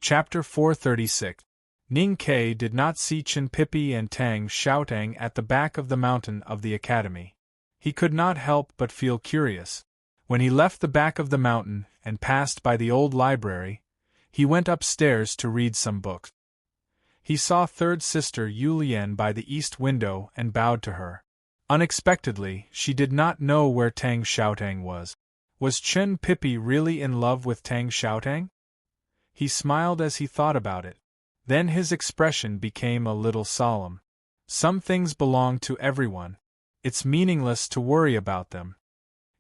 Chapter 436. Ning Ke did not see Chen Pipi and Tang Xiaotang at the back of the mountain of the academy. He could not help but feel curious. When he left the back of the mountain and passed by the old library, he went upstairs to read some books. He saw third sister Yu Lian by the east window and bowed to her. Unexpectedly, she did not know where Tang Xiaotang was. Was Chen Pipi really in love with Tang Xiaotang? He smiled as he thought about it. Then his expression became a little solemn. Some things belong to everyone. It's meaningless to worry about them.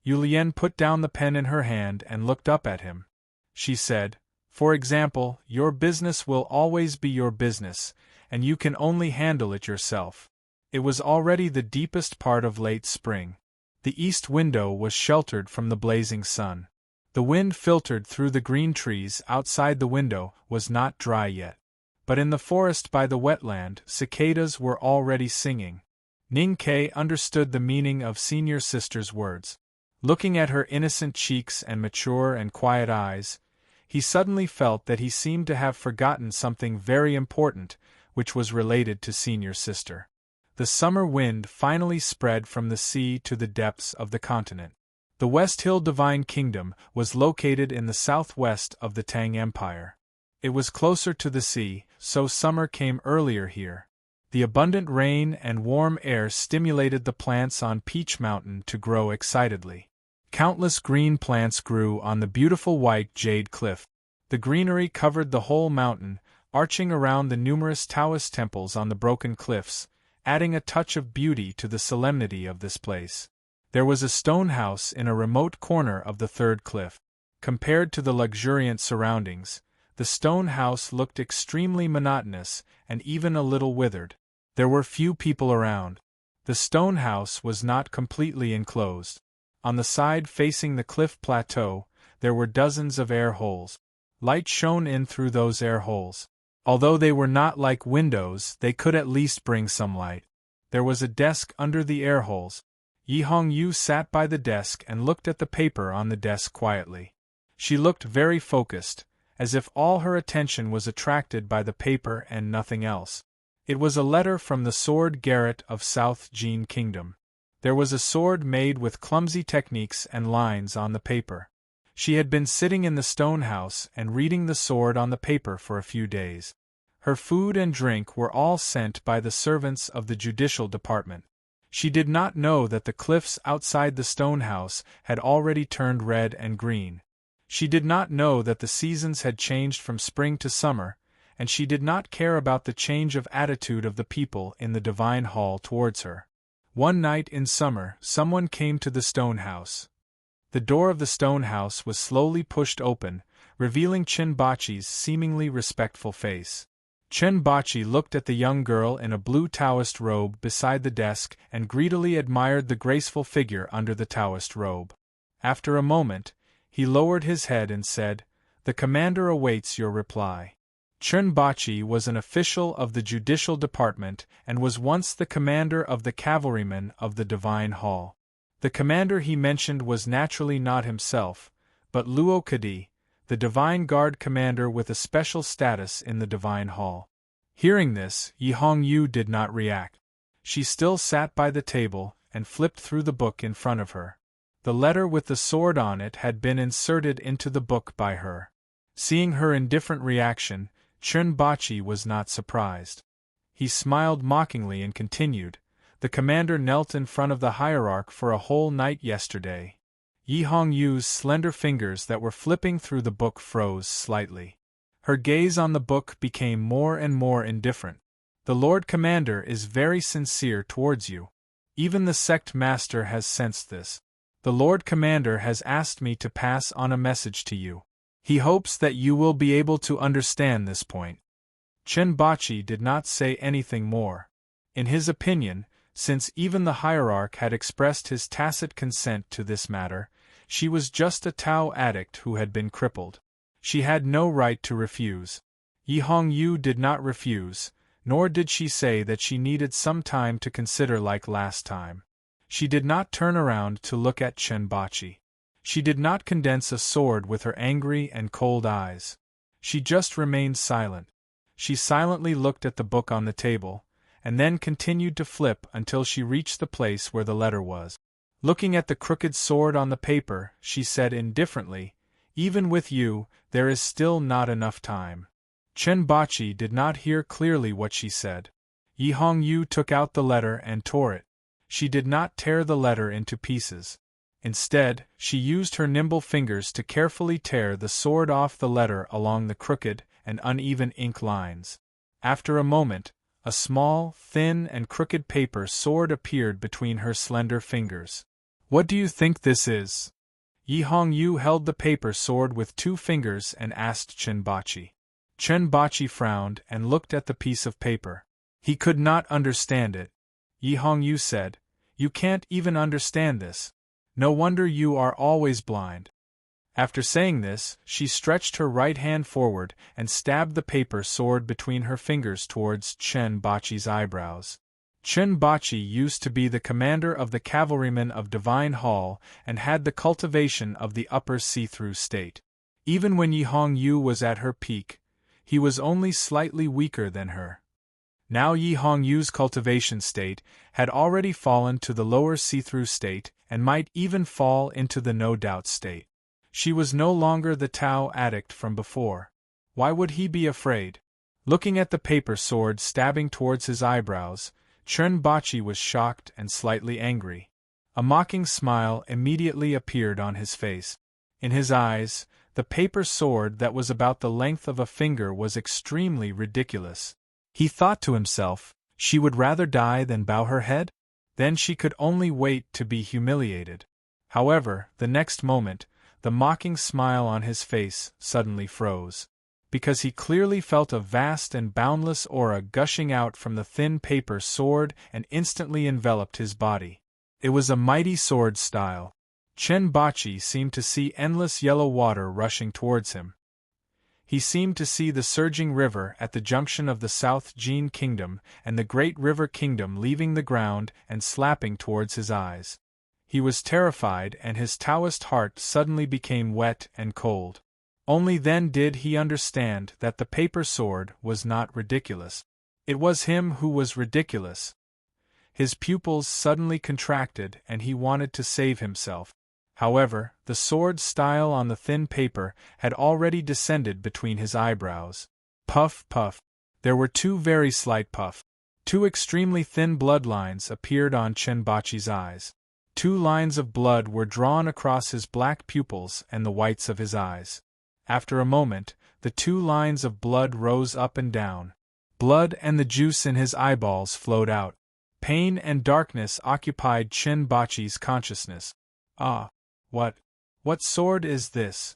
Yu Lian put down the pen in her hand and looked up at him. She said, "For example, your business will always be your business, and you can only handle it yourself." It was already the deepest part of late spring. The east window was sheltered from the blazing sun. The wind filtered through the green trees outside the window was not dry yet. But in the forest by the wetland, cicadas were already singing. Ning Ke understood the meaning of senior sister's words. Looking at her innocent cheeks and mature and quiet eyes, he suddenly felt that he seemed to have forgotten something very important, which was related to senior sister. The summer wind finally spread from the sea to the depths of the continent. The West Hill Divine Kingdom was located in the southwest of the Tang Empire. It was closer to the sea, so summer came earlier here. The abundant rain and warm air stimulated the plants on Peach Mountain to grow excitedly. Countless green plants grew on the beautiful white jade cliff. The greenery covered the whole mountain, arching around the numerous Taoist temples on the broken cliffs, adding a touch of beauty to the solemnity of this place. There was a stone house in a remote corner of the third cliff. Compared to the luxuriant surroundings, the stone house looked extremely monotonous and even a little withered. There were few people around. The stone house was not completely enclosed. On the side facing the cliff plateau, there were dozens of air holes. Light shone in through those air holes. Although they were not like windows, they could at least bring some light. There was a desk under the air holes. Yi Hongyu sat by the desk and looked at the paper on the desk quietly. She looked very focused, as if all her attention was attracted by the paper and nothing else. It was a letter from the Sword Garret of South Jin Kingdom. There was a sword made with clumsy techniques and lines on the paper. She had been sitting in the stone house and reading the sword on the paper for a few days. Her food and drink were all sent by the servants of the judicial department. She did not know that the cliffs outside the stone house had already turned red and green. She did not know that the seasons had changed from spring to summer, and she did not care about the change of attitude of the people in the divine hall towards her. One night in summer, someone came to the stone house. The door of the stone house was slowly pushed open, revealing Chen Bachi's seemingly respectful face. Chen Bachi looked at the young girl in a blue Taoist robe beside the desk and greedily admired the graceful figure under the Taoist robe. After a moment, he lowered his head and said, "The commander awaits your reply." Chen Bachi was an official of the judicial department and was once the commander of the cavalrymen of the Divine Hall. The commander he mentioned was naturally not himself, but Luo Kadi, the Divine Guard commander with a special status in the Divine Hall. Hearing this, Yi Hongyu did not react. She still sat by the table and flipped through the book in front of her. The letter with the sword on it had been inserted into the book by her. Seeing her indifferent reaction, Chen Bachi was not surprised. He smiled mockingly and continued, "The commander knelt in front of the hierarch for a whole night yesterday." Yi Hongyu's slender fingers that were flipping through the book froze slightly. Her gaze on the book became more and more indifferent. "The Lord Commander is very sincere towards you. Even the sect master has sensed this. The Lord Commander has asked me to pass on a message to you. He hopes that you will be able to understand this point." Chen Bachi did not say anything more. In his opinion, since even the hierarch had expressed his tacit consent to this matter, she was just a Tao addict who had been crippled. She had no right to refuse. Yi Hongyu did not refuse, nor did she say that she needed some time to consider like last time. She did not turn around to look at Chen Bachi. She did not condense a sword with her angry and cold eyes. She just remained silent. She silently looked at the book on the table, and then continued to flip until she reached the place where the letter was. Looking at the crooked sword on the paper, she said indifferently, "Even with you, there is still not enough time." Chenbachi did not hear clearly what she said. Yi Hongyu took out the letter and tore it. She did not tear the letter into pieces. Instead, she used her nimble fingers to carefully tear the sword off the letter along the crooked and uneven ink lines. After a moment, a small, thin and crooked paper sword appeared between her slender fingers. "What do you think this is?" Yi Hongyu held the paper sword with 2 fingers and asked Chenbachi. Chenbachi frowned and looked at the piece of paper. He could not understand it. Yi Hongyu said, "You can't even understand this. No wonder you are always blind." After saying this, she stretched her right hand forward and stabbed the paper sword between her fingers towards Chenbachi's eyebrows. Chenbachi used to be the commander of the cavalrymen of Divine Hall and had the cultivation of the upper see-through state. Even when Yi Hongyu was at her peak, he was only slightly weaker than her. Now Yi Hongyu's cultivation state had already fallen to the lower see-through state and might even fall into the no-doubt state. She was no longer the Tao addict from before. Why would he be afraid? Looking at the paper sword stabbing towards his eyebrows, Chenbachi was shocked and slightly angry. A mocking smile immediately appeared on his face. In his eyes, the paper sword that was about the length of a finger was extremely ridiculous. He thought to himself, she would rather die than bow her head? Then she could only wait to be humiliated. However, the next moment, the mocking smile on his face suddenly froze. Because he clearly felt a vast and boundless aura gushing out from the thin paper sword and instantly enveloped his body. It was a mighty sword style. Chenbachi seemed to see endless yellow water rushing towards him. He seemed to see the surging river at the junction of the South Jin Kingdom and the Great River Kingdom leaving the ground and slapping towards his eyes. He was terrified and his Taoist heart suddenly became wet and cold. Only then did he understand that the paper sword was not ridiculous. It was him who was ridiculous. His pupils suddenly contracted and he wanted to save himself. However, the sword style on the thin paper had already descended between his eyebrows. Puff, puff. There were 2 very slight puffs. 2 extremely thin blood lines appeared on Chenbachi's eyes. 2 lines of blood were drawn across his black pupils and the whites of his eyes. After a moment, the 2 lines of blood rose up and down. Blood and the juice in his eyeballs flowed out. Pain and darkness occupied Chenbachi's consciousness. Ah! What sword is this?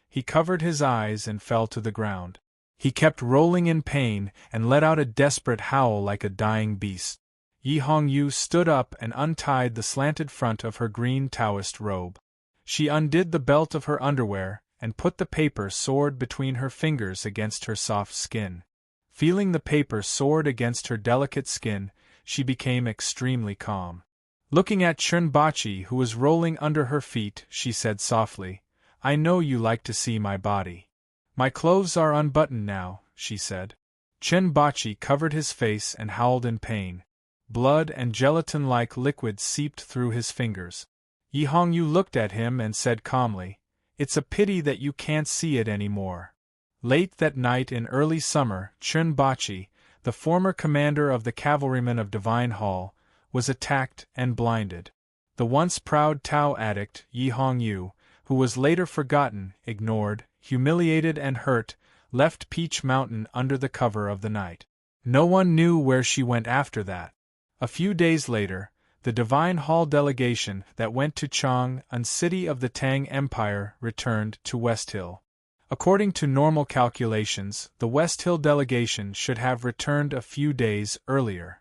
He covered his eyes and fell to the ground. He kept rolling in pain and let out a desperate howl like a dying beast. Yi Hongyu stood up and untied the slanted front of her green Taoist robe. She undid the belt of her underwear and put the paper sword between her fingers against her soft skin. Feeling the paper sword against her delicate skin, she became extremely calm. Looking at Chenbachi, who was rolling under her feet, she said softly, "I know you like to see my body. My clothes are unbuttoned now," she said. Chenbachi covered his face and howled in pain. Blood and gelatin-like liquid seeped through his fingers. Yi Hongyu looked at him and said calmly, "It's a pity that you can't see it anymore." Late that night in early summer, Chenbachi, the former commander of the cavalrymen of Divine Hall, was attacked and blinded. The once proud Tao addict, Yi Hongyu, who was later forgotten, ignored, humiliated and hurt, left Peach Mountain under the cover of the night. No one knew where she went after that. A few days later, the Divine Hall delegation that went to Chang'an city of the Tang Empire returned to West Hill. According to normal calculations, the West Hill delegation should have returned a few days earlier.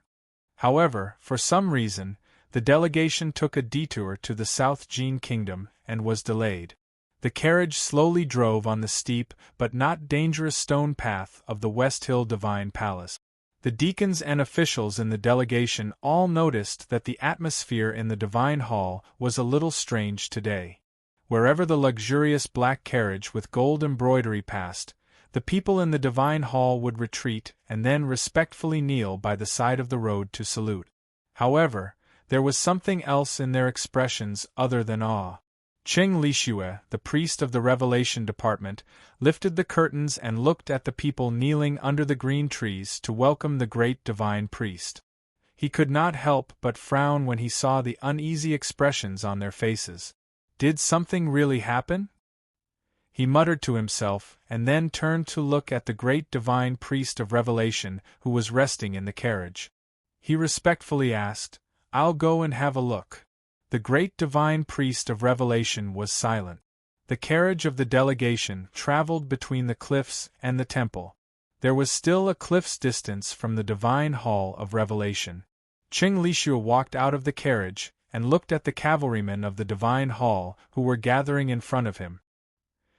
However, for some reason, the delegation took a detour to the South Jin Kingdom and was delayed. The carriage slowly drove on the steep but not dangerous stone path of the West Hill Divine Palace. The deacons and officials in the delegation all noticed that the atmosphere in the Divine Hall was a little strange today. Wherever the luxurious black carriage with gold embroidery passed, the people in the divine hall would retreat and then respectfully kneel by the side of the road to salute. However, there was something else in their expressions other than awe. Qing Lixue, the priest of the Revelation Department, lifted the curtains and looked at the people kneeling under the green trees to welcome the great divine priest. He could not help but frown when he saw the uneasy expressions on their faces. Did something really happen? He muttered to himself, and then turned to look at the great divine priest of Revelation who was resting in the carriage. He respectfully asked, "I'll go and have a look." The great divine priest of Revelation was silent. The carriage of the delegation traveled between the cliffs and the temple. There was still a cliff's distance from the divine hall of Revelation. Qing Lixue walked out of the carriage and looked at the cavalrymen of the divine hall who were gathering in front of him.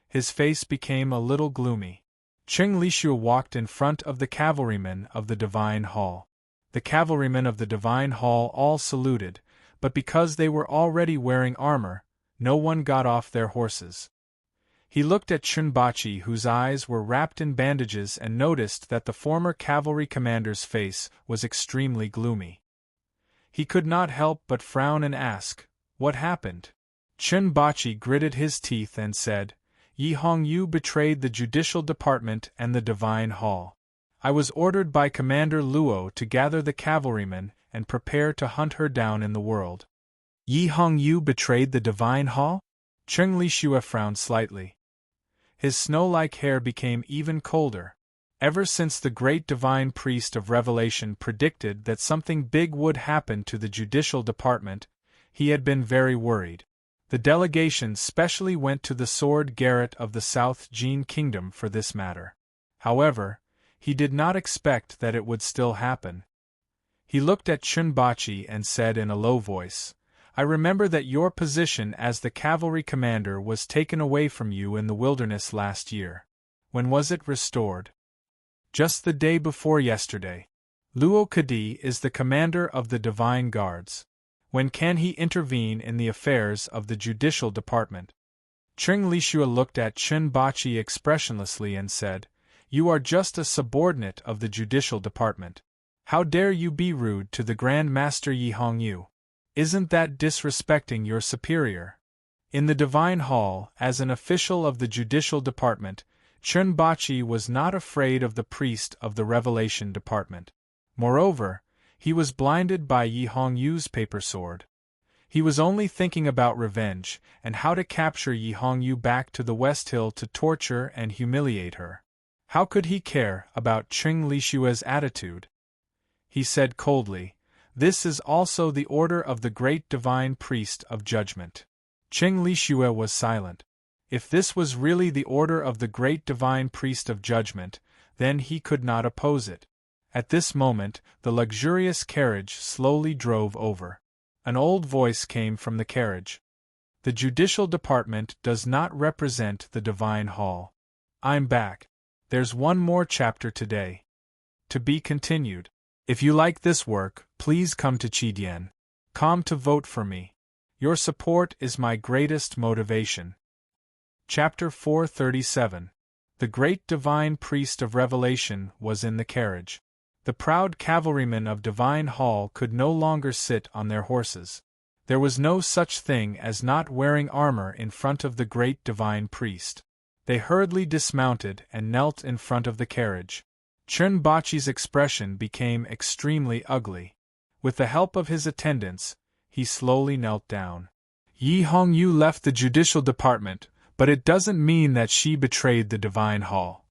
His face became a little gloomy. Qing Lixue walked in front of the cavalrymen of the divine hall. The cavalrymen of the divine hall all saluted, but because they were already wearing armor, no one got off their horses. He looked at Chunbachi, whose eyes were wrapped in bandages, and noticed that the former cavalry commander's face was extremely gloomy. He could not help but frown and ask, "What happened?" Chunbachi gritted his teeth and said, "Yi Hongyu betrayed the judicial department and the divine hall. I was ordered by Commander Luo to gather the cavalrymen and prepare to hunt her down in the world." "Yi Hongyu betrayed the divine hall?" Qing Lixue frowned slightly. His snow-like hair became even colder. Ever since the great divine priest of Revelation predicted that something big would happen to the judicial department, he had been very worried. The delegation specially went to the Sword Garret of the South Jin Kingdom for this matter. However, he did not expect that it would still happen. He looked at Chunbachi and said in a low voice, "I remember that your position as the cavalry commander was taken away from you in the wilderness last year. When was it restored?" "Just the day before yesterday. Luo Kadi is the commander of the Divine Guards. When can he intervene in the affairs of the judicial department?" Qing Lixue looked at Chunbachi expressionlessly and said, "You are just a subordinate of the judicial department. How dare you be rude to the Grand Master Yi Hongyu? Isn't that disrespecting your superior?" In the Divine Hall, as an official of the judicial department, Chunbachi was not afraid of the priest of the Revelation Department. Moreover, he was blinded by Yi Hongyu's paper sword. He was only thinking about revenge and how to capture Yi Hongyu back to the West Hill to torture and humiliate her. How could he care about Qing Lixue's attitude? He said coldly, "This is also the order of the great divine priest of judgment." Qing Lixue was silent. If this was really the order of the great divine priest of judgment, then he could not oppose it. At this moment, the luxurious carriage slowly drove over. An old voice came from the carriage. "The judicial department does not represent the divine hall. I'm back. There's one more chapter today. To be continued. If you like this work, please come to Chidian.com to vote for me. Your support is my greatest motivation." Chapter 437. The great divine priest of Revelation was in the carriage. The proud cavalrymen of Divine Hall could no longer sit on their horses. There was no such thing as not wearing armor in front of the great divine priest. They hurriedly dismounted and knelt in front of the carriage. Chunbachi's expression became extremely ugly. With the help of his attendants, he slowly knelt down. "Yi Hongyu left the judicial department, but it doesn't mean that she betrayed the divine hall.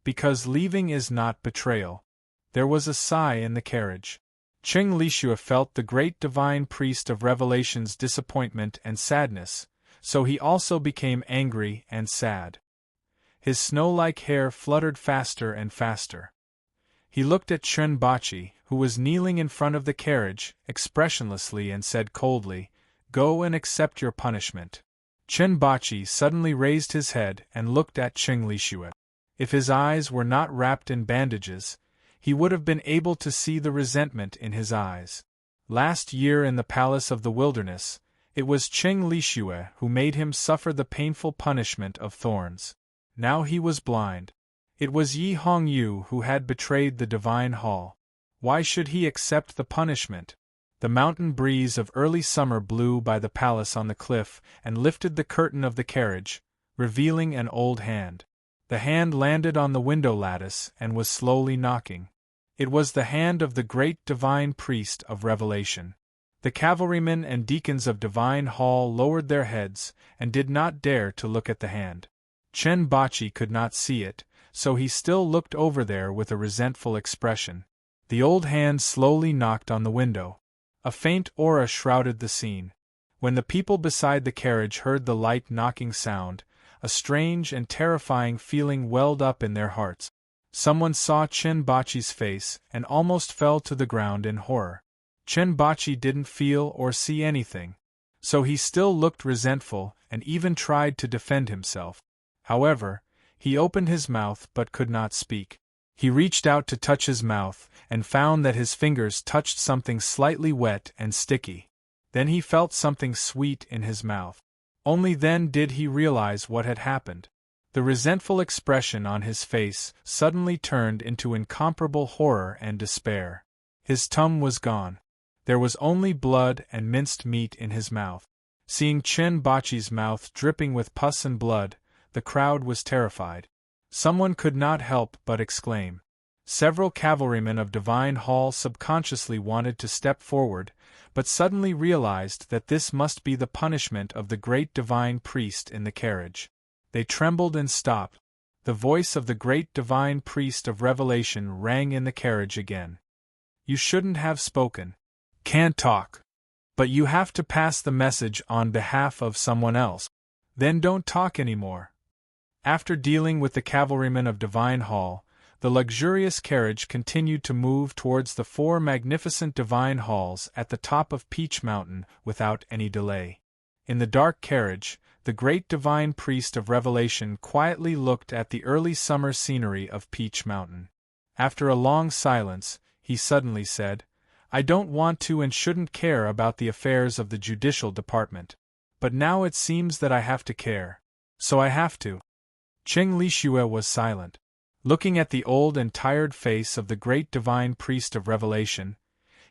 Because leaving is not betrayal." There was a sigh in the carriage. Qing Lixue felt the great divine priest of Revelation's disappointment and sadness, so he also became angry and sad. His snow-like hair fluttered faster and faster. He looked at Chunbachi, who was kneeling in front of the carriage, expressionlessly and said coldly, "Go and accept your punishment." Chunbachi suddenly raised his head and looked at Qing Lixue. If his eyes were not wrapped in bandages, he would have been able to see the resentment in his eyes. Last year in the Palace of the Wilderness, It was Qing Lixue who made him suffer the painful punishment of thorns. Now he was blind. It was Yi Hongyu who had betrayed the divine hall. Why should he accept the punishment? The mountain breeze of early summer blew by the palace on the cliff and lifted the curtain of the carriage, revealing an old hand. The hand landed on the window lattice and was slowly knocking. It was the hand of the great divine priest of Revelation. The cavalrymen and deacons of Divine Hall lowered their heads and did not dare to look at the hand. Chen Bachi could not see it, so he still looked over there with a resentful expression. The old hand slowly knocked on the window. A faint aura shrouded the scene. When the people beside the carriage heard the light knocking sound, a strange and terrifying feeling welled up in their hearts. Someone saw Chen Bachi's face and almost fell to the ground in horror. Chen Bachi didn't feel or see anything, so he still looked resentful and even tried to defend himself. However, he opened his mouth but could not speak. He reached out to touch his mouth and found that his fingers touched something slightly wet and sticky. Then he felt something sweet in his mouth. Only then did he realize what had happened. The resentful expression on his face suddenly turned into incomparable horror and despair. His tongue was gone. There was only blood and minced meat in his mouth. Seeing Chen Bachi's mouth dripping with pus and blood, the crowd was terrified. Someone could not help but exclaim. Several cavalrymen of Divine Hall subconsciously wanted to step forward, but suddenly realized that this must be the punishment of the great divine priest in the carriage. They trembled and stopped. The voice of the great divine priest of Revelation rang in the carriage again. You shouldn't have spoken. Can't talk. But you have to pass the message on behalf of someone else. Then don't talk anymore. After dealing with the cavalrymen of Divine Hall, the luxurious carriage continued to move towards the 4 magnificent divine halls at the top of Peach Mountain without any delay. In the dark carriage, the great divine priest of Revelation quietly looked at the early summer scenery of Peach Mountain. After a long silence, he suddenly said, I don't want to and shouldn't care about the affairs of the judicial department. But now it seems that I have to care. So I have to. Qing Lixue was silent. Looking at the old and tired face of the great divine priest of Revelation,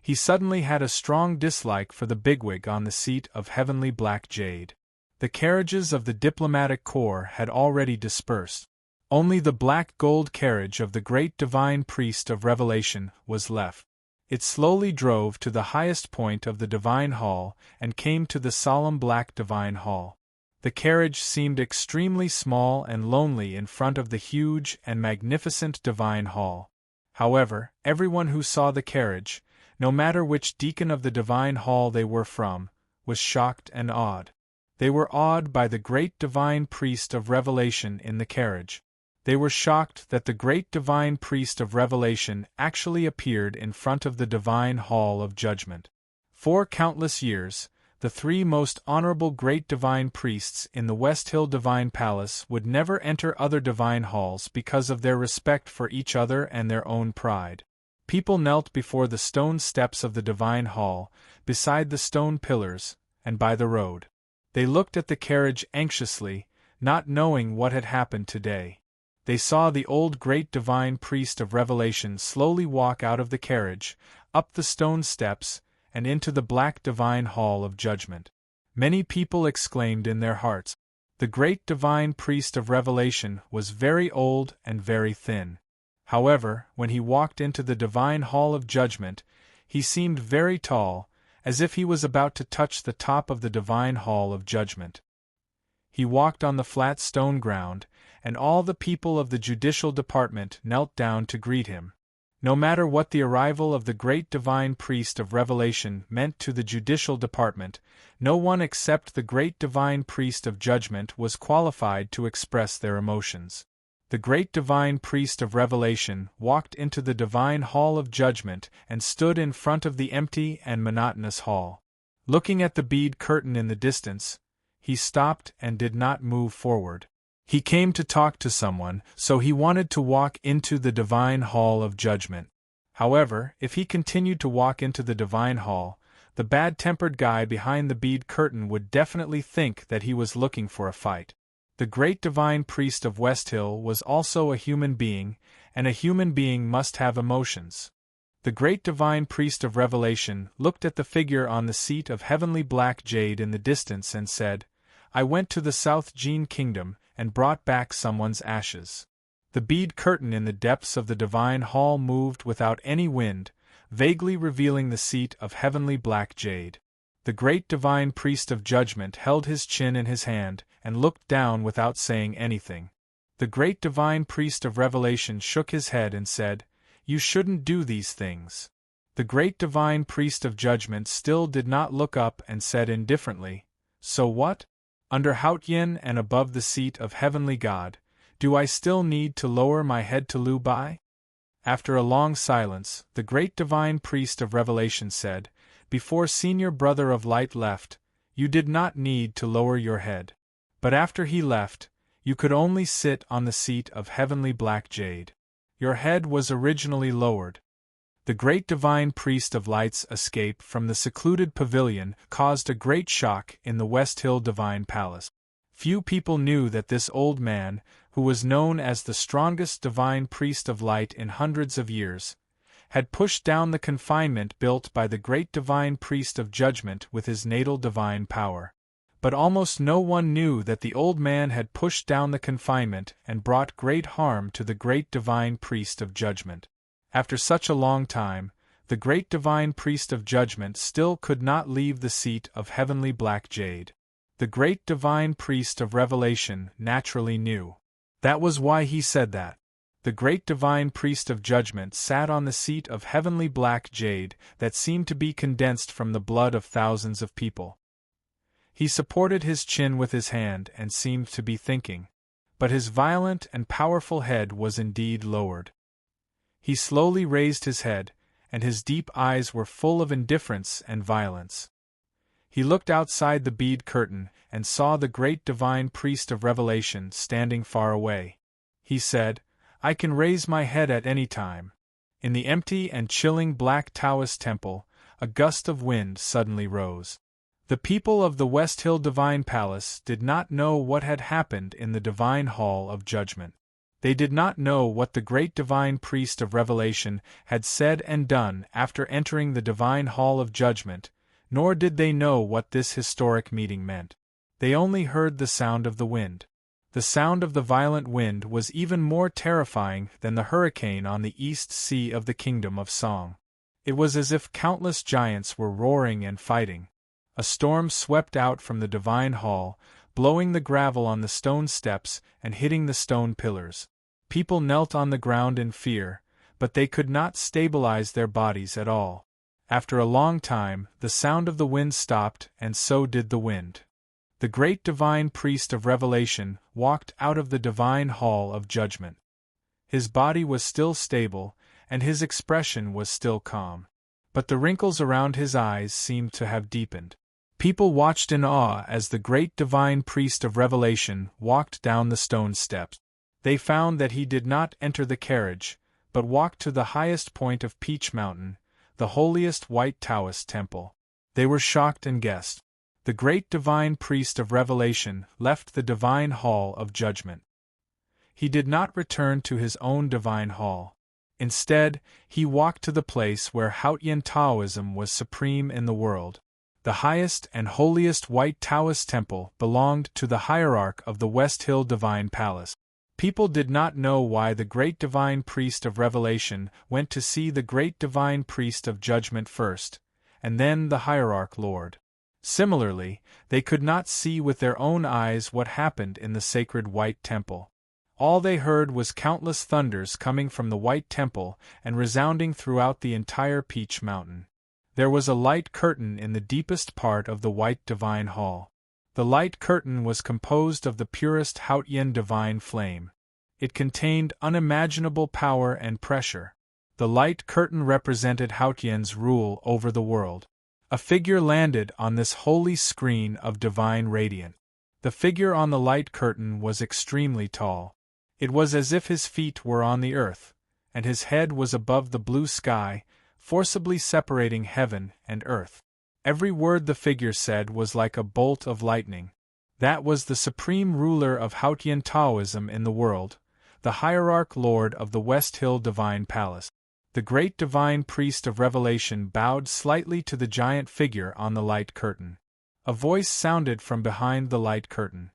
he suddenly had a strong dislike for the bigwig on the seat of heavenly black jade. The carriages of the diplomatic corps had already dispersed. Only the black gold carriage of the great divine priest of Revelation was left. It slowly drove to the highest point of the divine hall and came to the solemn black divine hall. The carriage seemed extremely small and lonely in front of the huge and magnificent divine hall. However, everyone who saw the carriage, no matter which deacon of the divine hall they were from, was shocked and awed. They were awed by the great divine priest of Revelation in the carriage. They were shocked that the great divine priest of Revelation actually appeared in front of the divine hall of judgment. For countless years, the 3 most honorable great divine priests in the West Hill Divine Palace would never enter other divine halls because of their respect for each other and their own pride. People knelt before the stone steps of the divine hall, beside the stone pillars, and by the road. They looked at the carriage anxiously, not knowing what had happened today. They saw the old great divine priest of Revelation slowly walk out of the carriage, up the stone steps, and into the black divine hall of judgment. Many people exclaimed in their hearts, the great divine priest of Revelation was very old and very thin. However, when he walked into the divine hall of judgment, he seemed very tall, as if he was about to touch the top of the divine hall of judgment. He walked on the flat stone ground, and all the people of the judicial department knelt down to greet him. No matter what the arrival of the great divine priest of Revelation meant to the judicial department, no one except the great divine priest of judgment was qualified to express their emotions. The great divine priest of Revelation walked into the divine hall of judgment and stood in front of the empty and monotonous hall. Looking at the bead curtain in the distance, he stopped and did not move forward. He came to talk to someone, so he wanted to walk into the divine hall of judgment. However, if he continued to walk into the divine hall, The bad-tempered guy behind the bead curtain would definitely think that he was looking for a fight. The great divine priest of Westhill was also a human being, and a human being must have emotions. The great divine priest of Revelation looked at the figure on the seat of heavenly black jade in the distance and said, "I went to the South Gene Kingdom and brought back someone's ashes." The bead curtain in the depths of the divine hall moved without any wind, vaguely revealing the seat of heavenly black jade. The great divine priest of judgment held his chin in his hand and looked down without saying anything. The great divine priest of Revelation shook his head and said, "You shouldn't do these things." The great divine priest of judgment still did not look up and said indifferently, "So what? Under Hautyin and above the seat of heavenly God, do I still need to lower my head to Lu Bai?" After a long silence, the great divine priest of Revelation said, "Before Senior Brother of Light left, you did not need to lower your head. But after he left, you could only sit on the seat of heavenly black jade. Your head was originally lowered." The great divine priest of Light's escape from the secluded pavilion caused a great shock in the West Hill Divine Palace. Few people knew that this old man, who was known as the strongest divine priest of light in hundreds of years, had pushed down the confinement built by the great divine priest of judgment with his natal divine power. But almost no one knew that the old man had pushed down the confinement and brought great harm to the great divine priest of judgment. After such a long time, the great divine priest of judgment still could not leave the seat of heavenly black jade. The great divine priest of Revelation naturally knew. That was why he said that. The great divine priest of judgment sat on the seat of heavenly black jade that seemed to be condensed from the blood of thousands of people. He supported his chin with his hand and seemed to be thinking, but his violent and powerful head was indeed lowered. He slowly raised his head, and his deep eyes were full of indifference and violence. He looked outside the bead curtain and saw the great divine priest of Revelation standing far away. He said, "I can raise my head at any time." In the empty and chilling black Taoist temple, a gust of wind suddenly rose. The people of the West Hill Divine Palace did not know what had happened in the Divine Hall of Judgment. They did not know what the great divine priest of Revelation had said and done after entering the Divine Hall of Judgment, nor did they know what this historic meeting meant. They only heard the sound of the wind. The sound of the violent wind was even more terrifying than the hurricane on the East Sea of the Kingdom of Song. It was as if countless giants were roaring and fighting. A storm swept out from the Divine Hall, blowing the gravel on the stone steps and hitting the stone pillars. People knelt on the ground in fear, but they could not stabilize their bodies at all. After a long time, the sound of the wind stopped, and so did the wind. The great divine priest of Revelation walked out of the Divine Hall of Judgment. His body was still stable, and his expression was still calm. But the wrinkles around his eyes seemed to have deepened. People watched in awe as the great divine priest of Revelation walked down the stone steps. They found that he did not enter the carriage, but walked to the highest point of Peach Mountain, the holiest white Taoist temple. They were shocked and guessed. The great divine priest of Revelation left the Divine Hall of Judgment. He did not return to his own Divine Hall. Instead, he walked to the place where Hautyin Taoism was supreme in the world. The highest and holiest white Taoist temple belonged to the hierarch of the West Hill Divine Palace. People did not know why the great divine priest of Revelation went to see the great divine priest of Judgment first, and then the hierarch Lord. Similarly, they could not see with their own eyes what happened in the sacred White Temple. All they heard was countless thunders coming from the White Temple and resounding throughout the entire Peach Mountain. There was a light curtain in the deepest part of the White Divine Hall. The light curtain was composed of the purest Hautyin divine flame. It contained unimaginable power and pressure. The light curtain represented Hautyin's rule over the world. A figure landed on this holy screen of divine radiance. The figure on the light curtain was extremely tall. It was as if his feet were on the earth, and his head was above the blue sky, forcibly separating heaven and earth. Every word the figure said was like a bolt of lightning. That was the supreme ruler of Hautian Taoism in the world, the hierarch lord of the West Hill Divine Palace. The great divine priest of revelation bowed slightly to the giant figure on the light curtain. A voice sounded from behind the light curtain.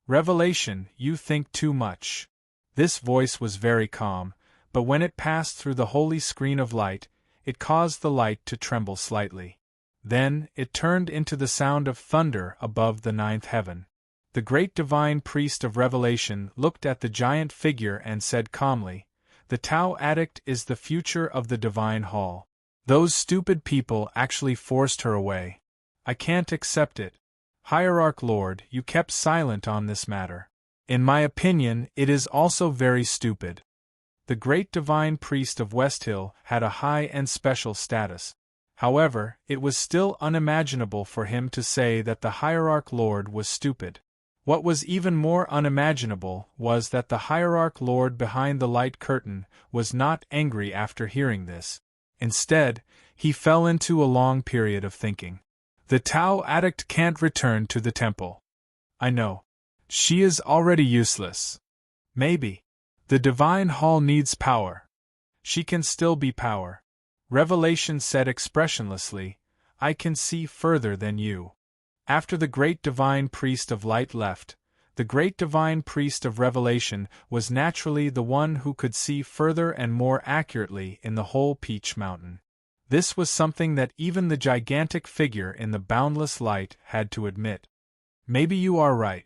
"Revelation, you think too much." This voice was very calm, but when it passed through the holy screen of light, it caused the light to tremble slightly. Then, it turned into the sound of thunder above the ninth heaven. The great divine priest of revelation looked at the giant figure and said calmly, "The Tao addict is the future of the divine hall. Those stupid people actually forced her away. I can't accept it. Hierarch Lord, you kept silent on this matter. In my opinion, it is also very stupid." The great divine priest of Westhill had a high and special status. However, it was still unimaginable for him to say that the hierarch lord was stupid. What was even more unimaginable was that the hierarch lord behind the light curtain was not angry after hearing this. Instead, he fell into a long period of thinking. The Tao addict can't return to the temple. I know. She is already useless. Maybe. The divine hall needs power. She can still be power. Revelation said expressionlessly, "I can see further than you." After the great divine priest of light left, the great divine priest of revelation was naturally the one who could see further and more accurately in the whole Peach Mountain. This was something that even the gigantic figure in the boundless light had to admit. Maybe you are right.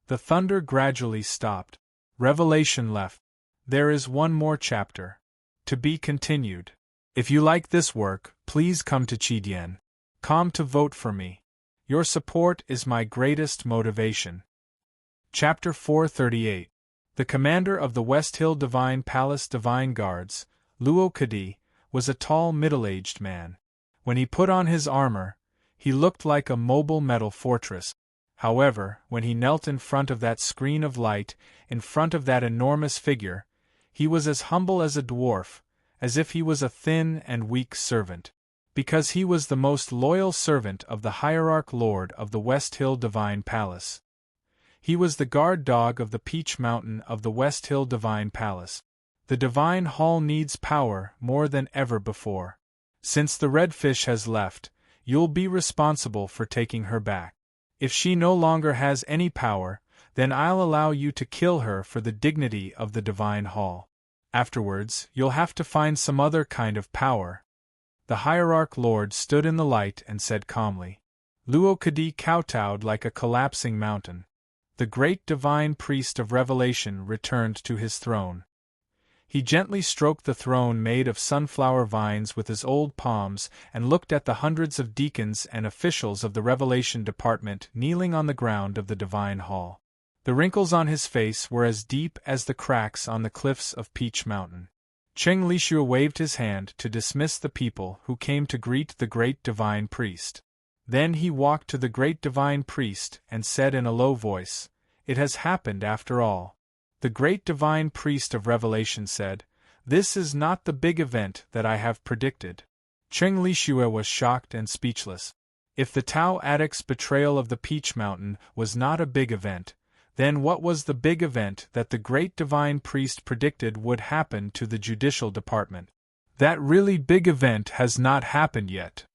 The thunder gradually stopped. Revelation left. There is one more chapter. To be continued. If you like this work, please come to Chidien.com to vote for me. Your support is my greatest motivation. Chapter 438. The commander of the West Hill Divine Palace Divine Guards, Luo Kadi, was a tall middle-aged man. When he put on his armor, he looked like a mobile metal fortress. However, when he knelt in front of that screen of light, in front of that enormous figure, he was as humble as a dwarf, as if he was a thin and weak servant. Because he was the most loyal servant of the hierarch lord of the West Hill Divine Palace. He was the guard dog of the Peach Mountain of the West Hill Divine Palace. The divine hall needs power more than ever before. Since the red fish has left, you'll be responsible for taking her back. If she no longer has any power, then I'll allow you to kill her for the dignity of the divine hall. Afterwards, you'll have to find some other kind of power. The hierarch lord stood in the light and said calmly. Luo Kadi kowtowed like a collapsing mountain. The great divine priest of revelation returned to his throne. He gently stroked the throne made of sunflower vines with his old palms and looked at the hundreds of deacons and officials of the revelation department kneeling on the ground of the divine hall. The wrinkles on his face were as deep as the cracks on the cliffs of Peach Mountain. Cheng Lishua waved his hand to dismiss the people who came to greet the great divine priest. Then he walked to the great divine priest and said in a low voice, "It has happened after all." The great divine priest of revelation said, "This is not the big event that I have predicted." Cheng Lishua was shocked and speechless. If the Tao addict's betrayal of the Peach Mountain was not a big event, then what was the big event that the great divine priest predicted would happen to the judicial department? That really big event has not happened yet.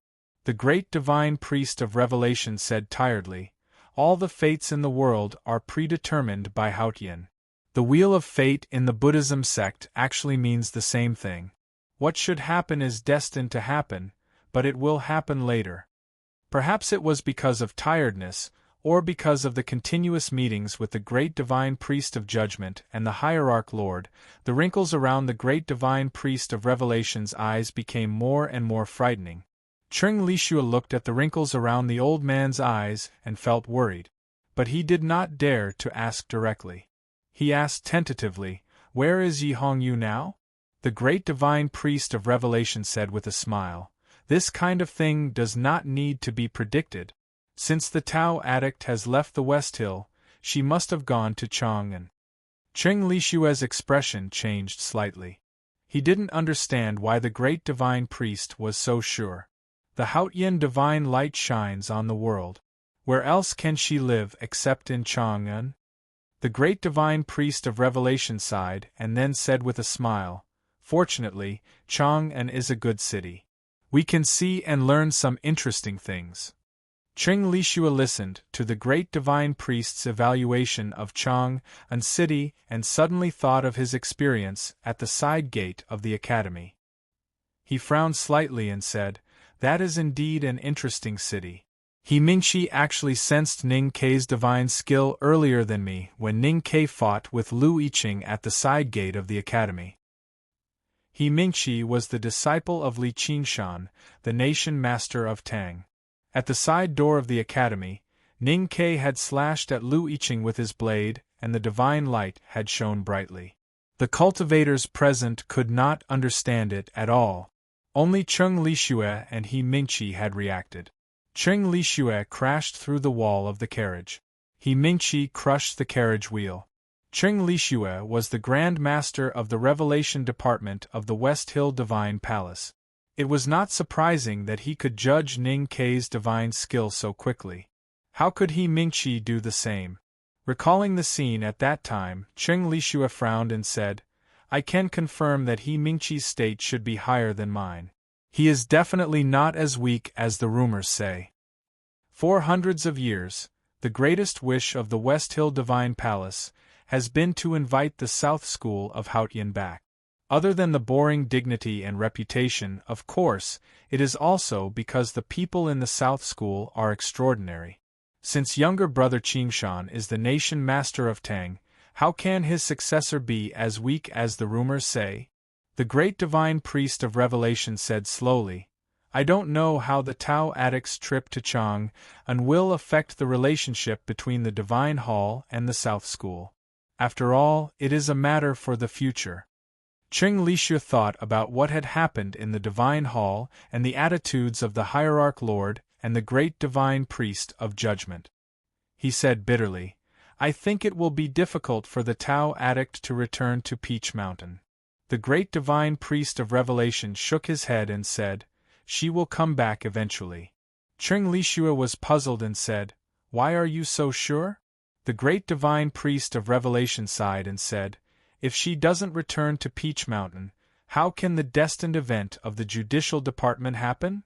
The great divine priest of revelation said tiredly, "All the fates in the world are predetermined by Hautian. The wheel of fate in the Buddhism sect actually means the same thing. What should happen is destined to happen, but it will happen later." Perhaps it was because of tiredness, or because of the continuous meetings with the great divine priest of judgment and the hierarch lord, the wrinkles around the great divine priest of revelation's eyes became more and more frightening. Cheng Lishua looked at the wrinkles around the old man's eyes and felt worried. But he did not dare to ask directly. He asked tentatively, "Where is Yi Hongyu now?" The great divine priest of revelation said with a smile, "This kind of thing does not need to be predicted. Since the Tao addict has left the West Hill, she must have gone to Chang'an." Cheng Lishua's expression changed slightly. He didn't understand why the great divine priest was so sure. The Haotian divine light shines on the world. Where else can she live except in Chang'an? The great divine priest of revelation sighed and then said with a smile, "Fortunately, Chang'an is a good city. We can see and learn some interesting things." Cheng Lishua listened to the great divine priest's evaluation of Chang'an city and suddenly thought of his experience at the side gate of the academy. He frowned slightly and said, "That is indeed an interesting city. He Mingxi actually sensed Ning Kei's divine skill earlier than me when Ning Kei fought with Lu Yiqing at the side gate of the academy. He Mingxi was the disciple of Li Qingshan, the nation master of Tang. At the side door of the academy, Ning Kei had slashed at Lu Yiqing with his blade, and the divine light had shone brightly. The cultivators present could not understand it at all. Only Cheng Lishue and He Mingxi had reacted. Cheng Lishue crashed through the wall of the carriage. He Mingxi crushed the carriage wheel. Cheng Lishue was the Grand Master of the Revelation Department of the West Hill Divine Palace. It was not surprising that he could judge Ning Kei's divine skill so quickly. How could He Mingxi do the same? Recalling the scene at that time, Cheng Lishue frowned and said, "I can confirm that He Mingxi's state should be higher than mine. He is definitely not as weak as the rumors say." For hundreds of years, the greatest wish of the West Hill Divine Palace has been to invite the South School of Haotian back. Other than the boring dignity and reputation, of course, it is also because the people in the South School are extraordinary. Since younger brother Qingshan is the nation master of Tang, how can his successor be as weak as the rumors say? The great divine priest of revelation said slowly, "I don't know how the Tao addict's trip to Chang'an will affect the relationship between the Divine Hall and the South School. After all, it is a matter for the future." Cheng Lishue thought about what had happened in the Divine Hall and the attitudes of the Hierarch Lord and the great divine priest of judgment. He said bitterly, "I think it will be difficult for the Tao addict to return to Peach Mountain." The great divine priest of revelation shook his head and said, "She will come back eventually." Cheng Lishue was puzzled and said, "Why are you so sure?" The great divine priest of revelation sighed and said, "If she doesn't return to Peach Mountain, how can the destined event of the judicial department happen?"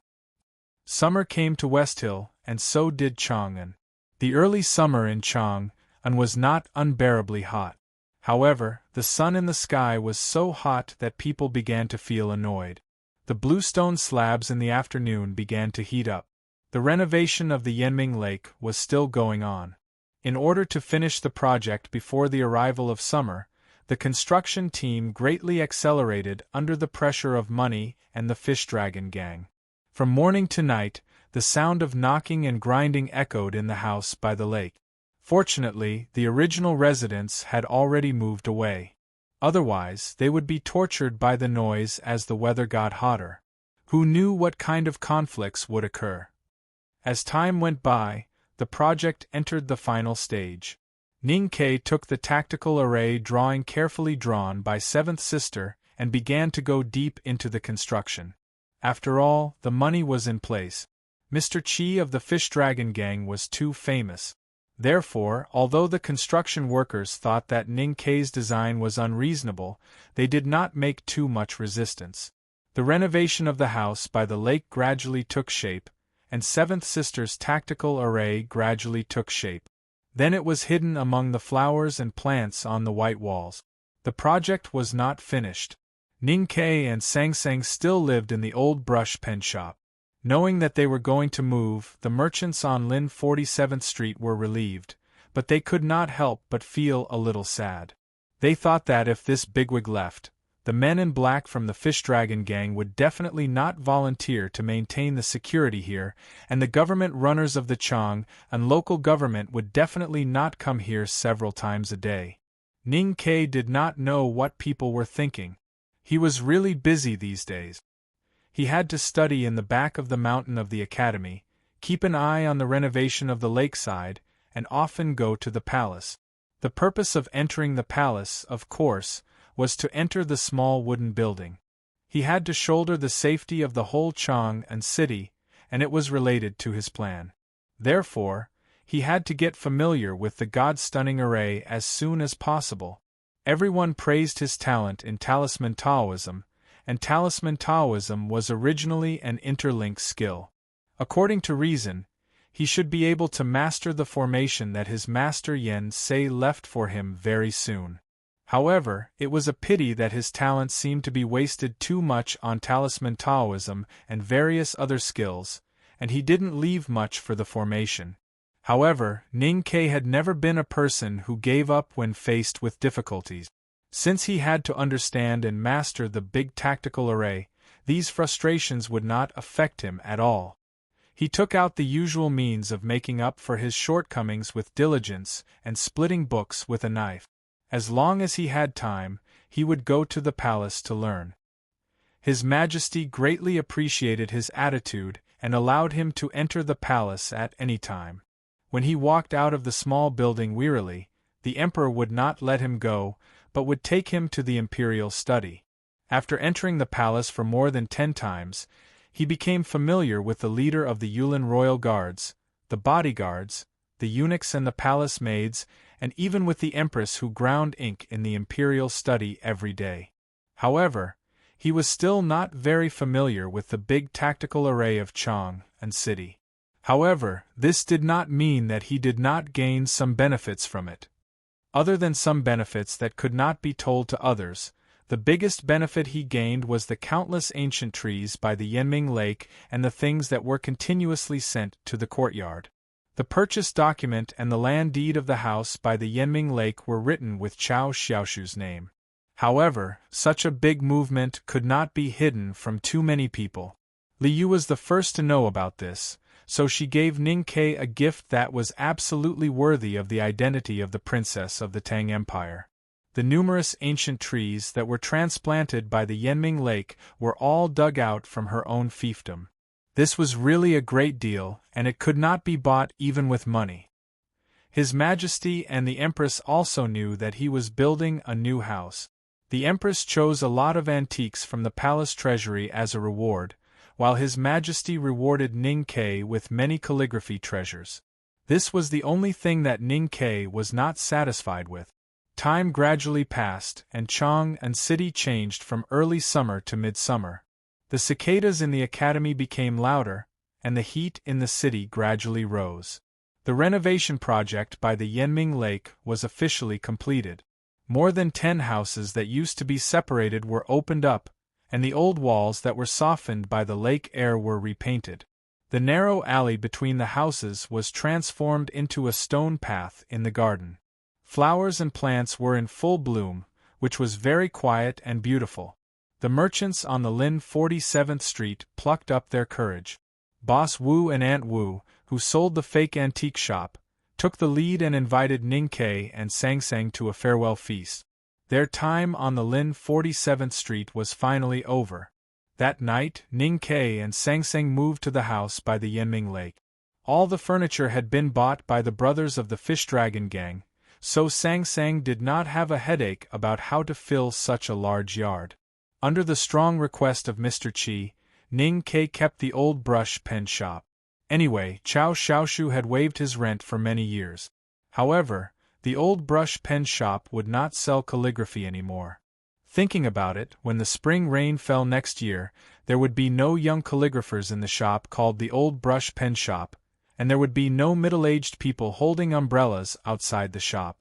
Summer came to West Hill, and so did Chang'an. The early summer in Chang'an was not unbearably hot. However, the sun in the sky was so hot that people began to feel annoyed. The bluestone slabs in the afternoon began to heat up. The renovation of the Yanming Lake was still going on. In order to finish the project before the arrival of summer, the construction team greatly accelerated under the pressure of money and the Fish Dragon gang. From morning to night, the sound of knocking and grinding echoed in the house by the lake. Fortunately, the original residents had already moved away. Otherwise, they would be tortured by the noise as the weather got hotter. Who knew what kind of conflicts would occur? As time went by, the project entered the final stage. Ning Kei took the tactical array drawing carefully drawn by Seventh Sister and began to go deep into the construction. After all, the money was in place. Mr. Chi of the Fish Dragon gang was too famous. Therefore, although the construction workers thought that Ning Kei's design was unreasonable, they did not make too much resistance. The renovation of the house by the lake gradually took shape, and Seventh Sister's tactical array gradually took shape. Then it was hidden among the flowers and plants on the white walls. The project was not finished. Ning Kei and Sang Sang still lived in the old brush pen shop. Knowing that they were going to move, the merchants on Lin 47th Street were relieved, but they could not help but feel a little sad. They thought that if this bigwig left, the men in black from the Fish Dragon gang would definitely not volunteer to maintain the security here, and the government runners of the Chang and local government would definitely not come here several times a day. Ning Kei did not know what people were thinking. He was really busy these days. He had to study in the back of the mountain of the academy, keep an eye on the renovation of the lakeside, and often go to the palace. The purpose of entering the palace, of course, was to enter the small wooden building. He had to shoulder the safety of the whole Chang and city, and it was related to his plan. Therefore, he had to get familiar with the god-stunning array as soon as possible. Everyone praised his talent in talisman Taoism, and talisman Taoism was originally an interlinked skill. According to reason, he should be able to master the formation that his master Yen Sei left for him very soon. However, it was a pity that his talent seemed to be wasted too much on talisman Taoism and various other skills, and he didn't leave much for the formation. However, Ning Ke had never been a person who gave up when faced with difficulties. Since he had to understand and master the big tactical array, these frustrations would not affect him at all. He took out the usual means of making up for his shortcomings with diligence and splitting books with a knife. As long as he had time, he would go to the palace to learn. His Majesty greatly appreciated his attitude and allowed him to enter the palace at any time. When he walked out of the small building wearily, the emperor would not let him go, but would take him to the imperial study. After entering the palace for more than 10 times, he became familiar with the leader of the Yulin royal guards, the bodyguards, the eunuchs and the palace maids, and even with the empress who ground ink in the imperial study every day. However, he was still not very familiar with the big tactical array of Chang and city. However, this did not mean that he did not gain some benefits from it. Other than some benefits that could not be told to others, the biggest benefit he gained was the countless ancient trees by the Yanming Lake and the things that were continuously sent to the courtyard. The purchase document and the land deed of the house by the Yanming Lake were written with Chao Xiaoshu's name. However, such a big movement could not be hidden from too many people. Li Yu was the first to know about this, so she gave Ning Ke a gift that was absolutely worthy of the identity of the princess of the Tang Empire. The numerous ancient trees that were transplanted by the Yanming Lake were all dug out from her own fiefdom. This was really a great deal, and it could not be bought even with money. His Majesty and the Empress also knew that he was building a new house. The Empress chose a lot of antiques from the palace treasury as a reward, while His Majesty rewarded Ning Ke with many calligraphy treasures. This was the only thing that Ning Ke was not satisfied with. Time gradually passed, and Chang and city changed from early summer to midsummer. The cicadas in the academy became louder, and the heat in the city gradually rose. The renovation project by the Yanming Lake was officially completed. More than 10 houses that used to be separated were opened up, and the old walls that were softened by the lake air were repainted. The narrow alley between the houses was transformed into a stone path in the garden. Flowers and plants were in full bloom, which was very quiet and beautiful. The merchants on the Lin 47th Street plucked up their courage. Boss Wu and Aunt Wu, who sold the fake antique shop, took the lead and invited Ning Ke and Sang Sang to a farewell feast. Their time on the Lin 47th Street was finally over. That night, Ning Ke and Sang Sang moved to the house by the Yanming Lake. All the furniture had been bought by the brothers of the Fish Dragon Gang, so Sang Sang did not have a headache about how to fill such a large yard. Under the strong request of Mr. Qi, Ning Ke kept the old brush pen shop. Anyway, Chao Xiaoshu had waived his rent for many years. However, the old brush pen shop would not sell calligraphy anymore. Thinking about it, when the spring rain fell next year, there would be no young calligraphers in the shop called the old brush pen shop, and there would be no middle-aged people holding umbrellas outside the shop.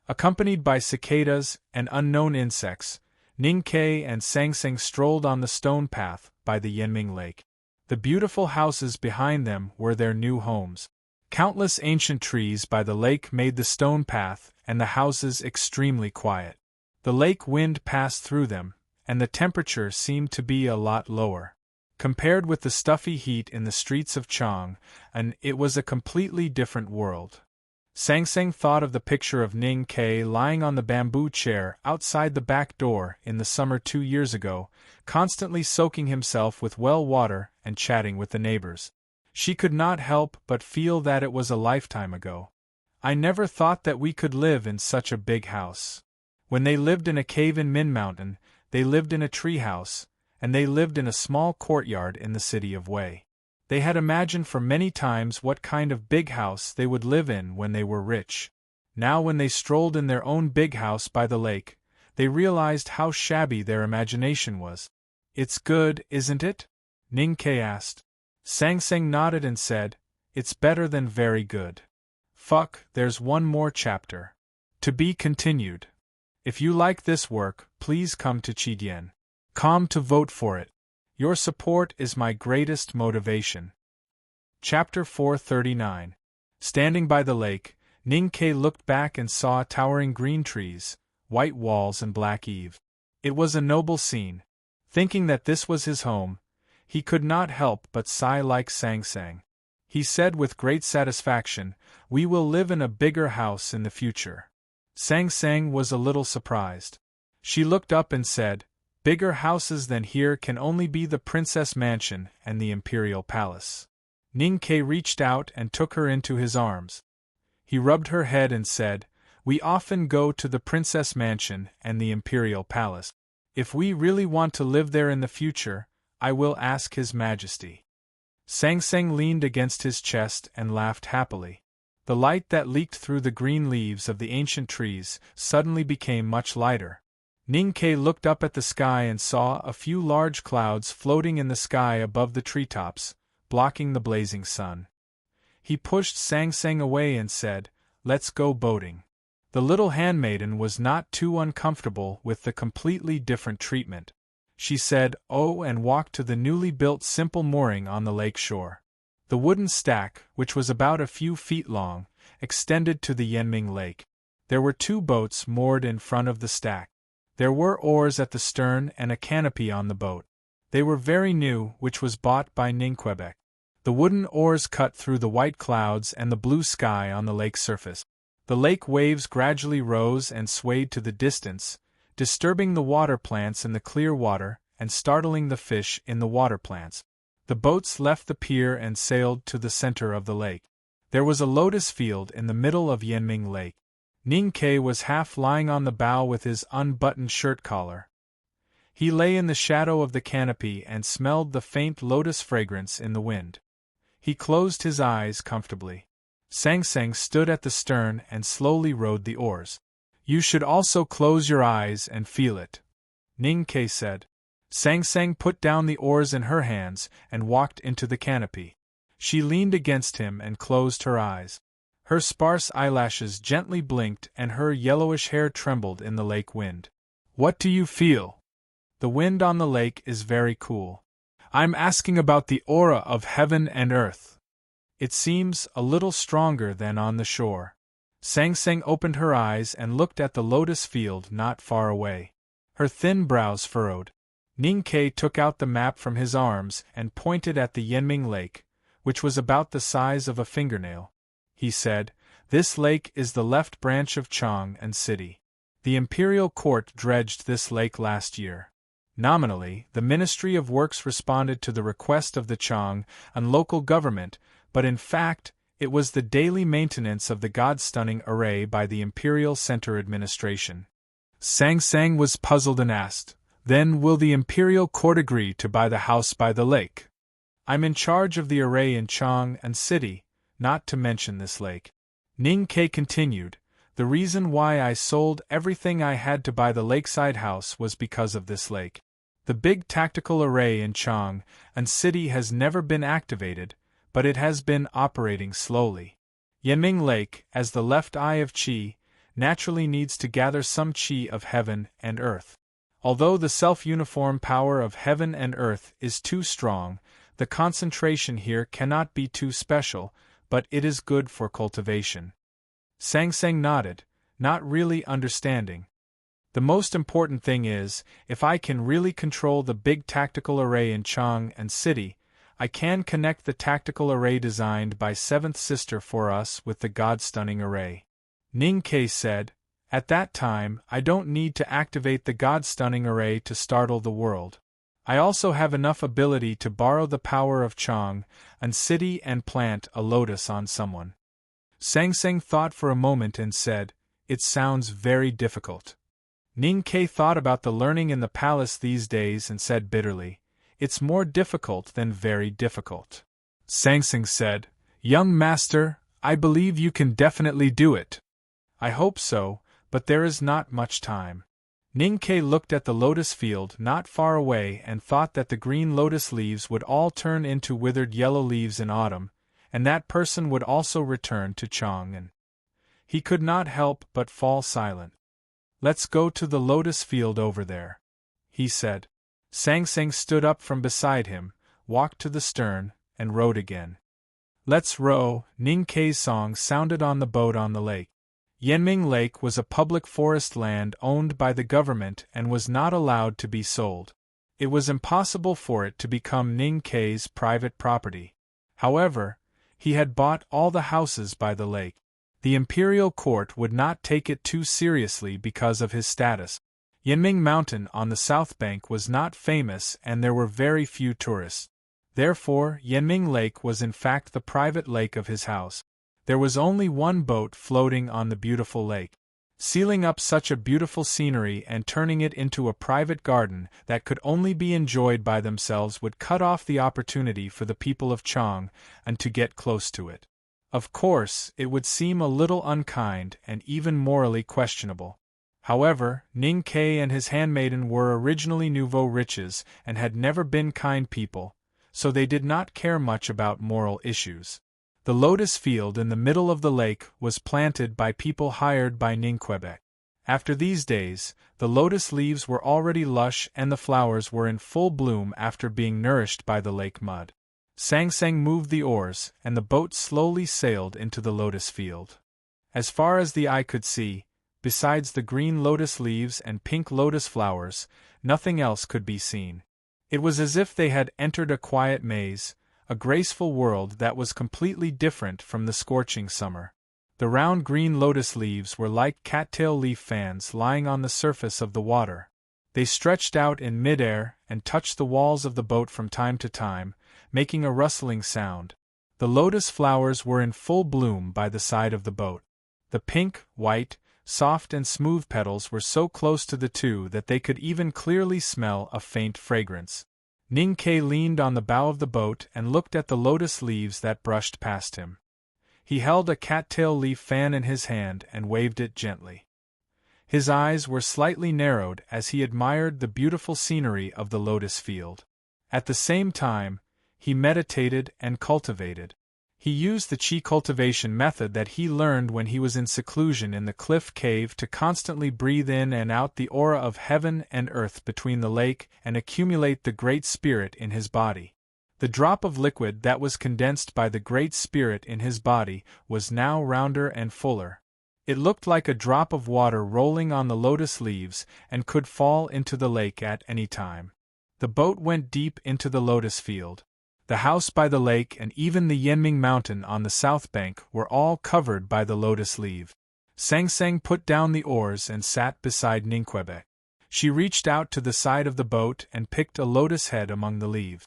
Accompanied by cicadas and unknown insects, Ning Ke and Sang Sang strolled on the stone path by the Yanming Lake. The beautiful houses behind them were their new homes. Countless ancient trees by the lake made the stone path and the houses extremely quiet. The lake wind passed through them, and the temperature seemed to be a lot lower. Compared with the stuffy heat in the streets of Chang, and it was a completely different world. Sang Sang thought of the picture of Ning Ke lying on the bamboo chair outside the back door in the summer 2 years ago, constantly soaking himself with well water and chatting with the neighbors. She could not help but feel that it was a lifetime ago. I never thought that we could live in such a big house. When they lived in a cave in Min Mountain, they lived in a tree house, and they lived in a small courtyard in the city of Wei. They had imagined for many times what kind of big house they would live in when they were rich. Now when they strolled in their own big house by the lake, they realized how shabby their imagination was. "It's good, isn't it?" Ning-Ke asked. Sang Sang nodded and said, "It's better than very good. Fuck, there's one more chapter. To be continued. If you like this work, please come to Chidien.com to vote for it. Your support is my greatest motivation." Chapter 439. Standing by the lake, Ning-Ke looked back and saw towering green trees, white walls and black eave. It was a noble scene. Thinking that this was his home, he could not help but sigh like Sang Sang. He said with great satisfaction, "We will live in a bigger house in the future." Sang Sang was a little surprised. She looked up and said, "Bigger houses than here can only be the Princess Mansion and the Imperial Palace." Ning-Ke reached out and took her into his arms. He rubbed her head and said, "We often go to the Princess Mansion and the Imperial Palace. If we really want to live there in the future, I will ask His Majesty." Sang Sang leaned against his chest and laughed happily. The light that leaked through the green leaves of the ancient trees suddenly became much lighter. Ning-Ke looked up at the sky and saw a few large clouds floating in the sky above the treetops, blocking the blazing sun. He pushed Sang Sang away and said, "Let's go boating." The little handmaiden was not too uncomfortable with the completely different treatment. She said, "Oh," and walked to the newly built simple mooring on the lake shore. The wooden stack, which was about a few feet long, extended to the Yanming Lake. There were 2 boats moored in front of the stack. There were oars at the stern and a canopy on the boat. They were very new, which was bought by Ning-Quebec. The wooden oars cut through the white clouds and the blue sky on the lake surface. The lake waves gradually rose and swayed to the distance, disturbing the water plants in the clear water and startling the fish in the water plants. The boats left the pier and sailed to the center of the lake. There was a lotus field in the middle of Yanming Lake. Ning-Ke was half lying on the bow with his unbuttoned shirt collar. He lay in the shadow of the canopy and smelled the faint lotus fragrance in the wind. He closed his eyes comfortably. Sang Sang stood at the stern and slowly rowed the oars. "You should also close your eyes and feel it," Ning-Ke said. Sang Sang put down the oars in her hands and walked into the canopy. She leaned against him and closed her eyes. Her sparse eyelashes gently blinked and her yellowish hair trembled in the lake wind. "What do you feel?" "The wind on the lake is very cool." "I'm asking about the aura of heaven and earth." "It seems a little stronger than on the shore." Sang Sang opened her eyes and looked at the lotus field not far away. Her thin brows furrowed. Ning-Ke took out the map from his arms and pointed at the Yanming Lake, which was about the size of a fingernail. He said, "This lake is the left branch of Chang and City. The imperial court dredged this lake last year. Nominally, the Ministry of Works responded to the request of the Chang and local government, but in fact, it was the daily maintenance of the God-stunning array by the Imperial Center Administration." Sang Sang was puzzled and asked, "Then will the Imperial Court agree to buy the house by the lake?" "I'm in charge of the array in Chang and City, not to mention this lake." Ning-Ke continued, "The reason why I sold everything I had to buy the lakeside house was because of this lake. The big tactical array in Chang and City has never been activated, but it has been operating slowly. Yanming Lake, as the left eye of Qi, naturally needs to gather some Qi of heaven and earth. Although the self-uniform power of heaven and earth is too strong, the concentration here cannot be too special, but it is good for cultivation." Sang Sang nodded, not really understanding. "The most important thing is, if I can really control the big tactical array in Chang and City, I can connect the tactical array designed by Seventh Sister for us with the God-stunning array." Ning-Ke said, "At that time, I don't need to activate the God-stunning array to startle the world. I also have enough ability to borrow the power of Chang and City and plant a lotus on someone." Sang Sang thought for a moment and said, "It sounds very difficult." Ning-Ke thought about the learning in the palace these days and said bitterly, "It's more difficult than very difficult." Sangsang said, "Young master, I believe you can definitely do it." "I hope so, but there is not much time." Ning-Ke looked at the lotus field not far away and thought that the green lotus leaves would all turn into withered yellow leaves in autumn, and that person would also return to Chang'an. He could not help but fall silent. "Let's go to the lotus field over there," he said. Sangsang stood up from beside him, walked to the stern, and rowed again. "Let's row," Ning-Ke's song sounded on the boat on the lake. Yanming Lake was a public forest land owned by the government and was not allowed to be sold. It was impossible for it to become Ning-Ke's private property. However, he had bought all the houses by the lake. The imperial court would not take it too seriously because of his status. Yanming Mountain on the south bank was not famous and there were very few tourists. Therefore, Yanming Lake was in fact the private lake of his house. There was only one boat floating on the beautiful lake. Sealing up such a beautiful scenery and turning it into a private garden that could only be enjoyed by themselves would cut off the opportunity for the people of Chang'an to get close to it. Of course, it would seem a little unkind and even morally questionable. However, Ning-Ke and his handmaiden were originally nouveau riches and had never been kind people, so they did not care much about moral issues. The lotus field in the middle of the lake was planted by people hired by Ningquebec. After these days, the lotus leaves were already lush and the flowers were in full bloom after being nourished by the lake mud. Sangsang moved the oars, and the boat slowly sailed into the lotus field. As far as the eye could see, besides the green lotus leaves and pink lotus flowers, nothing else could be seen. It was as if they had entered a quiet maze, a graceful world that was completely different from the scorching summer. The round green lotus leaves were like cattail leaf fans lying on the surface of the water. They stretched out in midair and touched the walls of the boat from time to time, making a rustling sound. The lotus flowers were in full bloom by the side of the boat. The pink, white, soft and smooth petals were so close to the two that they could even clearly smell a faint fragrance. Ning-Ke leaned on the bow of the boat and looked at the lotus leaves that brushed past him. He held a cattail leaf fan in his hand and waved it gently. His eyes were slightly narrowed as he admired the beautiful scenery of the lotus field. At the same time, he meditated and cultivated. He used the qi cultivation method that he learned when he was in seclusion in the cliff cave to constantly breathe in and out the aura of heaven and earth between the lake and accumulate the Great Spirit in his body. The drop of liquid that was condensed by the Great Spirit in his body was now rounder and fuller. It looked like a drop of water rolling on the lotus leaves and could fall into the lake at any time. The boat went deep into the lotus field. The house by the lake and even the Yanming Mountain on the south bank were all covered by the lotus leaf. Sangsang put down the oars and sat beside Ningquebec. She reached out to the side of the boat and picked a lotus head among the leaves.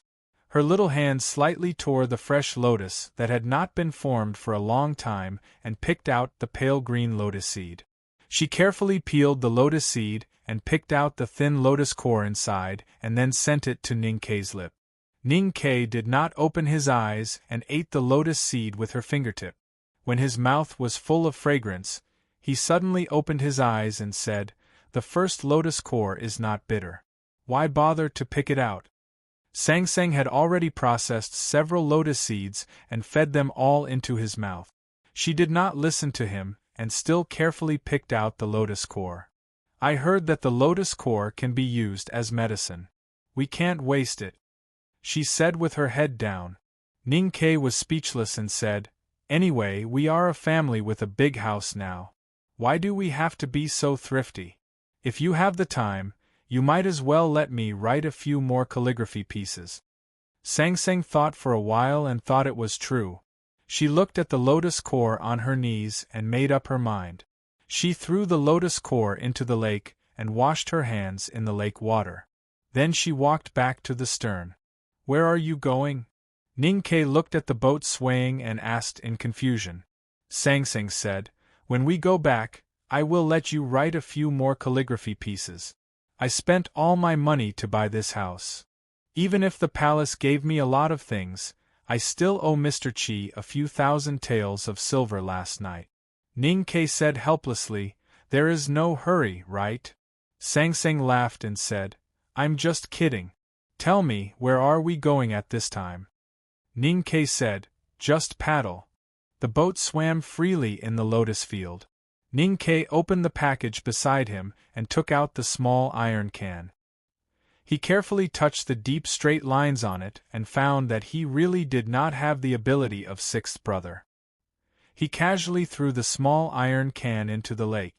Her little hand slightly tore the fresh lotus that had not been formed for a long time and picked out the pale green lotus seed. She carefully peeled the lotus seed and picked out the thin lotus core inside and then sent it to Ning-Ke's lip. Ning-Ke did not open his eyes and ate the lotus seed with her fingertip. When his mouth was full of fragrance, he suddenly opened his eyes and said, "The first lotus core is not bitter. Why bother to pick it out?" Sangsang had already processed several lotus seeds and fed them all into his mouth. She did not listen to him and still carefully picked out the lotus core. "I heard that the lotus core can be used as medicine. We can't waste it," she said with her head down. Ning-Ke was speechless and said, "Anyway, we are a family with a big house now. Why do we have to be so thrifty? If you have the time, you might as well let me write a few more calligraphy pieces." Sangsang thought for a while and thought it was true. She looked at the lotus core on her knees and made up her mind. She threw the lotus core into the lake and washed her hands in the lake water. Then she walked back to the stern. "Where are you going?" Ning-Ke looked at the boat swaying and asked in confusion. Sangsang said, "When we go back, I will let you write a few more calligraphy pieces. I spent all my money to buy this house. Even if the palace gave me a lot of things, I still owe Mr. Chi a few thousand taels of silver last night. Ning Ke said helplessly, there is no hurry, right? Sang Sang laughed and said, I'm just kidding. Tell me, where are we going at this time? Ning Ke said, just paddle. The boat swam freely in the lotus field. Ning Ke opened the package beside him and took out the small iron can. He carefully touched the deep straight lines on it and found that he really did not have the ability of sixth brother. He casually threw the small iron can into the lake.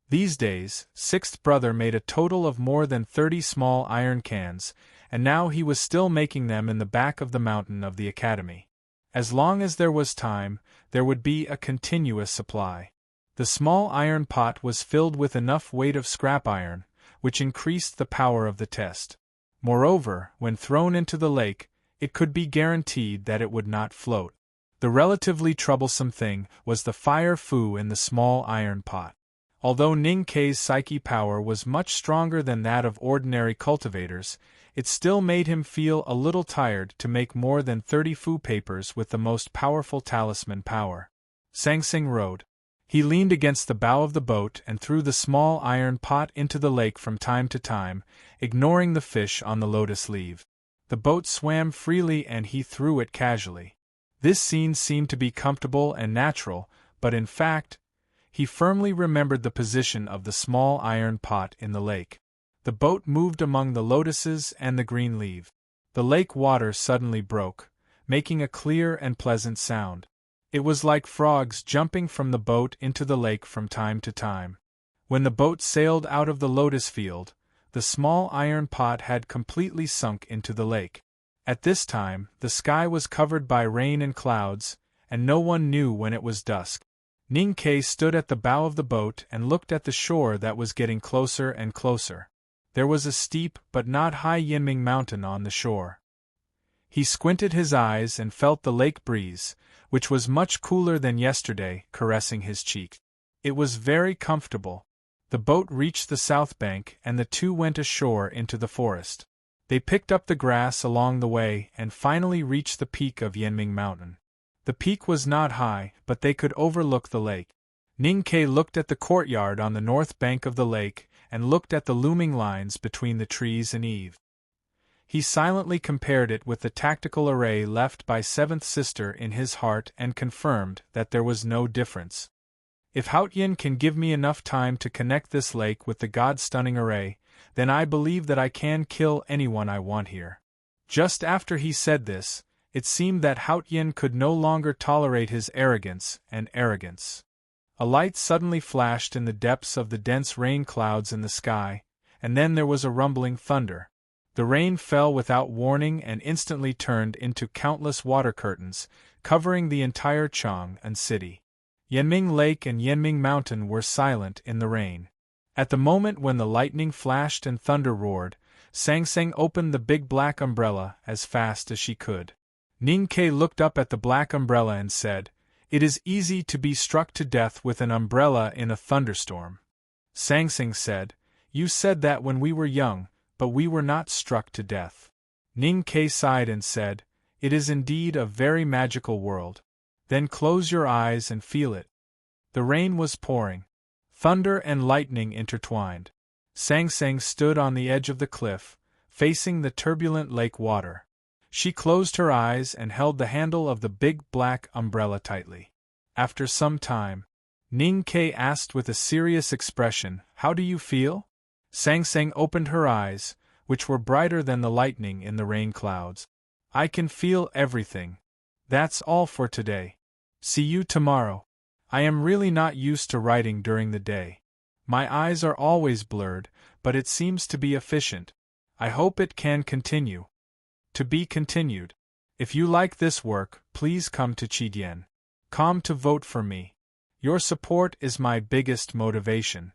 These days, sixth brother made a total of more than 30 small iron cans, and now he was still making them in the back of the mountain of the academy. As long as there was time, there would be a continuous supply. The small iron pot was filled with enough weight of scrap iron, which increased the power of the test. Moreover, when thrown into the lake, it could be guaranteed that it would not float. The relatively troublesome thing was the fire fu in the small iron pot. Although Ning Ke's psyche power was much stronger than that of ordinary cultivators, it still made him feel a little tired to make more than 30 fu papers with the most powerful talisman power. Sang Sang rowed. He leaned against the bow of the boat and threw the small iron pot into the lake from time to time, ignoring the fish on the lotus leaf. The boat swam freely and he threw it casually. This scene seemed to be comfortable and natural, but in fact, he firmly remembered the position of the small iron pot in the lake. The boat moved among the lotuses and the green leaf. The lake water suddenly broke, making a clear and pleasant sound. It was like frogs jumping from the boat into the lake from time to time. When the boat sailed out of the lotus field, the small iron pot had completely sunk into the lake. At this time, the sky was covered by rain and clouds, and no one knew when it was dusk. Ning Ke stood at the bow of the boat and looked at the shore that was getting closer and closer. There was a steep but not high Yinming mountain on the shore. He squinted his eyes and felt the lake breeze, which was much cooler than yesterday, caressing his cheek. It was very comfortable. The boat reached the south bank and the two went ashore into the forest. They picked up the grass along the way and finally reached the peak of Yinming Mountain. The peak was not high, but they could overlook the lake. Ning Ke looked at the courtyard on the north bank of the lake and looked at the looming lines between the trees and Eve. He silently compared it with the tactical array left by Seventh Sister in his heart and confirmed that there was no difference. If Haotian can give me enough time to connect this lake with the God-stunning array, then I believe that I can kill anyone I want here. Just after he said this, it seemed that Haotian could no longer tolerate his arrogance. A light suddenly flashed in the depths of the dense rain clouds in the sky, and then there was a rumbling thunder. The rain fell without warning and instantly turned into countless water curtains, covering the entire Chang'an city. Yinming Lake and Yinming Mountain were silent in the rain. At the moment when the lightning flashed and thunder roared, Sang Sang opened the big black umbrella as fast as she could. Ning Ke looked up at the black umbrella and said, "It is easy to be struck to death with an umbrella in a thunderstorm." Sang Sang said, "You said that when we were young, but we were not struck to death." Ning Ke sighed and said, "It is indeed a very magical world. Then close your eyes and feel it." The rain was pouring. Thunder and lightning intertwined. Sang Sang stood on the edge of the cliff, facing the turbulent lake water. She closed her eyes and held the handle of the big black umbrella tightly. After some time, Ning Ke asked with a serious expression, "How do you feel?" Sang Sang opened her eyes, which were brighter than the lightning in the rain clouds. "I can feel everything. That's all for today. See you tomorrow. I am really not used to writing during the day. My eyes are always blurred, but it seems to be efficient. I hope it can continue." To be continued. If you like this work, please come to Chidien.com to vote for me. Your support is my biggest motivation.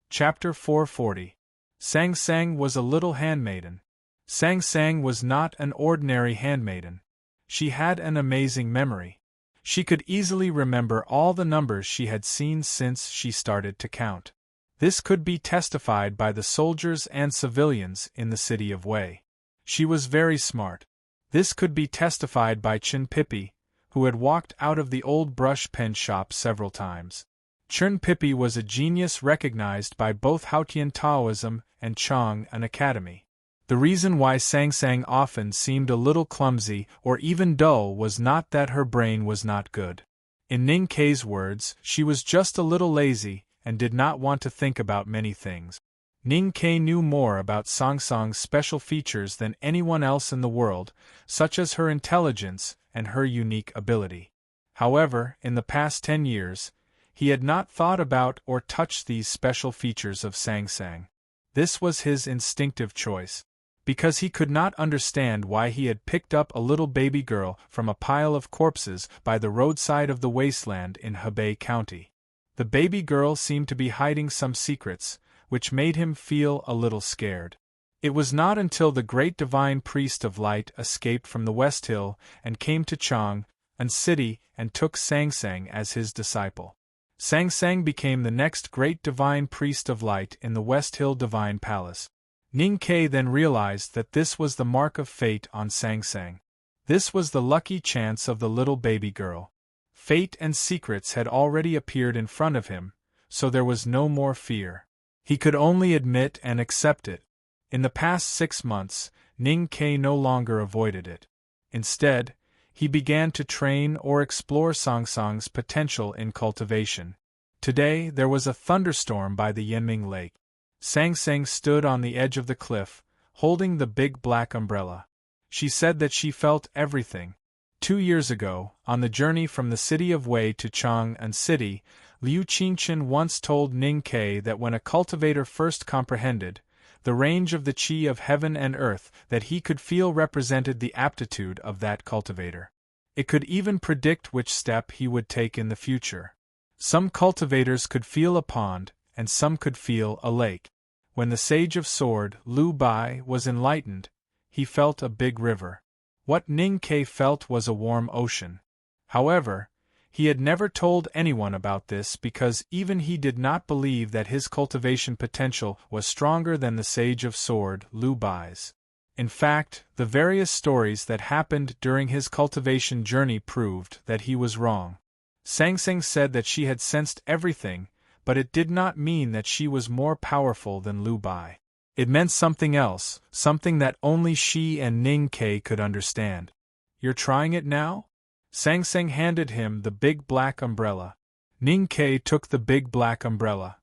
Chapter 440. Sang Sang was a little handmaiden. Sang Sang was not an ordinary handmaiden. She had an amazing memory. She could easily remember all the numbers she had seen since she started to count. This could be testified by the soldiers and civilians in the city of Wei. She was very smart. This could be testified by Chin Pippi, who had walked out of the old brush pen shop several times. Chin Pippi was a genius recognized by both Haotian Taoism and Chang an academy. The reason why Sang Sang often seemed a little clumsy or even dull was not that her brain was not good. In Ning Kei's words, she was just a little lazy and did not want to think about many things. Ning Kei knew more about Sang Sang's special features than anyone else in the world, such as her intelligence and her unique ability. However, in the past 10 years, he had not thought about or touched these special features of Sang Sang. This was his instinctive choice, because he could not understand why he had picked up a little baby girl from a pile of corpses by the roadside of the wasteland in Hebei County. The baby girl seemed to be hiding some secrets, which made him feel a little scared. It was not until the great divine priest of light escaped from the West Hill and came to Chang an city and took Sang Sang as his disciple. Sang Sang became the next great divine priest of light in the West Hill Divine Palace. Ning Kei then realized that this was the mark of fate on Sang Sang. This was the lucky chance of the little baby girl. Fate and secrets had already appeared in front of him, so there was no more fear. He could only admit and accept it. In the past 6 months, Ning Kei no longer avoided it. Instead, he began to train or explore Sang Sang's potential in cultivation. Today there was a thunderstorm by the Yanming Lake. Sang Sang stood on the edge of the cliff, holding the big black umbrella. She said that she felt everything. 2 years ago, on the journey from the city of Wei to Chang an city, Liu Qingchen once told Ning Kei that when a cultivator first comprehended the range of the qi of heaven and earth that he could feel represented the aptitude of that cultivator. It could even predict which step he would take in the future. Some cultivators could feel a pond, and some could feel a lake. When the Sage of Sword, Lu Bai, was enlightened, he felt a big river. What Ning Kei felt was a warm ocean. However, he had never told anyone about this because even he did not believe that his cultivation potential was stronger than the Sage of Sword, Lu Bai's. In fact, the various stories that happened during his cultivation journey proved that he was wrong. Sang Sang said that she had sensed everything, but it did not mean that she was more powerful than Lu Bai. It meant something else, something that only she and Ning Kei could understand. "You're trying it now?" Sang Sang handed him the big black umbrella. Ning Kei took the big black umbrella.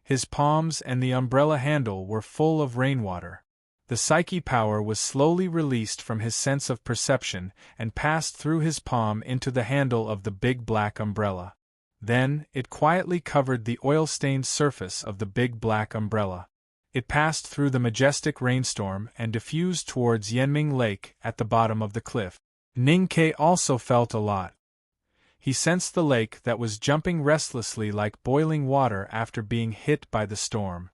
His palms and the umbrella handle were full of rainwater. The psyche power was slowly released from his sense of perception and passed through his palm into the handle of the big black umbrella. Then, it quietly covered the oil-stained surface of the big black umbrella. It passed through the majestic rainstorm and diffused towards Yanming Lake at the bottom of the cliff. Ning Kei also felt a lot. He sensed the lake that was jumping restlessly like boiling water after being hit by the storm.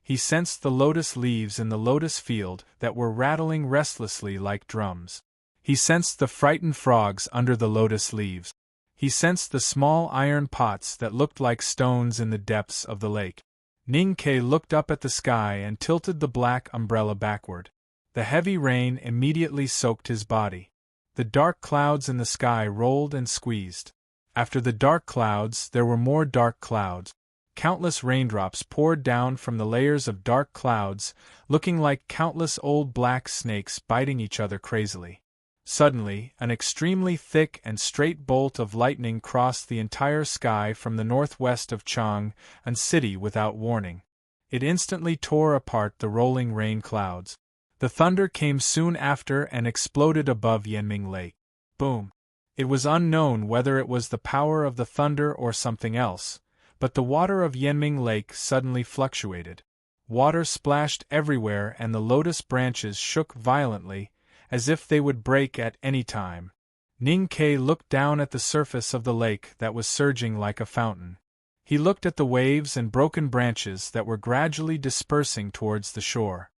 He sensed the lotus leaves in the lotus field that were rattling restlessly like drums. He sensed the frightened frogs under the lotus leaves. He sensed the small iron pots that looked like stones in the depths of the lake. Ning Kei looked up at the sky and tilted the black umbrella backward. The heavy rain immediately soaked his body. The dark clouds in the sky rolled and squeezed. After the dark clouds, there were more dark clouds. Countless raindrops poured down from the layers of dark clouds, looking like countless old black snakes biting each other crazily. Suddenly, an extremely thick and straight bolt of lightning crossed the entire sky from the northwest of Chang an city without warning. It instantly tore apart the rolling rain clouds. The thunder came soon after and exploded above Yanming Lake. Boom! It was unknown whether it was the power of the thunder or something else, but the water of Yanming Lake suddenly fluctuated. Water splashed everywhere and the lotus branches shook violently, as if they would break at any time. Ning Kei looked down at the surface of the lake that was surging like a fountain. He looked at the waves and broken branches that were gradually dispersing towards the shore.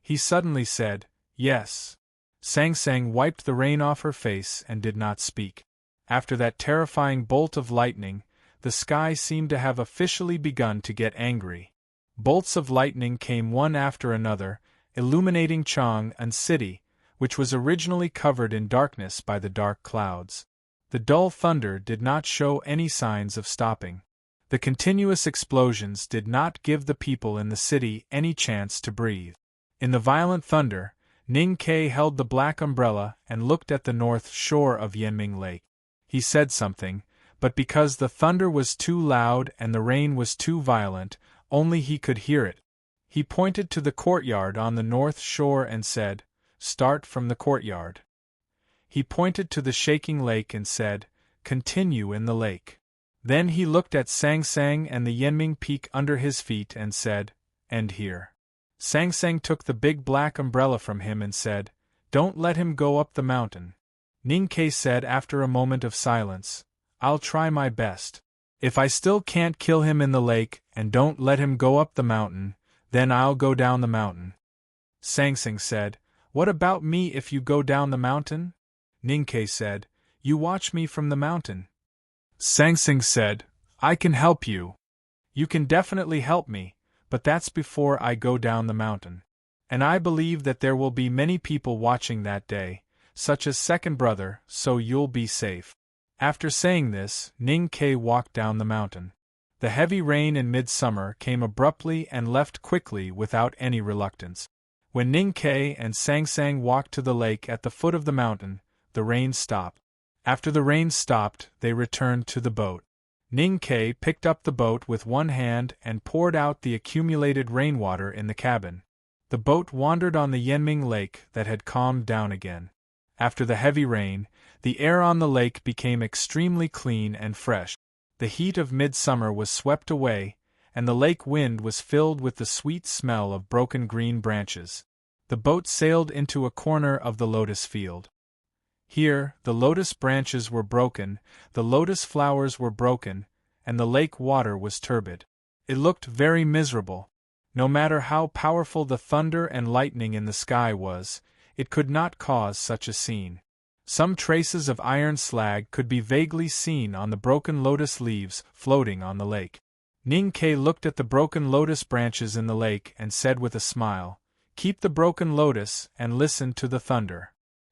He suddenly said, "Yes." Sang Sang wiped the rain off her face and did not speak. After that terrifying bolt of lightning, the sky seemed to have officially begun to get angry. Bolts of lightning came one after another, illuminating Chang an city, which was originally covered in darkness by the dark clouds. The dull thunder did not show any signs of stopping. The continuous explosions did not give the people in the city any chance to breathe. In the violent thunder, Ning Ke held the black umbrella and looked at the north shore of Yanming Lake. He said something, but because the thunder was too loud and the rain was too violent, only he could hear it. He pointed to the courtyard on the north shore and said, "Start from the courtyard." He pointed to the shaking lake and said, "Continue in the lake." Then he looked at Sang Sang and the Yanming Peak under his feet and said, "End here." Sang Sang took the big black umbrella from him and said, "Don't let him go up the mountain." Ning Ke said after a moment of silence, "I'll try my best. If I still can't kill him in the lake and don't let him go up the mountain, then I'll go down the mountain." Sang Sang said, "What about me if you go down the mountain?" Ning Ke said, "You watch me from the mountain." Sang Sang said, "I can help you. You can definitely help me, but that's before I go down the mountain. And I believe that there will be many people watching that day, such as second brother, so you'll be safe." After saying this, Ning Ke walked down the mountain. The heavy rain in midsummer came abruptly and left quickly without any reluctance. When Ning Ke and Sang Sang walked to the lake at the foot of the mountain, the rain stopped. After the rain stopped, they returned to the boat. Ning Ke picked up the boat with one hand and poured out the accumulated rainwater in the cabin. The boat wandered on the Yanming Lake that had calmed down again. After the heavy rain, the air on the lake became extremely clean and fresh. The heat of midsummer was swept away, and the lake wind was filled with the sweet smell of broken green branches. The boat sailed into a corner of the lotus field. Here, the lotus branches were broken, the lotus flowers were broken, and the lake water was turbid. It looked very miserable. No matter how powerful the thunder and lightning in the sky was, it could not cause such a scene. Some traces of iron slag could be vaguely seen on the broken lotus leaves floating on the lake. Ning Ke looked at the broken lotus branches in the lake and said with a smile, "Keep the broken lotus and listen to the thunder."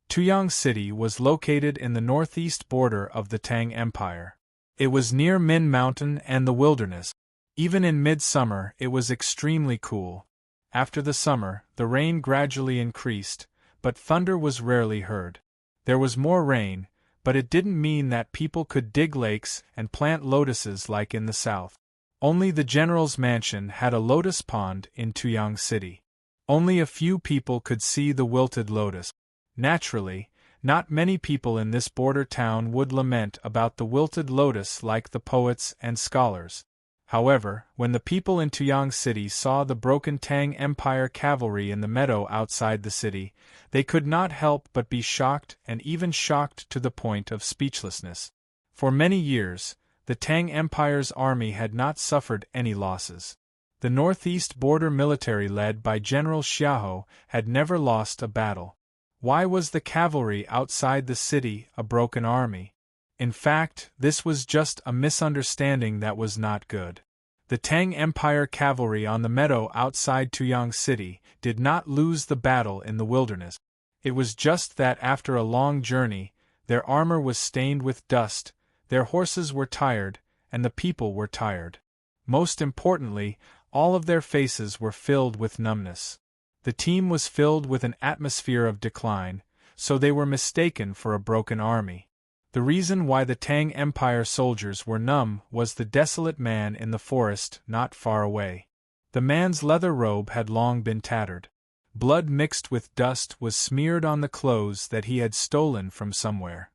Tuyang City was located in the northeast border of the Tang Empire. It was near Min Mountain and the wilderness. Even in midsummer it was extremely cool. After the summer, the rain gradually increased, but thunder was rarely heard. There was more rain, but it didn't mean that people could dig lakes and plant lotuses like in the south. Only the general's mansion had a lotus pond in Tuyang City. Only a few people could see the wilted lotus. Naturally, not many people in this border town would lament about the wilted lotus like the poets and scholars. However, when the people in Tuyang City saw the broken Tang Empire cavalry in the meadow outside the city, they could not help but be shocked and even shocked to the point of speechlessness. For many years, the Tang Empire's army had not suffered any losses. The northeast border military led by General Xiahou had never lost a battle. Why was the cavalry outside the city a broken army? In fact, this was just a misunderstanding that was not good. The Tang Empire cavalry on the meadow outside Tuyang City did not lose the battle in the wilderness. It was just that after a long journey, their armor was stained with dust, their horses were tired, and the people were tired. Most importantly, all of their faces were filled with numbness. The team was filled with an atmosphere of decline, so they were mistaken for a broken army. The reason why the Tang Empire soldiers were numb was the desolate man in the forest not far away. The man's leather robe had long been tattered. Blood mixed with dust was smeared on the clothes that he had stolen from somewhere.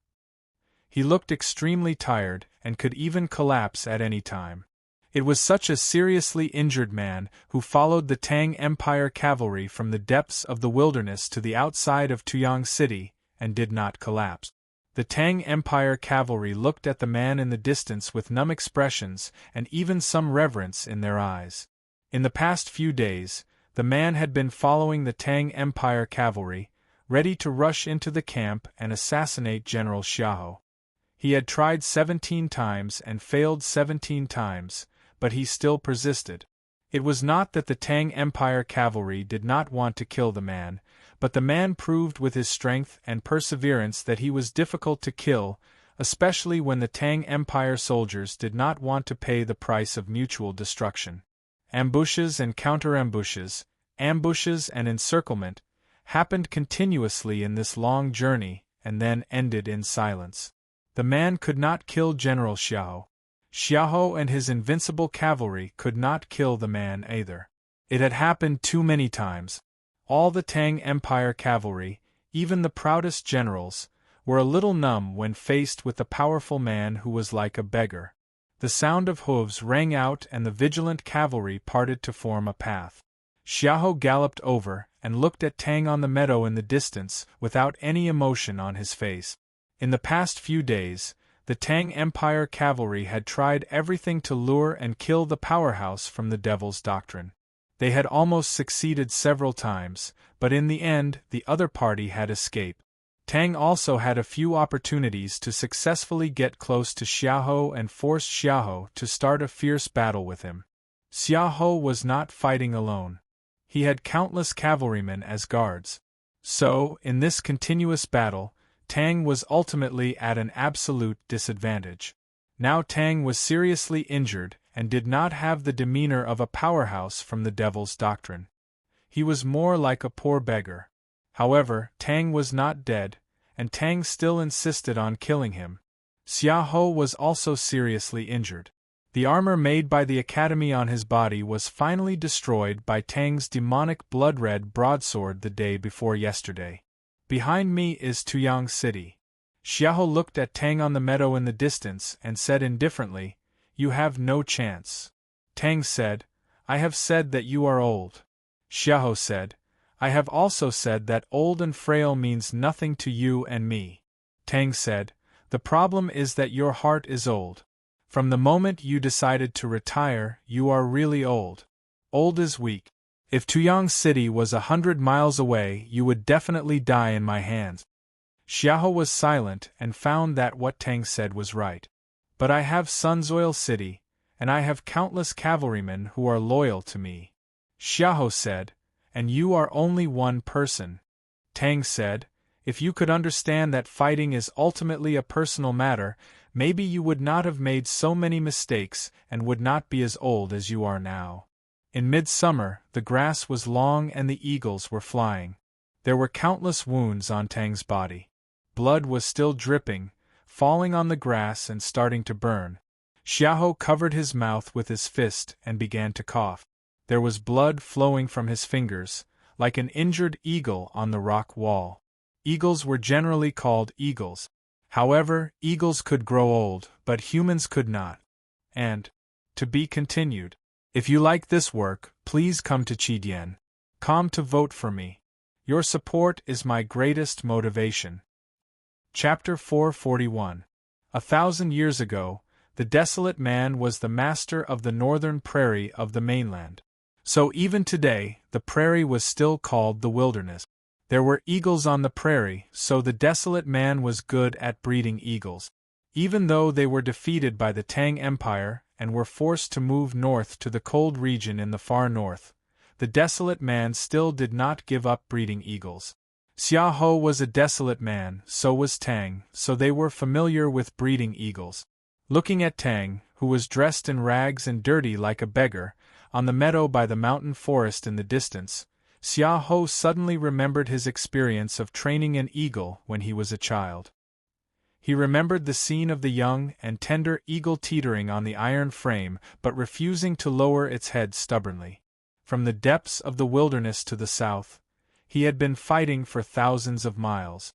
He looked extremely tired and could even collapse at any time. It was such a seriously injured man who followed the Tang Empire cavalry from the depths of the wilderness to the outside of Tuyang City and did not collapse. The Tang Empire cavalry looked at the man in the distance with numb expressions and even some reverence in their eyes. In the past few days, the man had been following the Tang Empire cavalry, ready to rush into the camp and assassinate General Xiahou. He had tried 17 times and failed 17 times, but he still persisted. It was not that the Tang Empire cavalry did not want to kill the man, But the man proved with his strength and perseverance that he was difficult to kill, especially when the Tang Empire soldiers did not want to pay the price of mutual destruction. Ambushes and counter-ambushes, ambushes and encirclement, happened continuously in this long journey, and then ended in silence. The man could not kill General Xiao. Xiao and his invincible cavalry could not kill the man either. It had happened too many times. All the Tang Empire cavalry, even the proudest generals, were a little numb when faced with the powerful man who was like a beggar. The sound of hooves rang out and the vigilant cavalry parted to form a path. Xiao galloped over and looked at Tang on the meadow in the distance without any emotion on his face. In the past few days, the Tang Empire cavalry had tried everything to lure and kill the powerhouse from the Devil's Doctrine. They had almost succeeded several times, but in the end the other party had escaped. Tang also had a few opportunities to successfully get close to Xiao and force Xiao to start a fierce battle with him. Xiao was not fighting alone. He had countless cavalrymen as guards. So, in this continuous battle, Tang was ultimately at an absolute disadvantage. Now Tang was seriously injured and did not have the demeanor of a powerhouse from the Devil's Doctrine. He was more like a poor beggar. However, Tang was not dead, and Tang still insisted on killing him. Xiao was also seriously injured. The armor made by the Academy on his body was finally destroyed by Tang's demonic blood-red broadsword the day before yesterday. Behind me is Tuyang City. Xiao looked at Tang on the meadow in the distance and said indifferently, "You have no chance." Tang said, "I have said that you are old." Xiao said, "I have also said that old and frail means nothing to you and me." Tang said, "The problem is that your heart is old. From the moment you decided to retire, you are really old. Old is weak. If Tuyang City was 100 miles away, you would definitely die in my hands." Xiao was silent and found that what Tang said was right. "But I have Sunsoil City, and I have countless cavalrymen who are loyal to me." Xiao said, "And you are only one person." Tang said, "If you could understand that fighting is ultimately a personal matter, maybe you would not have made so many mistakes and would not be as old as you are now." In midsummer, the grass was long and the eagles were flying. There were countless wounds on Tang's body. Blood was still dripping, falling on the grass and starting to burn. Xiao covered his mouth with his fist and began to cough. There was blood flowing from his fingers, like an injured eagle on the rock wall. Eagles were generally called eagles. However, eagles could grow old, but humans could not. And, to be continued. If you like this work, please come to Chidian. Come to vote for me. Your support is my greatest motivation. Chapter 441. 1,000 years ago, the desolate man was the master of the northern prairie of the mainland. So even today, the prairie was still called the wilderness. There were eagles on the prairie, so the desolate man was good at breeding eagles. Even though they were defeated by the Tang Empire and were forced to move north to the cold region in the far north, the desolate man still did not give up breeding eagles. Xiao was a desolate man, so was Tang, so they were familiar with breeding eagles. Looking at Tang, who was dressed in rags and dirty like a beggar, on the meadow by the mountain forest in the distance, Xiao suddenly remembered his experience of training an eagle when he was a child. He remembered the scene of the young and tender eagle teetering on the iron frame but refusing to lower its head stubbornly. From the depths of the wilderness to the south, he had been fighting for thousands of miles.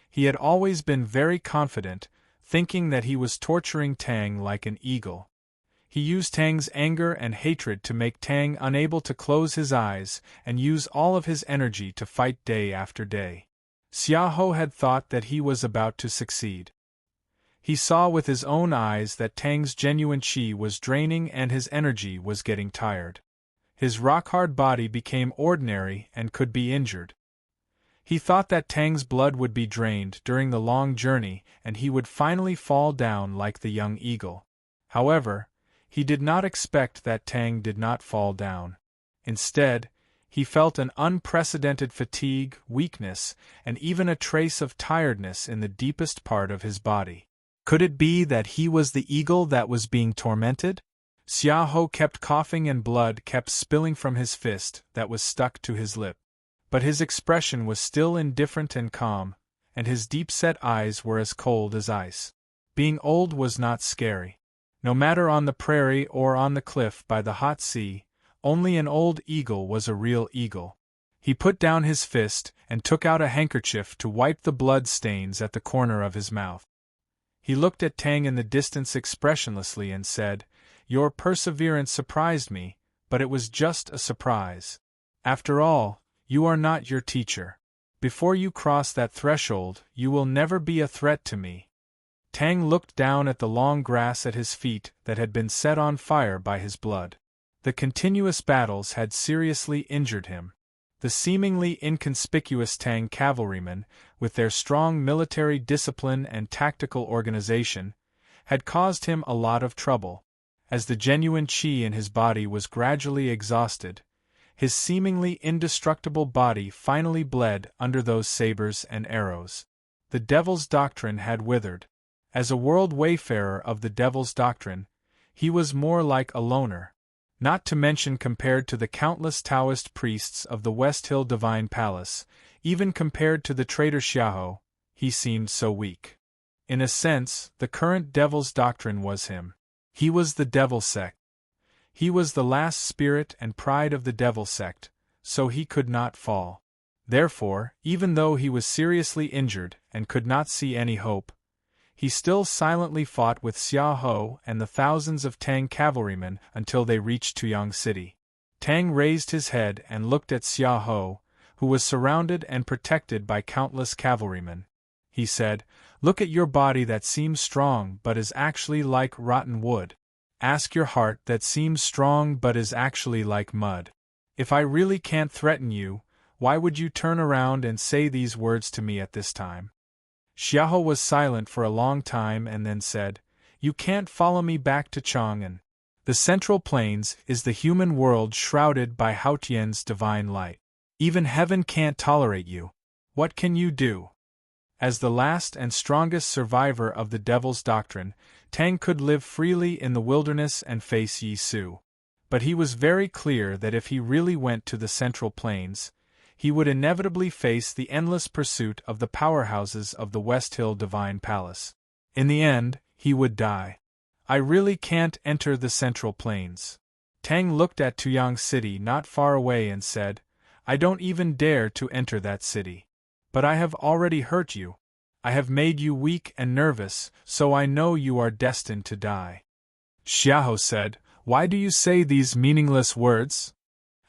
He had always been very confident, thinking that he was torturing Tang like an eagle. He used Tang's anger and hatred to make Tang unable to close his eyes and use all of his energy to fight day after day. Xiao had thought that he was about to succeed. He saw with his own eyes that Tang's genuine qi was draining and his energy was getting tired. His rock-hard body became ordinary and could be injured. He thought that Tang's blood would be drained during the long journey and he would finally fall down like the young eagle. However, he did not expect that Tang did not fall down. Instead, He felt an unprecedented fatigue, weakness, and even a trace of tiredness in the deepest part of his body. Could it be that he was the eagle that was being tormented? Xiahou kept coughing and blood kept spilling from his fist that was stuck to his lip. But his expression was still indifferent and calm, and his deep-set eyes were as cold as ice. Being old was not scary. No matter on the prairie or on the cliff by the hot sea, only an old eagle was a real eagle. He put down his fist and took out a handkerchief to wipe the blood stains at the corner of his mouth. He looked at Tang in the distance expressionlessly and said, "Your perseverance surprised me, but it was just a surprise. After all, you are not your teacher. Before you cross that threshold, you will never be a threat to me." Tang looked down at the long grass at his feet that had been set on fire by his blood. The continuous battles had seriously injured him. The seemingly inconspicuous Tang cavalrymen, with their strong military discipline and tactical organization, had caused him a lot of trouble. As the genuine qi in his body was gradually exhausted, his seemingly indestructible body finally bled under those sabers and arrows. The Devil's Doctrine had withered. As a world wayfarer of the Devil's Doctrine, he was more like a loner. Not to mention compared to the countless Taoist priests of the West Hill Divine Palace, even compared to the traitor Xiahou, he seemed so weak. In a sense, the current Devil's Doctrine was him. He was the Devil sect. He was the last spirit and pride of the Devil sect, so he could not fall. Therefore, even though he was seriously injured and could not see any hope, he still silently fought with Xiahou and the thousands of Tang cavalrymen until they reached Tuyang City. Tang raised his head and looked at Xiahou, who was surrounded and protected by countless cavalrymen. He said, "Look at your body that seems strong but is actually like rotten wood. Ask your heart that seems strong but is actually like mud. If I really can't threaten you, why would you turn around and say these words to me at this time?" Xiahou was silent for a long time and then said, "You can't follow me back to Chang'an. The Central Plains is the human world shrouded by Haotian's divine light. Even heaven can't tolerate you. What can you do?" As the last and strongest survivor of the Devil's Doctrine, Tang could live freely in the wilderness and face Yi Su. But he was very clear that if he really went to the Central Plains, he would inevitably face the endless pursuit of the powerhouses of the West Hill Divine Palace. In the end, he would die. "I really can't enter the Central Plains." Tang looked at Tuyang City not far away and said, "I don't even dare to enter that city. But I have already hurt you. I have made you weak and nervous, so I know you are destined to die." Xiahou said, "Why do you say these meaningless words?"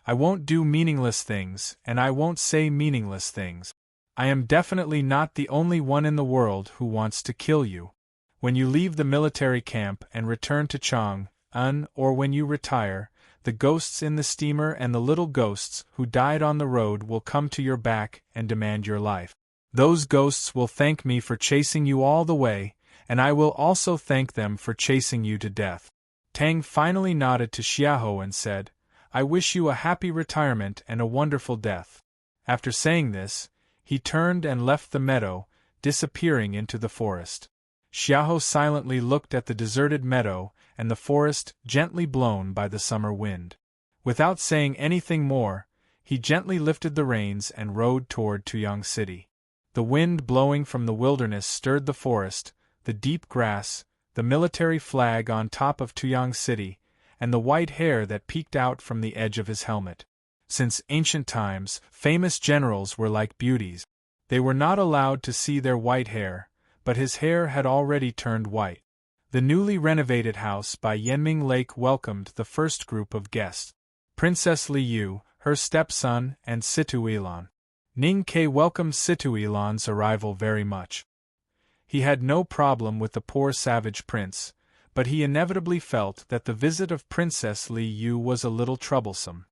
"I won't do meaningless things, and I won't say meaningless things. I am definitely not the only one in the world who wants to kill you. When you leave the military camp and return to Chang'an, or when you retire, the ghosts in the steamer and the little ghosts who died on the road will come to your back and demand your life. Those ghosts will thank me for chasing you all the way, and I will also thank them for chasing you to death." Tang finally nodded to Xiahou and said, "I wish you a happy retirement and a wonderful death." After saying this, he turned and left the meadow, disappearing into the forest. Xiahou silently looked at the deserted meadow and the forest gently blown by the summer wind. Without saying anything more, he gently lifted the reins and rode toward Tuyang City. The wind blowing from the wilderness stirred the forest, the deep grass, the military flag on top of Tuyang City, and the white hair that peeked out from the edge of his helmet. Since ancient times, famous generals were like beauties. They were not allowed to see their white hair, but his hair had already turned white. The newly renovated house by Yanming Lake welcomed the first group of guests. Princess Li Yu, her stepson, and Situ Ilan. Ning Ke welcomed Situ Ilan's arrival very much. He had no problem with the poor savage prince, but he inevitably felt that the visit of Princess Li Yu was a little troublesome.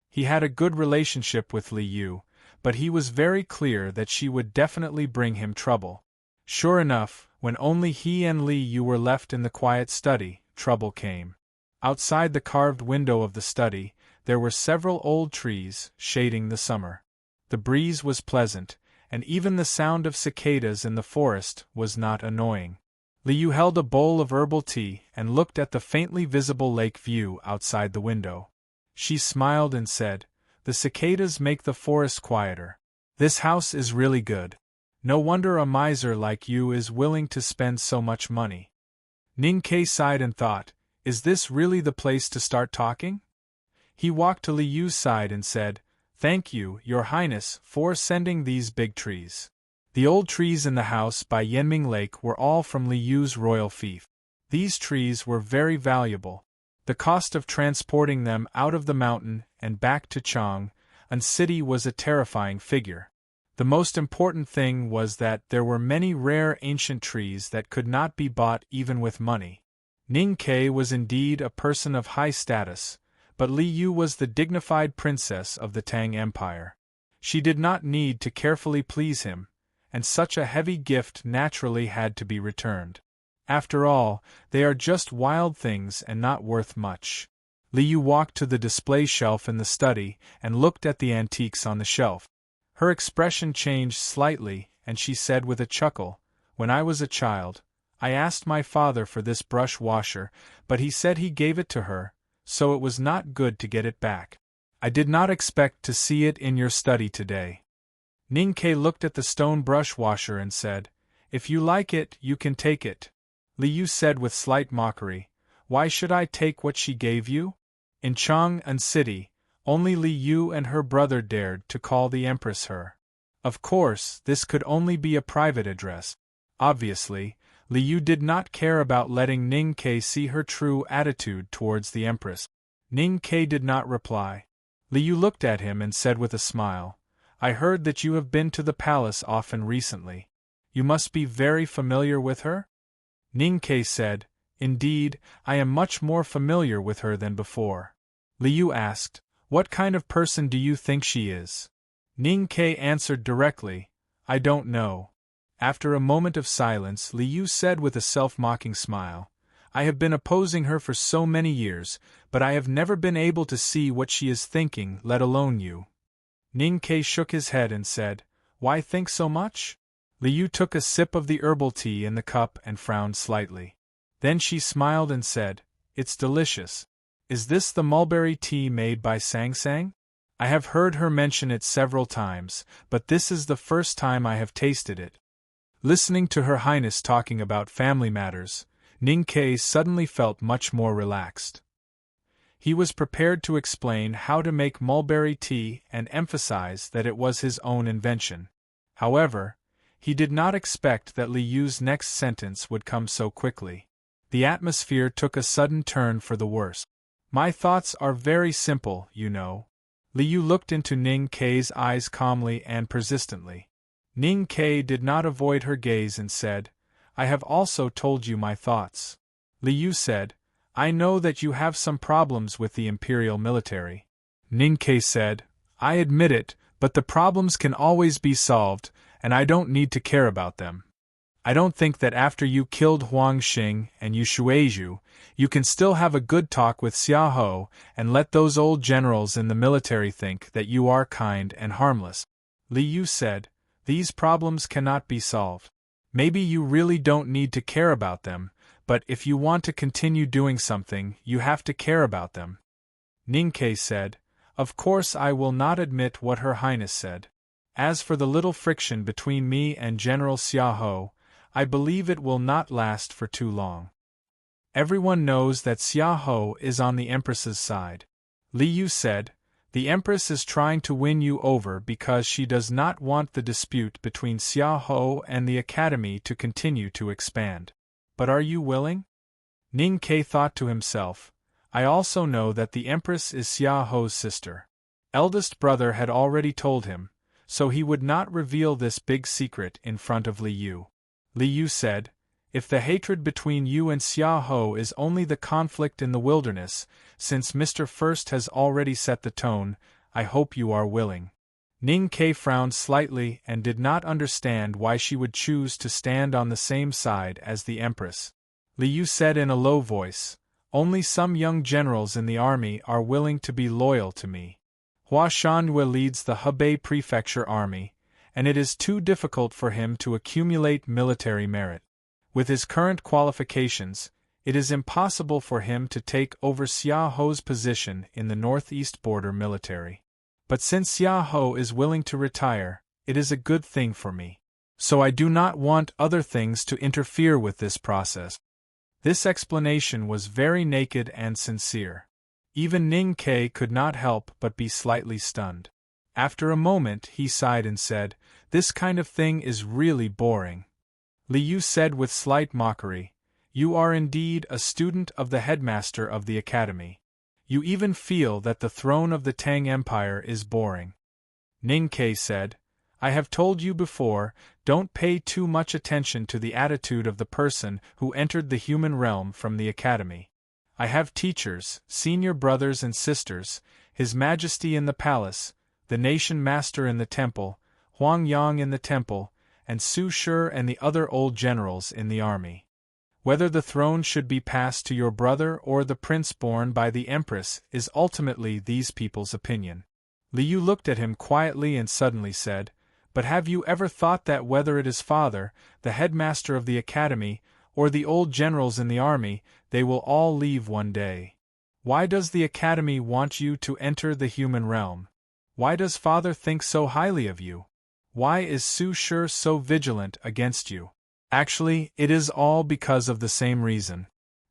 He had a good relationship with Li Yu, but he was very clear that she would definitely bring him trouble. Sure enough, when only he and Li Yu were left in the quiet study, trouble came. Outside the carved window of the study, there were several old trees, shading the summer. The breeze was pleasant, and even the sound of cicadas in the forest was not annoying. Liu held a bowl of herbal tea and looked at the faintly visible lake view outside the window. She smiled and said, "The cicadas make the forest quieter. This house is really good. No wonder a miser like you is willing to spend so much money." Ning Ke sighed and thought, "Is this really the place to start talking?" He walked to Liu's side and said, "Thank you, Your Highness, for sending these big trees." The old trees in the house by Yanming Lake were all from Liu's royal fief. These trees were very valuable. The cost of transporting them out of the mountain and back to Chang'an City was a terrifying figure. The most important thing was that there were many rare ancient trees that could not be bought even with money. Ning Ke was indeed a person of high status, but Liu was the dignified princess of the Tang Empire. She did not need to carefully please him, and such a heavy gift naturally had to be returned. After all, they are just wild things and not worth much. Liu walked to the display shelf in the study and looked at the antiques on the shelf. Her expression changed slightly, and she said with a chuckle, "When I was a child, I asked my father for this brush washer, but he said he gave it to her, so it was not good to get it back. I did not expect to see it in your study today." Ning Ke looked at the stone brush washer and said, "If you like it, you can take it." Liu said with slight mockery, "Why should I take what she gave you?" In Chang'an City, only Liu and her brother dared to call the Empress her. Of course, this could only be a private address. Obviously, Liu did not care about letting Ning Ke see her true attitude towards the Empress. Ning Ke did not reply. Liu looked at him and said with a smile, "I heard that you have been to the palace often recently. You must be very familiar with her?" Ning Ke said, "Indeed, I am much more familiar with her than before." Liu asked, "What kind of person do you think she is?" Ning Ke answered directly, "I don't know." After a moment of silence, Liu said with a self-mocking smile, "I have been opposing her for so many years, but I have never been able to see what she is thinking, let alone you." Ning Ke shook his head and said, "Why think so much?" Liu took a sip of the herbal tea in the cup and frowned slightly. Then she smiled and said, "It's delicious. Is this the mulberry tea made by Sang Sang? I have heard her mention it several times, but this is the first time I have tasted it." Listening to Her Highness talking about family matters, Ning Ke suddenly felt much more relaxed. He was prepared to explain how to make mulberry tea and emphasize that it was his own invention. However, he did not expect that Liu's next sentence would come so quickly. The atmosphere took a sudden turn for the worse. "My thoughts are very simple, you know." Liu looked into Ning Ke's eyes calmly and persistently. Ning Ke did not avoid her gaze and said, "I have also told you my thoughts." Liu said, "I know that you have some problems with the imperial military." Ning Ke said, "I admit it, but the problems can always be solved, and I don't need to care about them. I don't think that after you killed Huang Xing and Yu Shuizhu, you can still have a good talk with Xia Ho and let those old generals in the military think that you are kind and harmless." Liu said, "These problems cannot be solved. Maybe you really don't need to care about them, but if you want to continue doing something, you have to care about them." Ning Ke said, "Of course I will not admit what Her Highness said. As for the little friction between me and General Xia Ho, I believe it will not last for too long. Everyone knows that Xia Ho is on the Empress's side." Liu said, "The Empress is trying to win you over because she does not want the dispute between Xia Ho and the Academy to continue to expand. But are you willing?" Ning Ke thought to himself, "I also know that the Empress is Xia Ho's sister. Eldest brother had already told him, so he would not reveal this big secret in front of Liu." Liu said, "If the hatred between you and Xia Ho is only the conflict in the wilderness, since Mr. First has already set the tone, I hope you are willing." Ning Ke frowned slightly and did not understand why she would choose to stand on the same side as the Empress. Liu said in a low voice, Only some young generals in the army are willing to be loyal to me. Hua Shanhua leads the Hebei Prefecture army, and it is too difficult for him to accumulate military merit. With his current qualifications, it is impossible for him to take over Xia Ho's position in the northeast border military. But since Xia Ho is willing to retire, it is a good thing for me. So I do not want other things to interfere with this process. This explanation was very naked and sincere. Even Ning Ke could not help but be slightly stunned. After a moment he sighed and said, "This kind of thing is really boring." Li Yu said with slight mockery, "You are indeed a student of the headmaster of the academy. You even feel that the throne of the Tang Empire is boring." Ning Ke said, "I have told you before, don't pay too much attention to the attitude of the person who entered the human realm from the academy. I have teachers, senior brothers and sisters, His Majesty in the palace, the nation master in the temple, Huang Yang in the temple, and Su Shi and the other old generals in the army. Whether the throne should be passed to your brother or the prince born by the empress is ultimately these people's opinion." Li Yu looked at him quietly and suddenly said, "But have you ever thought that whether it is father, the headmaster of the academy, or the old generals in the army, they will all leave one day? Why does the academy want you to enter the human realm? Why does father think so highly of you? Why is Su Shi so vigilant against you? Actually, it is all because of the same reason.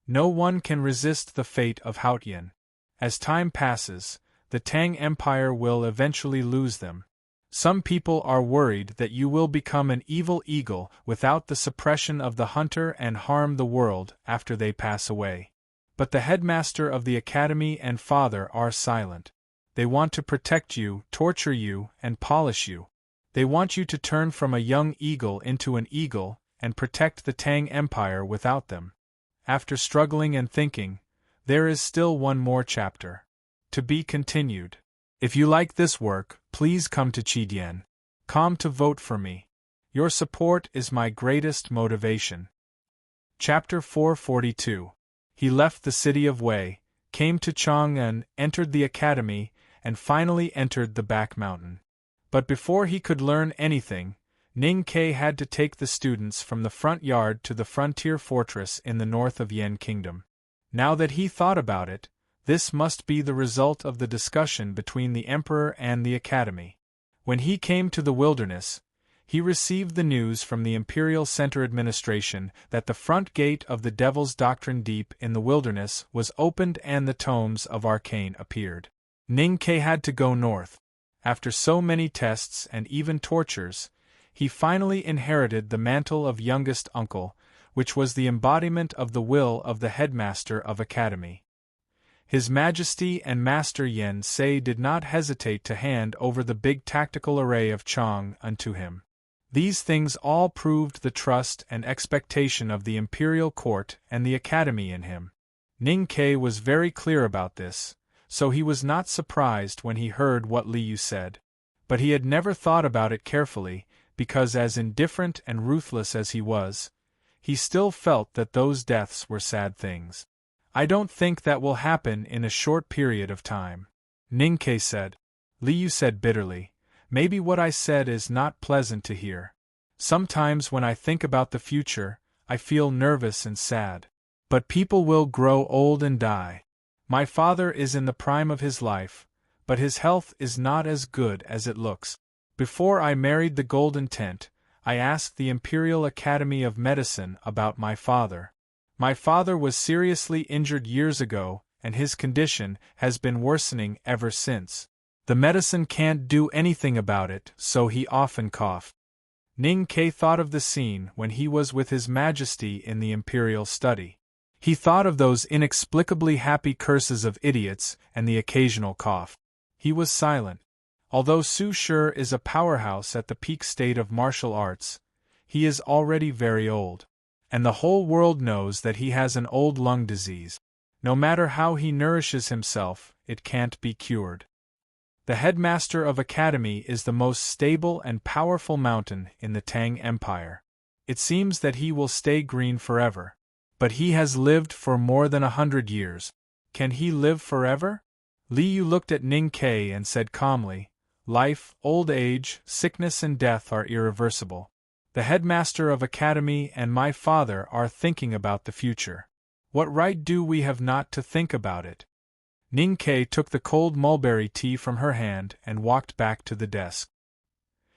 No one can resist the fate of Haotian. As time passes, the Tang Empire will eventually lose them. Some people are worried that you will become an evil eagle without the suppression of the hunter and harm the world after they pass away. But the headmaster of the academy and father are silent. They want to protect you, torture you, and polish you. They want you to turn from a young eagle into an eagle and protect the Tang Empire without them. After struggling and thinking, there is still one more chapter. To be continued. If you like this work, please come to Qidian.com to vote for me. Your support is my greatest motivation. Chapter 442. He left the city of Wei, came to Chang'an, entered the academy, and finally entered the back mountain. But before he could learn anything, Ning Ke had to take the students from the front yard to the frontier fortress in the north of Yan Kingdom. Now that he thought about it, this must be the result of the discussion between the emperor and the academy. When he came to the wilderness, he received the news from the Imperial Center Administration that the front gate of the Devil's Doctrine deep in the wilderness was opened and the tomes of arcane appeared. Ning Ke had to go north. After so many tests and even tortures, he finally inherited the mantle of youngest uncle, which was the embodiment of the will of the headmaster of academy. His Majesty and Master Yen Sei did not hesitate to hand over the big tactical array of Chang unto him. These things all proved the trust and expectation of the imperial court and the academy in him. Ning Ke was very clear about this, so he was not surprised when he heard what Li Yu said. But he had never thought about it carefully, because as indifferent and ruthless as he was, he still felt that those deaths were sad things. "I don't think that will happen in a short period of time," Ning Ke said. Li Yu said bitterly, "Maybe what I said is not pleasant to hear. Sometimes when I think about the future, I feel nervous and sad. But people will grow old and die. My father is in the prime of his life, but his health is not as good as it looks. Before I married the Golden Tent, I asked the Imperial Academy of Medicine about my father. My father was seriously injured years ago, and his condition has been worsening ever since. The medicine can't do anything about it, so he often coughed." Ning Ke thought of the scene when he was with His Majesty in the imperial study. He thought of those inexplicably happy curses of idiots and the occasional cough. He was silent. Although Su Shi is a powerhouse at the peak state of martial arts, he is already very old. And the whole world knows that he has an old lung disease. No matter how he nourishes himself, it can't be cured. The headmaster of academy is the most stable and powerful mountain in the Tang Empire. It seems that he will stay green forever. But he has lived for more than 100 years. Can he live forever? Li Yu looked at Ning Ke and said calmly, life, old age, sickness and death are irreversible. The headmaster of academy and my father are thinking about the future. What right do we have not to think about it? Ning Ke took the cold mulberry tea from her hand and walked back to the desk.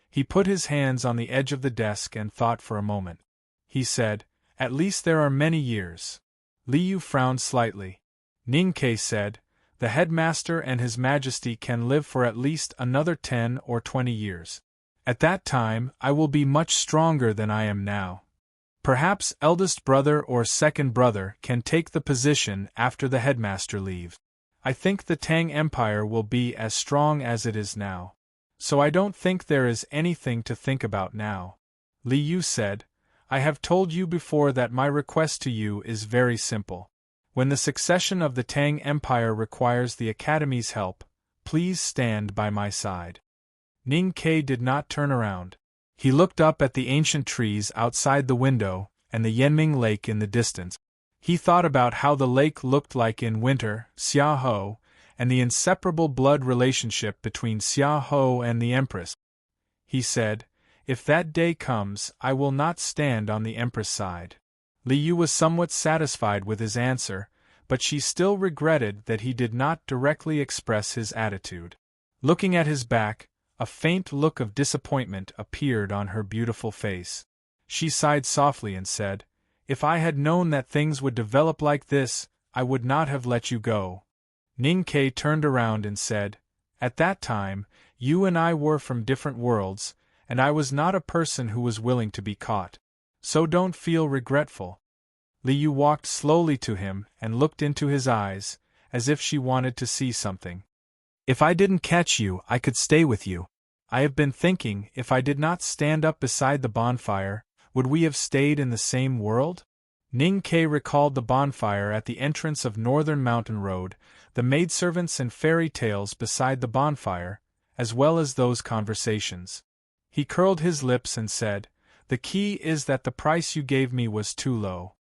He put his hands on the edge of the desk and thought for a moment. He said, at least there are many years. Li Yu frowned slightly. Ning Ke said, the headmaster and His Majesty can live for at least another 10 or 20 years. At that time, I will be much stronger than I am now. Perhaps eldest brother or second brother can take the position after the headmaster leaves. I think the Tang Empire will be as strong as it is now. So I don't think there is anything to think about now. Li Yu said, I have told you before that my request to you is very simple. When the succession of the Tang Empire requires the Academy's help, please stand by my side. Ning Ke did not turn around. He looked up at the ancient trees outside the window and the Yanming Lake in the distance. He thought about how the lake looked like in winter, Xia Ho, and the inseparable blood relationship between Xia Ho and the Empress. He said, if that day comes, I will not stand on the Empress' side. Li Yu was somewhat satisfied with his answer, but she still regretted that he did not directly express his attitude. Looking at his back, a faint look of disappointment appeared on her beautiful face. She sighed softly and said, if I had known that things would develop like this, I would not have let you go. Ning Ke turned around and said, at that time, you and I were from different worlds, and I was not a person who was willing to be caught. So don't feel regretful. Li Yu walked slowly to him and looked into his eyes, as if she wanted to see something. If I didn't catch you, I could stay with you. I have been thinking, if I did not stand up beside the bonfire, would we have stayed in the same world? Ning Ke recalled the bonfire at the entrance of Northern Mountain Road, the maidservants and fairy tales beside the bonfire, as well as those conversations. He curled his lips and said, the key is that the price you gave me was too low.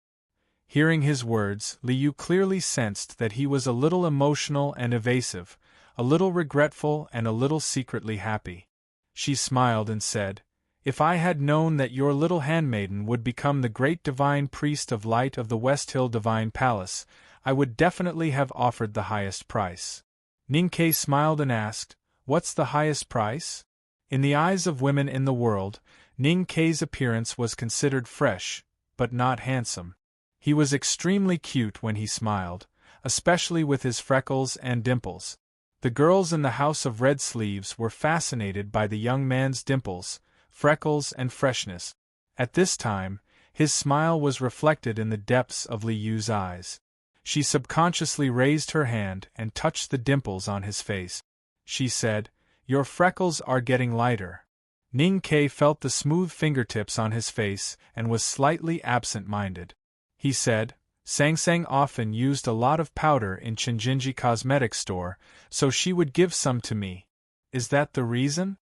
Hearing his words, Li Yu clearly sensed that he was a little emotional and evasive, a little regretful and a little secretly happy. She smiled and said, if I had known that your little handmaiden would become the great divine priest of light of the West Hill Divine Palace, I would definitely have offered the highest price. Ning Ke smiled and asked, what's the highest price? In the eyes of women in the world, Ning Ke's appearance was considered fresh, but not handsome. He was extremely cute when he smiled, especially with his freckles and dimples. The girls in the House of Red Sleeves were fascinated by the young man's dimples, freckles and freshness. At this time, his smile was reflected in the depths of Li Yu's eyes. She subconsciously raised her hand and touched the dimples on his face. She said, your freckles are getting lighter. Ning Ke felt the smooth fingertips on his face and was slightly absent-minded. He said, Sang Sang often used a lot of powder in Chenjinji Cosmetics Store, so she would give some to me. Is that the reason?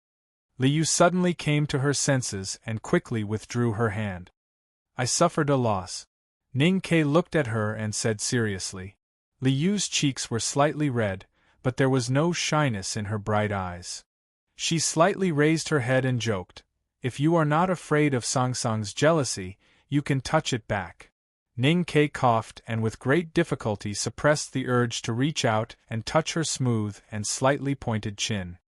Li Yu suddenly came to her senses and quickly withdrew her hand. I suffered a loss. Ning Ke looked at her and said seriously. Li Yu's cheeks were slightly red, but there was no shyness in her bright eyes. She slightly raised her head and joked, if you are not afraid of Sang Sang's jealousy, you can touch it back. Ning Ke coughed and with great difficulty suppressed the urge to reach out and touch her smooth and slightly pointed chin.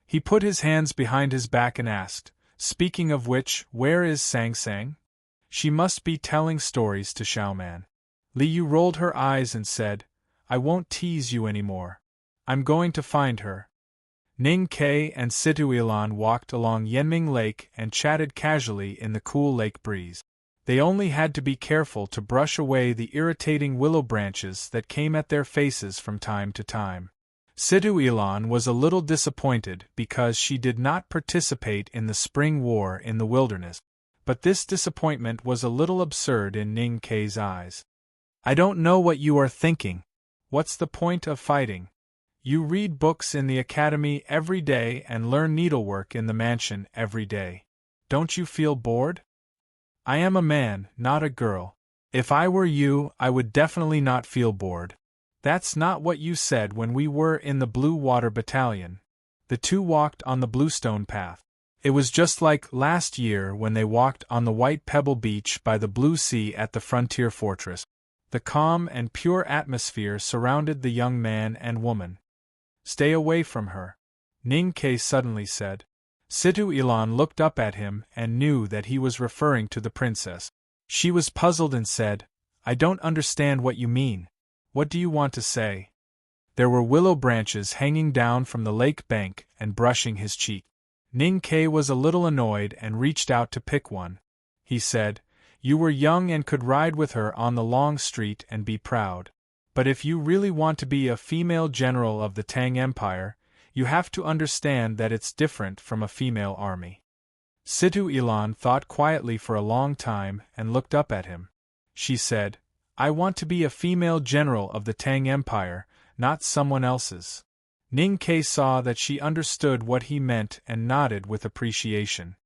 He put his hands behind his back and asked, speaking of which, where is Sang Sang? She must be telling stories to Xiaoman. Li Yu rolled her eyes and said, I won't tease you anymore. I'm going to find her. Ning Ke and Situ Ilan walked along Yanming Lake and chatted casually in the cool lake breeze. They only had to be careful to brush away the irritating willow branches that came at their faces from time to time. Situ Ilan was a little disappointed because she did not participate in the spring war in the wilderness, but this disappointment was a little absurd in Ning Ke's eyes. I don't know what you are thinking. What's the point of fighting? You read books in the academy every day and learn needlework in the mansion every day. Don't you feel bored? I am a man, not a girl. If I were you, I would definitely not feel bored. That's not what you said when we were in the Blue Water Battalion. The two walked on the bluestone path. It was just like last year when they walked on the white pebble beach by the blue sea at the frontier fortress. The calm and pure atmosphere surrounded the young man and woman. Stay away from her, Ning Ke suddenly said. Situ Ilan looked up at him and knew that he was referring to the princess. She was puzzled and said, I don't understand what you mean. What do you want to say? There were willow branches hanging down from the lake bank and brushing his cheek. Ning Ke was a little annoyed and reached out to pick one. He said, You were young and could ride with her on the long street and be proud. But if you really want to be a female general of the Tang Empire, you have to understand that it's different from a female army. Situ Ilan thought quietly for a long time and looked up at him. She said, I want to be a female general of the Tang Empire, not someone else's. Ning Ke saw that she understood what he meant and nodded with appreciation.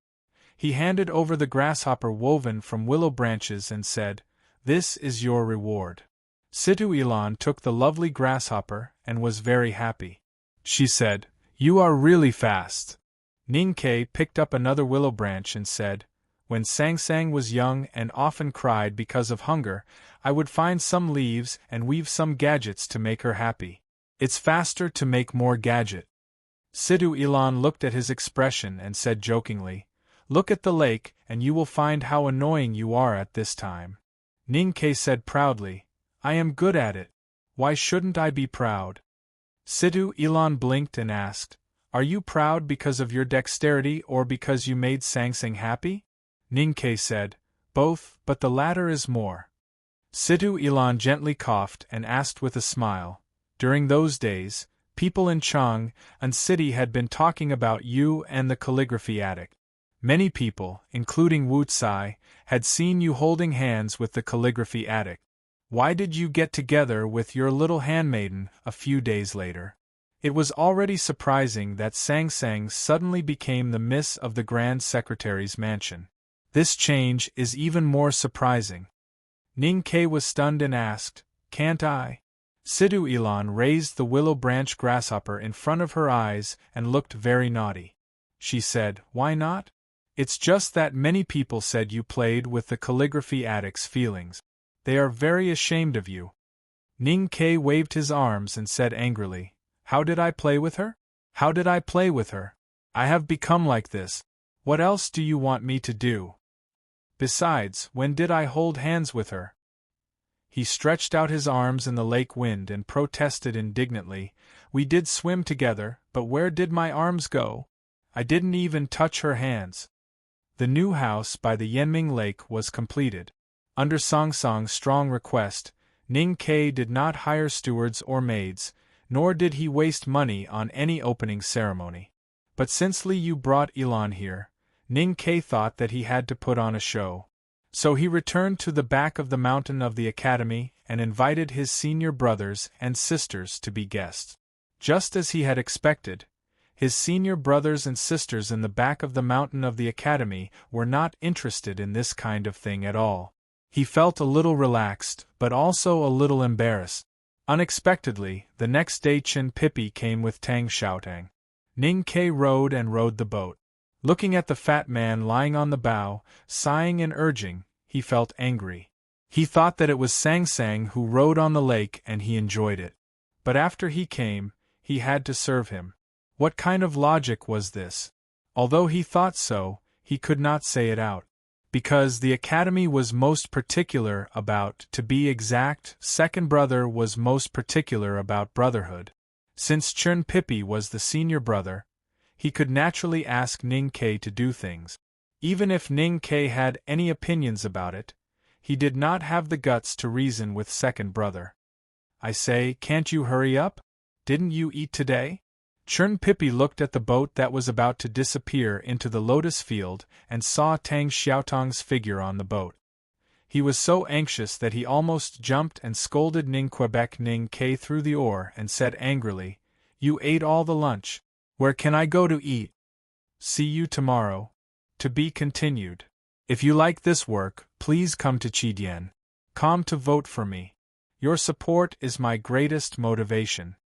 He handed over the grasshopper woven from willow branches and said, This is your reward. Situ Ilan took the lovely grasshopper and was very happy. She said, You are really fast. Ning Ke picked up another willow branch and said, When Sang Sang was young and often cried because of hunger, I would find some leaves and weave some gadgets to make her happy. It's faster to make more gadget. Situ Ilan looked at his expression and said jokingly, Look at the lake and you will find how annoying you are at this time. Ning Ke said proudly, I am good at it. Why shouldn't I be proud? Situ Ilan blinked and asked, Are you proud because of your dexterity or because you made Sang Sang happy? Ning Ke said, Both, but the latter is more. Situ Ilan gently coughed and asked with a smile, During those days, people in Chang'an City had been talking about you and the calligraphy attic. Many people, including Wu Tsai, had seen you holding hands with the calligraphy attic. Why did you get together with your little handmaiden a few days later? It was already surprising that Sang Sang suddenly became the miss of the Grand Secretary's mansion. This change is even more surprising. Ning Ke was stunned and asked, Can't I? Situ Ilan raised the willow branch grasshopper in front of her eyes and looked very naughty. She said, Why not? It's just that many people said you played with the calligraphy addict's feelings. They are very ashamed of you. Ning Ke waved his arms and said angrily, How did I play with her? How did I play with her? I have become like this. What else do you want me to do? Besides, when did I hold hands with her? He stretched out his arms in the lake wind and protested indignantly, We did swim together, but where did my arms go? I didn't even touch her hands. The new house by the Yanming Lake was completed. Under Song Song's strong request, Ning Ke did not hire stewards or maids, nor did he waste money on any opening ceremony. But since Li Yu brought Ilan here, Ning Ke thought that he had to put on a show. So he returned to the back of the mountain of the academy and invited his senior brothers and sisters to be guests. Just as he had expected, his senior brothers and sisters in the back of the mountain of the academy were not interested in this kind of thing at all. He felt a little relaxed, but also a little embarrassed. Unexpectedly, the next day Chen Pippi came with Tang Xiaotang. Ning Ke rowed and rowed the boat. Looking at the fat man lying on the bow, sighing and urging, he felt angry. He thought that it was Sang Sang who rowed on the lake and he enjoyed it. But after he came, he had to serve him. What kind of logic was this? Although he thought so, he could not say it out. Because the academy was most particular about, to be exact, second brother was most particular about brotherhood. Since Chen Pippi was the senior brother, he could naturally ask Ning Ke to do things. Even if Ning Ke had any opinions about it, he did not have the guts to reason with second brother. I say, can't you hurry up? Didn't you eat today? Chen Pippi looked at the boat that was about to disappear into the lotus field and saw Tang Xiaotang's figure on the boat. He was so anxious that he almost jumped and scolded Ning Ke through the oar and said angrily, You ate all the lunch. Where can I go to eat? See you tomorrow. To be continued. If you like this work, please come to Qidian. Come to vote for me. Your support is my greatest motivation.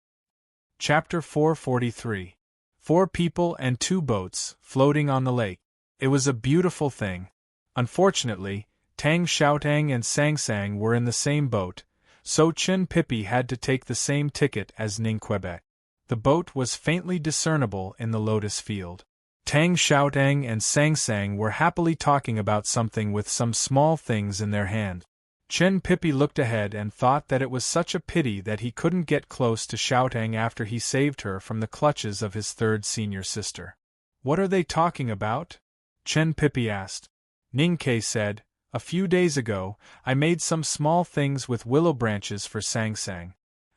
Chapter 443. 4 people and 2 boats, floating on the lake. It was a beautiful thing. Unfortunately, Tang Xiaotang and Sang Sang were in the same boat, so Chen Pippi had to take the same ticket as Ning Quebec. The boat was faintly discernible in the lotus field. Tang Xiaotang and Sang Sang were happily talking about something with some small things in their hand. Chen Pippi looked ahead and thought that it was such a pity that he couldn't get close to Xiaotang after he saved her from the clutches of his 3rd senior sister. What are they talking about? Chen Pippi asked. Ning Ke said, a few days ago, I made some small things with willow branches for Sang Sang.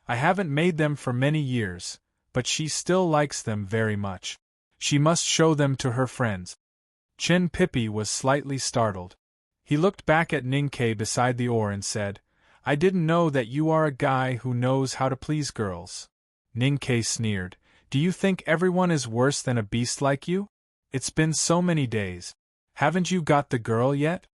I haven't made them for many years, but she still likes them very much. She must show them to her friends. Chen Pippi was slightly startled. He looked back at Ning Ke beside the oar and said, I didn't know that you are a guy who knows how to please girls. Ning Ke sneered, do you think everyone is worse than a beast like you? It's been so many days. Haven't you got the girl yet?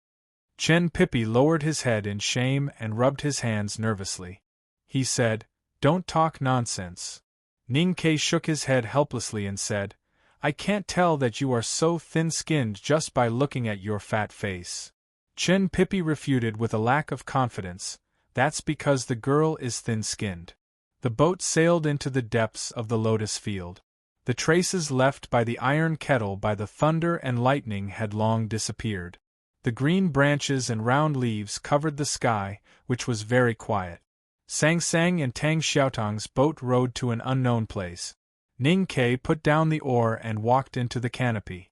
Chen Pippi lowered his head in shame and rubbed his hands nervously. He said, don't talk nonsense. Ning Ke shook his head helplessly and said, I can't tell that you are so thin-skinned just by looking at your fat face. Chen Pippi refuted with a lack of confidence, that's because the girl is thin-skinned. The boat sailed into the depths of the lotus field. The traces left by the iron kettle by the thunder and lightning had long disappeared. The green branches and round leaves covered the sky, which was very quiet. Sang Sang and Tang Xiaotang's boat rowed to an unknown place. Ning Ke put down the oar and walked into the canopy.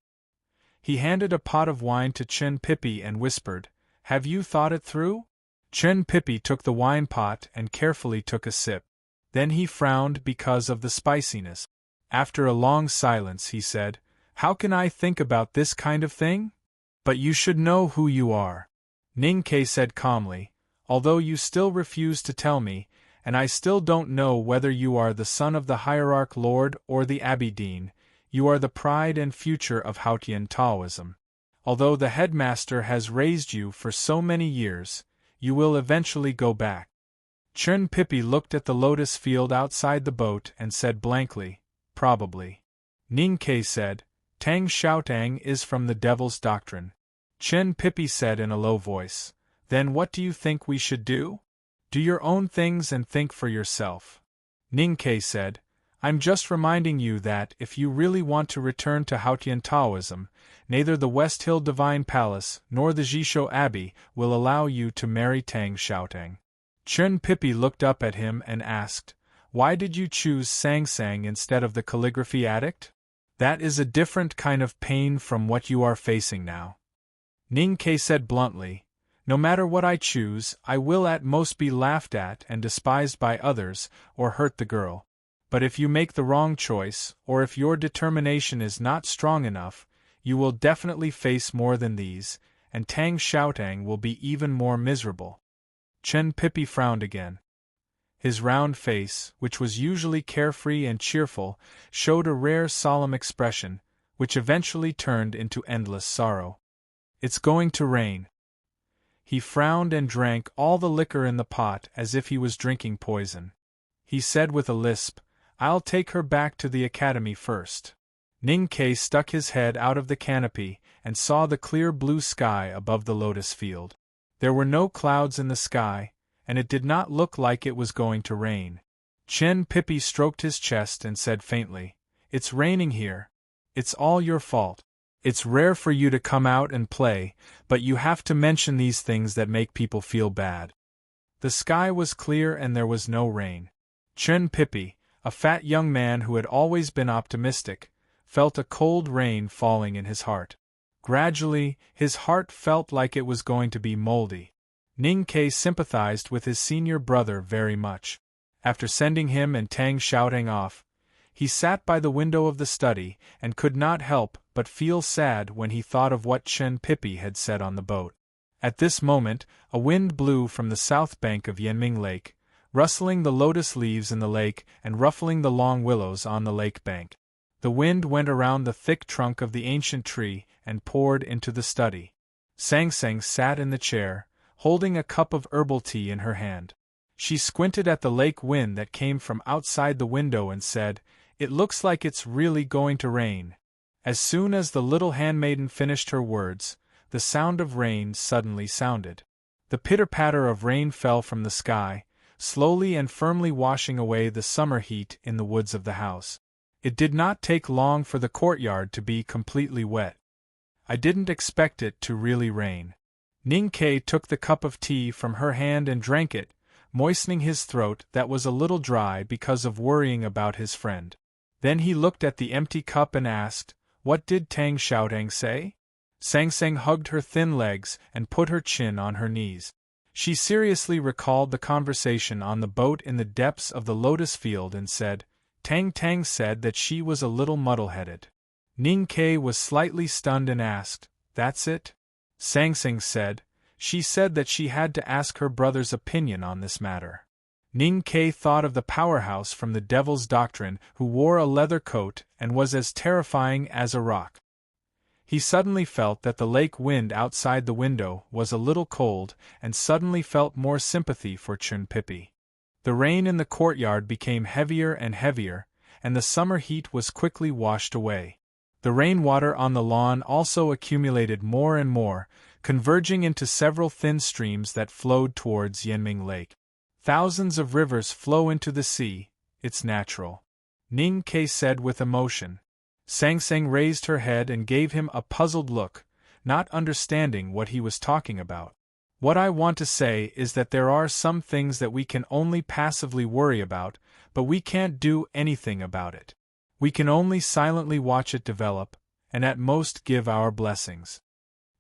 He handed a pot of wine to Chen Pippi and whispered, Have you thought it through? Chen Pippi took the wine pot and carefully took a sip. Then he frowned because of the spiciness. After a long silence he said, How can I think about this kind of thing? But you should know who you are. Ning Ke said calmly, Although you still refuse to tell me, and I still don't know whether you are the son of the hierarch lord or the abbey dean, you are the pride and future of Haotian Taoism. Although the headmaster has raised you for so many years, you will eventually go back. Chen Pippi looked at the lotus field outside the boat and said blankly, Probably. Ning Ke said, Tang Xiaotang is from the devil's doctrine. Chen Pippi said in a low voice, Then what do you think we should do? Do your own things and think for yourself. Ning Ke said, I'm just reminding you that if you really want to return to Haotian Taoism, neither the West Hill Divine Palace nor the Jishou Abbey will allow you to marry Tang Xiaotang. Chen Pippi looked up at him and asked, Why did you choose Sang Sang instead of the calligraphy addict? That is a different kind of pain from what you are facing now. Ning Ke said bluntly, No matter what I choose, I will at most be laughed at and despised by others, or hurt the girl. But if you make the wrong choice, or if your determination is not strong enough, you will definitely face more than these, and Tang Xiaotang will be even more miserable. Chen Pippi frowned again. His round face, which was usually carefree and cheerful, showed a rare solemn expression, which eventually turned into endless sorrow. It's going to rain. He frowned and drank all the liquor in the pot as if he was drinking poison. He said with a lisp, I'll take her back to the academy first. Ning Ke stuck his head out of the canopy and saw the clear blue sky above the lotus field. There were no clouds in the sky, and it did not look like it was going to rain. Chen Pippi stroked his chest and said faintly, It's raining here. It's all your fault. It's rare for you to come out and play, but you have to mention these things that make people feel bad. The sky was clear and there was no rain. Chen Pippi, a fat young man who had always been optimistic, felt a cold rain falling in his heart. Gradually, his heart felt like it was going to be moldy. Ning Ke sympathized with his senior brother very much. After sending him and Tang Xiaotang off, he sat by the window of the study and could not help but feel sad when he thought of what Chen Pippi had said on the boat. At this moment, a wind blew from the south bank of Yanming Lake, rustling the lotus leaves in the lake and ruffling the long willows on the lake bank. The wind went around the thick trunk of the ancient tree and poured into the study. Sang Sang sat in the chair, holding a cup of herbal tea in her hand. She squinted at the lake wind that came from outside the window and said, "It looks like it's really going to rain." As soon as the little handmaiden finished her words, the sound of rain suddenly sounded. The pitter-patter of rain fell from the sky, slowly and firmly washing away the summer heat in the woods of the house. It did not take long for the courtyard to be completely wet. I didn't expect it to really rain. Ning-Kay took the cup of tea from her hand and drank it, moistening his throat that was a little dry because of worrying about his friend. Then he looked at the empty cup and asked, "What did Tang Xiaotang say?" Sang Sang hugged her thin legs and put her chin on her knees. She seriously recalled the conversation on the boat in the depths of the lotus field and said, "Tang Tang said that she was a little muddle-headed." Ning-Kay was slightly stunned and asked, "That's it?" Sang Sang said, "She said that she had to ask her brother's opinion on this matter." Ning-Kay thought of the powerhouse from the Devil's Doctrine who wore a leather coat and was as terrifying as a rock. He suddenly felt that the lake wind outside the window was a little cold and suddenly felt more sympathy for Chun Pippi. The rain in the courtyard became heavier and heavier, and the summer heat was quickly washed away. The rainwater on the lawn also accumulated more and more, converging into several thin streams that flowed towards Yanming Lake. Thousands of rivers flow into the sea, it's natural, Ning-Kay said with emotion. Sang Sang raised her head and gave him a puzzled look, not understanding what he was talking about. "What I want to say is that there are some things that we can only passively worry about, but we can't do anything about it. We can only silently watch it develop, and at most give our blessings."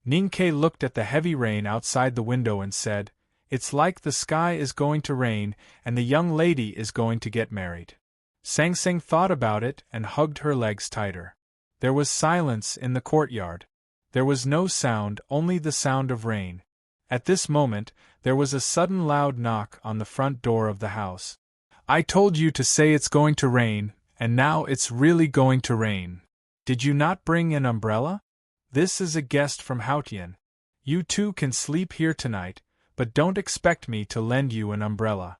Ning-Kay looked at the heavy rain outside the window and said, "It's like the sky is going to rain and the young lady is going to get married." Sang Sang thought about it and hugged her legs tighter. There was silence in the courtyard. There was no sound, only the sound of rain. At this moment, there was a sudden loud knock on the front door of the house. "I told you to say it's going to rain, and now it's really going to rain. Did you not bring an umbrella? This is a guest from Haotian. You two can sleep here tonight, but don't expect me to lend you an umbrella.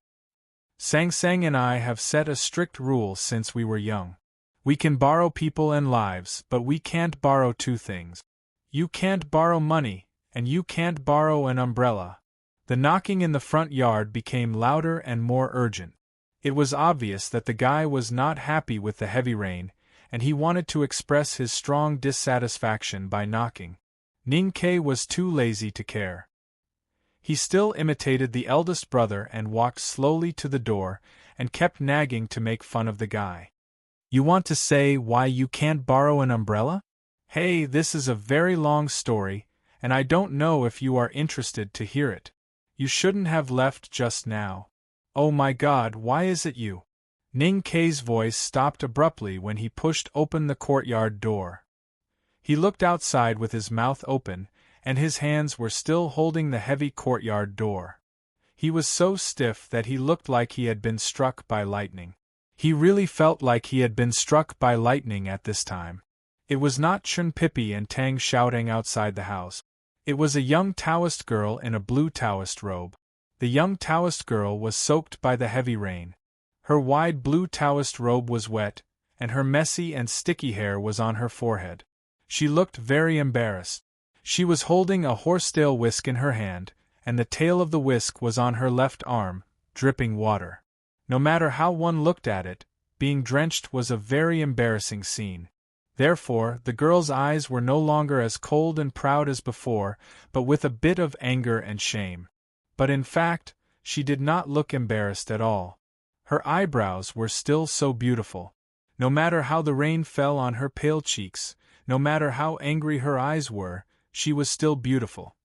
Sang Sang and I have set a strict rule since we were young. We can borrow people and lives, but we can't borrow two things. You can't borrow money, and you can't borrow an umbrella." The knocking in the front yard became louder and more urgent. It was obvious that the guy was not happy with the heavy rain, and he wanted to express his strong dissatisfaction by knocking. Ning-Kay was too lazy to care. He still imitated the eldest brother and walked slowly to the door, and kept nagging to make fun of the guy. "You want to say why you can't borrow an umbrella? Hey, this is a very long story, and I don't know if you are interested to hear it. You shouldn't have left just now. Oh my God, why is it you?" Ning-Kay's voice stopped abruptly when he pushed open the courtyard door. He looked outside with his mouth open, and his hands were still holding the heavy courtyard door. He was so stiff that he looked like he had been struck by lightning. He really felt like he had been struck by lightning at this time. It was not Chun Pippi and Tang shouting outside the house. It was a young Taoist girl in a blue Taoist robe. The young Taoist girl was soaked by the heavy rain. Her wide blue Taoist robe was wet, and her messy and sticky hair was on her forehead. She looked very embarrassed. She was holding a horsetail whisk in her hand, and the tail of the whisk was on her left arm, dripping water. No matter how one looked at it, being drenched was a very embarrassing scene. Therefore, the girl's eyes were no longer as cold and proud as before, but with a bit of anger and shame. But in fact, she did not look embarrassed at all. Her eyebrows were still so beautiful. No matter how the rain fell on her pale cheeks, no matter how angry her eyes were, she was still beautiful.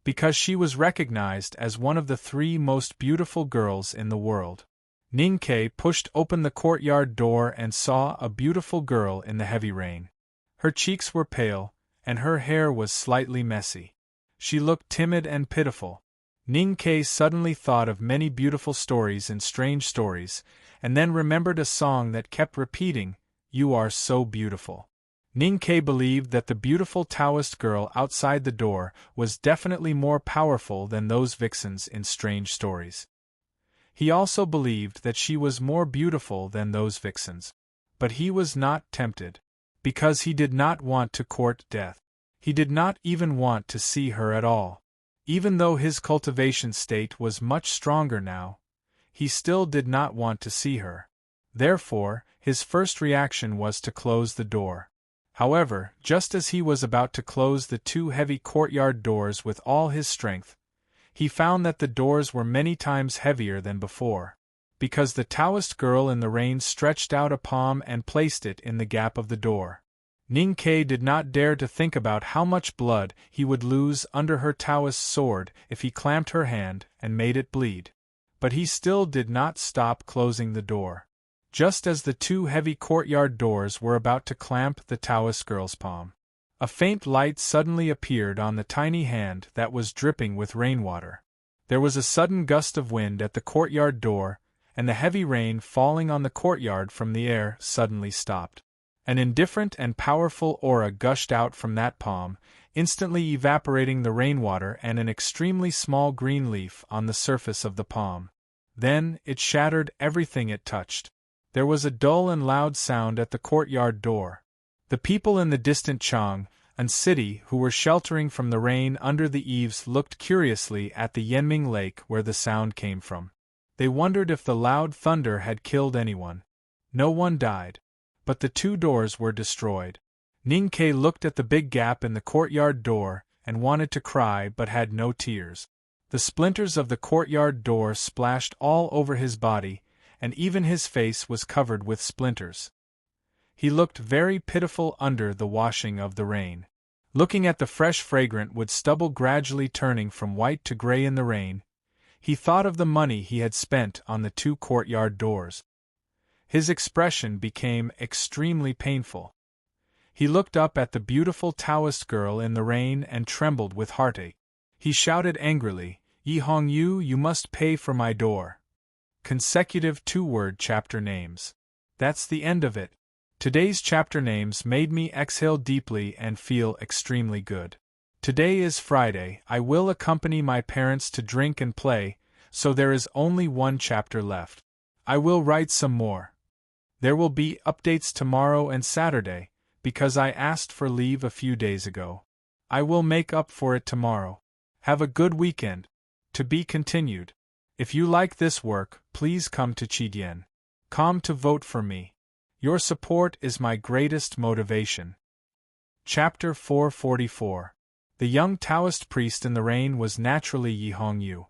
Because she was recognized as one of the 3 most beautiful girls in the world. Ning-Kay pushed open the courtyard door and saw a beautiful girl in the heavy rain. Her cheeks were pale, and her hair was slightly messy. She looked timid and pitiful. Ning-Kay suddenly thought of many beautiful stories and strange stories, and then remembered a song that kept repeating, "You are so beautiful." Ning Ke believed that the beautiful Taoist girl outside the door was definitely more powerful than those vixens in strange stories. He also believed that she was more beautiful than those vixens. But he was not tempted. Because he did not want to court death. He did not even want to see her at all. Even though his cultivation state was much stronger now, he still did not want to see her. Therefore, his first reaction was to close the door. However, just as he was about to close the two heavy courtyard doors with all his strength, he found that the doors were many times heavier than before. Because the Taoist girl in the rain stretched out a palm and placed it in the gap of the door. Ning Ke did not dare to think about how much blood he would lose under her Taoist sword if he clamped her hand and made it bleed. But he still did not stop closing the door. Just as the two heavy courtyard doors were about to clamp the Taoist girl's palm, a faint light suddenly appeared on the tiny hand that was dripping with rainwater. There was a sudden gust of wind at the courtyard door, and the heavy rain falling on the courtyard from the air suddenly stopped. An indifferent and powerful aura gushed out from that palm, instantly evaporating the rainwater and an extremely small green leaf on the surface of the palm. Then, it shattered everything it touched. There was a dull and loud sound at the courtyard door. The people in the distant Chang'an city who were sheltering from the rain under the eaves looked curiously at the Yanming Lake where the sound came from. They wondered if the loud thunder had killed anyone. No one died. But the two doors were destroyed. Ning Ke looked at the big gap in the courtyard door and wanted to cry but had no tears. The splinters of the courtyard door splashed all over his body, and even his face was covered with splinters. He looked very pitiful under the washing of the rain. Looking at the fresh fragrant wood stubble gradually turning from white to gray in the rain, he thought of the money he had spent on the two courtyard doors. His expression became extremely painful. He looked up at the beautiful Taoist girl in the rain and trembled with heartache. He shouted angrily, "Yi Hongyu, you must pay for my door." Consecutive two-word chapter names. That's the end of it. Today's chapter names made me exhale deeply and feel extremely good. Today is Friday. I will accompany my parents to drink and play, so there is only one chapter left. I will write some more. There will be updates tomorrow and Saturday, because I asked for leave a few days ago. I will make up for it tomorrow. Have a good weekend. To be continued. If you like this work, please come to Chidian.com to vote for me. Your support is my greatest motivation. Chapter 444. The young Taoist priest in the rain was naturally Yi Hongyu.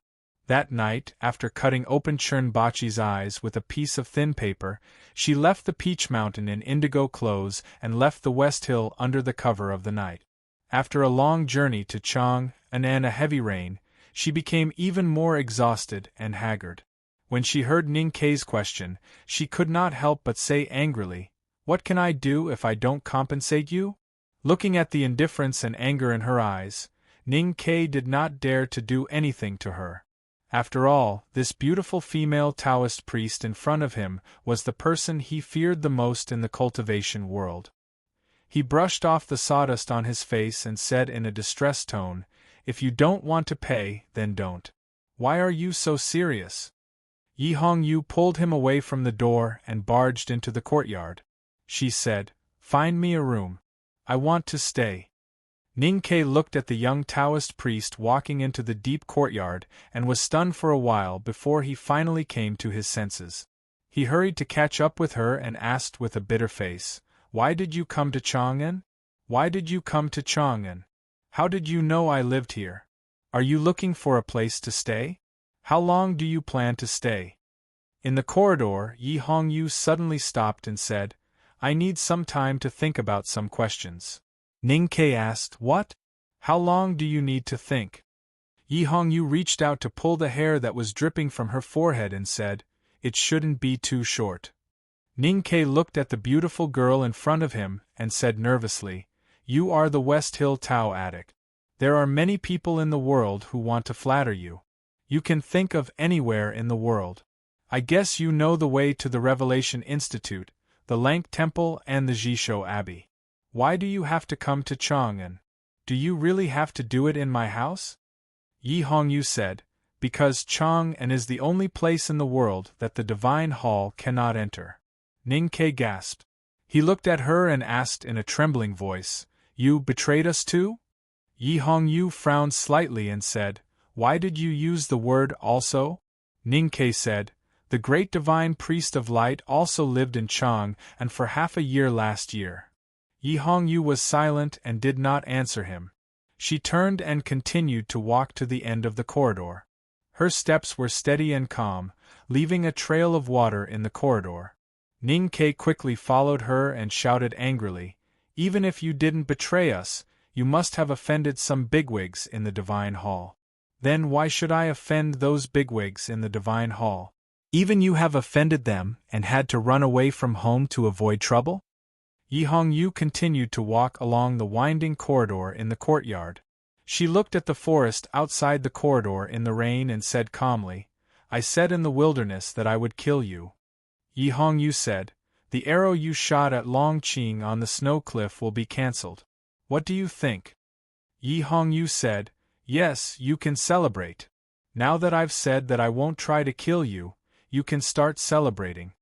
That night, after cutting open Chernbachi's eyes with a piece of thin paper, she left the Peach Mountain in indigo clothes and left the West Hill under the cover of the night. After a long journey to Chang'an and a heavy rain, she became even more exhausted and haggard. When she heard Ning Ke's question, she could not help but say angrily, "What can I do if I don't compensate you?" Looking at the indifference and anger in her eyes, Ning Ke did not dare to do anything to her. After all, this beautiful female Taoist priest in front of him was the person he feared the most in the cultivation world. He brushed off the sawdust on his face and said in a distressed tone, "If you don't want to pay, then don't. Why are you so serious?" Yi Hongyu pulled him away from the door and barged into the courtyard. She said, "Find me a room. I want to stay." Ning Ke looked at the young Taoist priest walking into the deep courtyard and was stunned for a while before he finally came to his senses. He hurried to catch up with her and asked with a bitter face, "Why did you come to Chang'an? Why did you come to Chang'an? How did you know I lived here? Are you looking for a place to stay? How long do you plan to stay?" In the corridor, Yi Hongyu suddenly stopped and said, "I need some time to think about some questions." Ning Ke asked, "What? How long do you need to think?" Yi Hongyu reached out to pull the hair that was dripping from her forehead and said, "It shouldn't be too short." Ning Ke looked at the beautiful girl in front of him and said nervously, "You are the West Hill Tao addict. There are many people in the world who want to flatter you. You can think of anywhere in the world. I guess you know the way to the Revelation Institute, the Lank Temple and the Jisho Abbey. Why do you have to come to Chang'an? Do you really have to do it in my house? Yi Hongyu said, because Chang'an is the only place in the world that the Divine Hall cannot enter. Ning Ke gasped. He looked at her and asked in a trembling voice, You betrayed us too? Yi Hongyu frowned slightly and said, Why did you use the word also? Ning Ke said, The great divine priest of light also lived in Chang and for half a year last year. Yi Hongyu was silent and did not answer him. She turned and continued to walk to the end of the corridor. Her steps were steady and calm, leaving a trail of water in the corridor. Ning Ke quickly followed her and shouted angrily, Even if you didn't betray us, you must have offended some bigwigs in the Divine Hall. Then why should I offend those bigwigs in the Divine Hall? Even you have offended them and had to run away from home to avoid trouble? Yi Hongyu continued to walk along the winding corridor in the courtyard. She looked at the forest outside the corridor in the rain and said calmly, I said in the wilderness that I would kill you. Yi Hongyu said, The arrow you shot at Longqing on the snow cliff will be cancelled. What do you think? Yi Hongyu said, Yes, you can celebrate. Now that I've said that I won't try to kill you, you can start celebrating.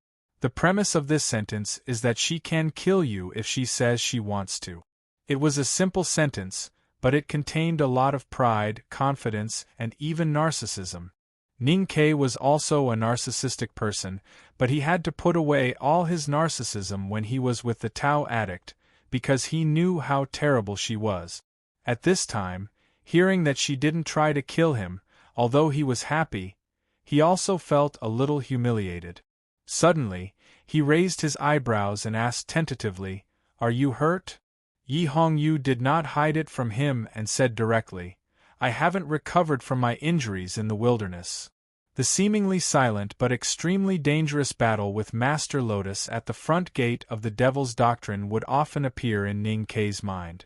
The premise of this sentence is that she can kill you if she says she wants to. It was a simple sentence, but it contained a lot of pride, confidence, and even narcissism. Ning Ke was also a narcissistic person, but he had to put away all his narcissism when he was with the Tao addict, because he knew how terrible she was. At this time, hearing that she didn't try to kill him, although he was happy, he also felt a little humiliated. Suddenly, he raised his eyebrows and asked tentatively, Are you hurt? Yi Hongyu did not hide it from him and said directly, I haven't recovered from my injuries in the wilderness. The seemingly silent but extremely dangerous battle with Master Lotus at the front gate of the Devil's Doctrine would often appear in Ning Ke's mind.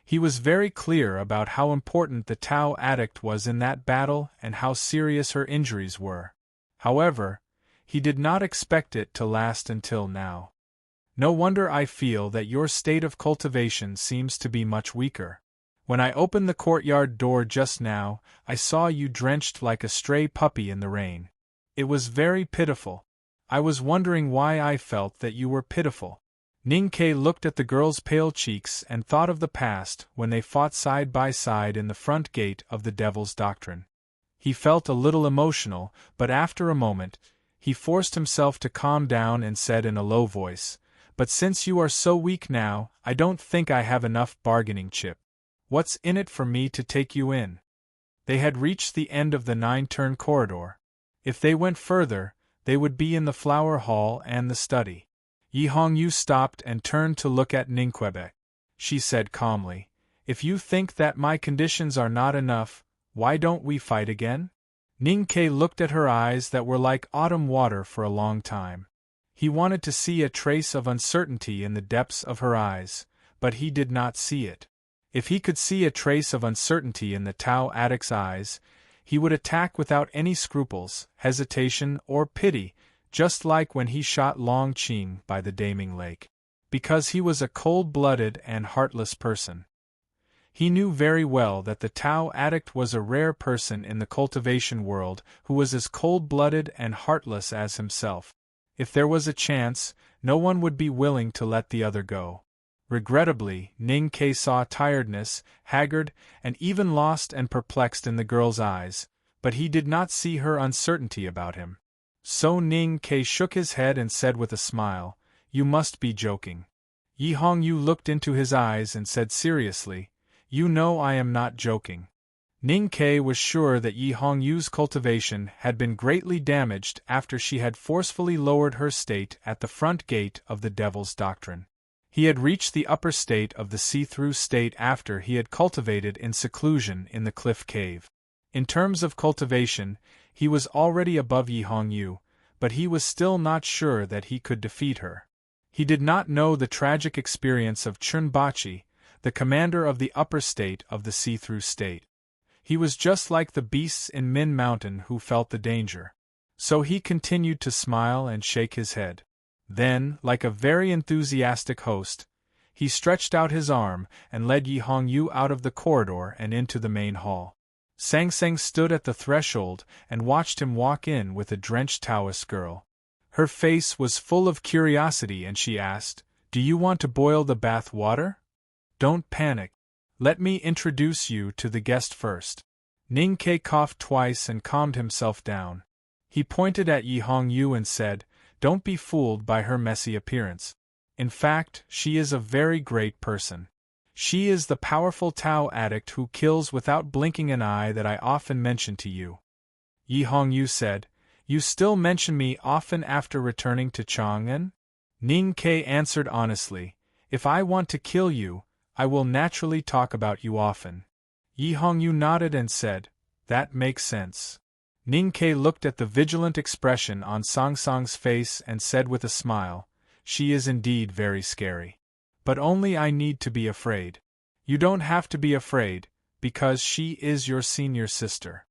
He was very clear about how important the Tao addict was in that battle and how serious her injuries were. However, he did not expect it to last until now. No wonder I feel that your state of cultivation seems to be much weaker. When I opened the courtyard door just now, I saw you drenched like a stray puppy in the rain. It was very pitiful. I was wondering why I felt that you were pitiful. Ning Ke looked at the girl's pale cheeks and thought of the past when they fought side by side in the front gate of the Devil's Doctrine. He felt a little emotional, but after a moment, he forced himself to calm down and said in a low voice, But since you are so weak now, I don't think I have enough bargaining chip. What's in it for me to take you in? They had reached the end of the 9-turn corridor. If they went further, they would be in the flower hall and the study. Yi Hongyu stopped and turned to look at Ning Quebec. She said calmly, If you think that my conditions are not enough, why don't we fight again? Ning Ke looked at her eyes that were like autumn water for a long time. He wanted to see a trace of uncertainty in the depths of her eyes, but he did not see it. If he could see a trace of uncertainty in the Tao addict's eyes, he would attack without any scruples, hesitation, or pity, just like when he shot Longqing by the Daming Lake. Because he was a cold-blooded and heartless person. He knew very well that the Tao addict was a rare person in the cultivation world who was as cold-blooded and heartless as himself. If there was a chance, no one would be willing to let the other go. Regrettably, Ning Ke saw tiredness, haggard, and even lost and perplexed in the girl's eyes, but he did not see her uncertainty about him. So Ning Ke shook his head and said with a smile, You must be joking. Yi Hongyu looked into his eyes and said seriously, You know I am not joking. Ning Ke was sure that Yi Hongyu's cultivation had been greatly damaged after she had forcefully lowered her state at the front gate of the Devil's Doctrine. He had reached the upper state of the see-through state after he had cultivated in seclusion in the cliff cave. In terms of cultivation, he was already above Yi Hongyu, but he was still not sure that he could defeat her. He did not know the tragic experience of Chunbachi, the commander of the upper state of the see-through state. He was just like the beasts in Min Mountain who felt the danger. So he continued to smile and shake his head. Then, like a very enthusiastic host, He stretched out his arm and led Yi Hongyu out of the corridor and into the main hall. Sang Sang stood at the threshold and watched him walk in with a drenched Taoist girl. Her face was full of curiosity and she asked, "Do you want to boil the bath water?" "Don't panic. Let me introduce you to the guest first." Ning Ke coughed twice and calmed himself down. He pointed at Yi Hongyu and said, "Don't be fooled by her messy appearance. In fact, she is a very great person. She is the powerful Tao addict who kills without blinking an eye that I often mention to you." Yi Hongyu said, "You still mention me often after returning to Chang'an?" Ning Ke answered honestly, "If I want to kill you, I will naturally talk about you often." Yi Hongyu nodded and said, "That makes sense." Ning Ke looked at the vigilant expression on Sang Sang's face and said with a smile, "She is indeed very scary. But only I need to be afraid. You don't have to be afraid, because she is your senior sister."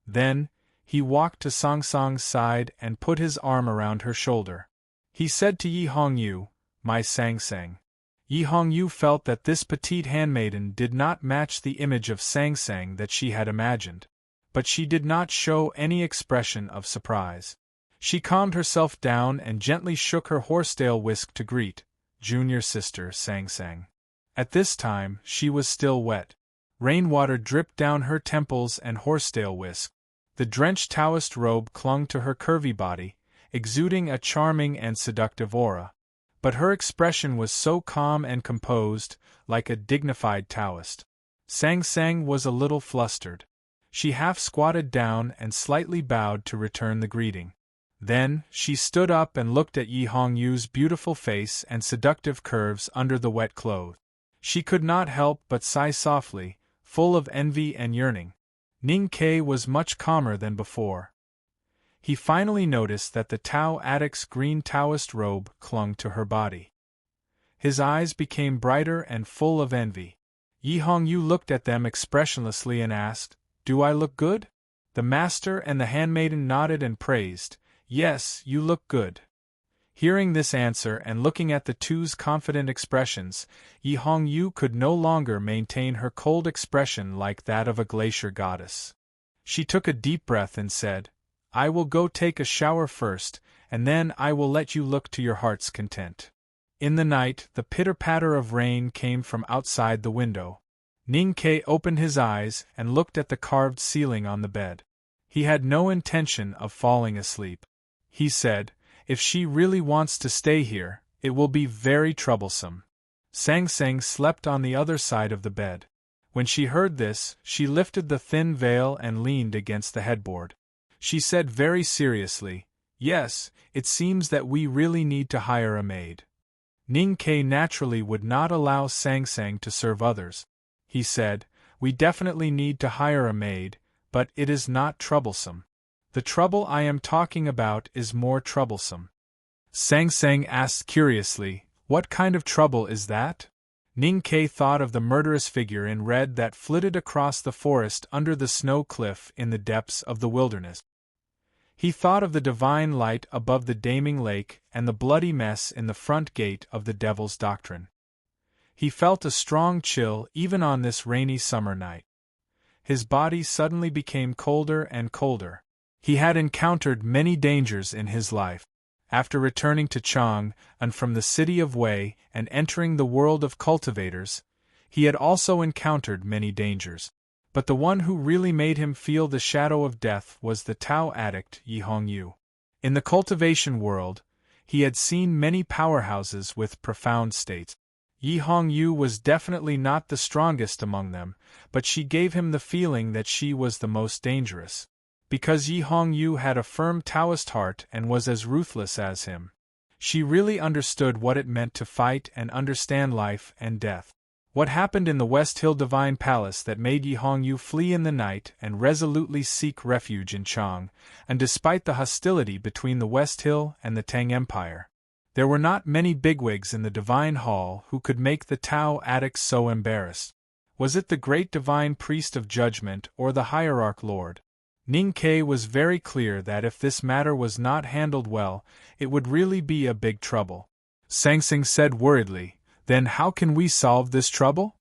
Then, he walked to Sang Sang's side and put his arm around her shoulder. He said to Yi Hongyu, "My Sang Sang." Yi Hongyu felt that this petite handmaiden did not match the image of Sang Sang that she had imagined. But she did not show any expression of surprise. She calmed herself down and gently shook her horsetail whisk to greet junior sister Sang Sang. At this time, she was still wet. Rainwater dripped down her temples and horsetail whisk. The drenched Taoist robe clung to her curvy body, exuding a charming and seductive aura. But her expression was so calm and composed, like a dignified Taoist. Sang Sang was a little flustered. She half squatted down and slightly bowed to return the greeting. Then, she stood up and looked at Yi Hongyu's beautiful face and seductive curves under the wet clothes. She could not help but sigh softly, full of envy and yearning. Ning Ke was much calmer than before. He finally noticed that the Tao addict's green Taoist robe clung to her body. His eyes became brighter and full of envy. Yi Hongyu looked at them expressionlessly and asked, "Do I look good?" The master and the handmaiden nodded and praised, "Yes, you look good." Hearing this answer and looking at the two's confident expressions, Yi Hongyu could no longer maintain her cold expression like that of a glacier goddess. She took a deep breath and said, "I will go take a shower first, and then I will let you look to your heart's content." In the night, the pitter-patter of rain came from outside the window. Ning Ke opened his eyes and looked at the carved ceiling on the bed. He had no intention of falling asleep. He said, "If she really wants to stay here, it will be very troublesome." Sang Sang slept on the other side of the bed. When she heard this, she lifted the thin veil and leaned against the headboard. She said very seriously, "Yes, it seems that we really need to hire a maid." Ning Ke naturally would not allow Sang Sang to serve others. He said, "We definitely need to hire a maid, but it is not troublesome. The trouble I am talking about is more troublesome." Sang Sang asked curiously, "What kind of trouble is that?" Ning Ke thought of the murderous figure in red that flitted across the forest under the snow cliff in the depths of the wilderness. He thought of the divine light above the Daming Lake and the bloody mess in the front gate of the Devil's Doctrine. He felt a strong chill even on this rainy summer night. His body suddenly became colder and colder. He had encountered many dangers in his life. After returning to Chang, and from the city of Wei and entering the world of cultivators, he had also encountered many dangers. But the one who really made him feel the shadow of death was the Tao addict Yi Hongyu. In the cultivation world, he had seen many powerhouses with profound states. Yi Hongyu was definitely not the strongest among them, but she gave him the feeling that she was the most dangerous. Because Yi Hongyu had a firm Taoist heart and was as ruthless as him. She really understood what it meant to fight and understand life and death. What happened in the West Hill Divine Palace that made Yi Hongyu flee in the night and resolutely seek refuge in Chang, and despite the hostility between the West Hill and the Tang Empire, there were not many bigwigs in the Divine Hall who could make the Tao addicts so embarrassed. Was it the great Divine Priest of Judgment or the Hierarch Lord? Ning Ke was very clear that if this matter was not handled well, it would really be a big trouble. Sang Sang said worriedly, Then how can we solve this trouble?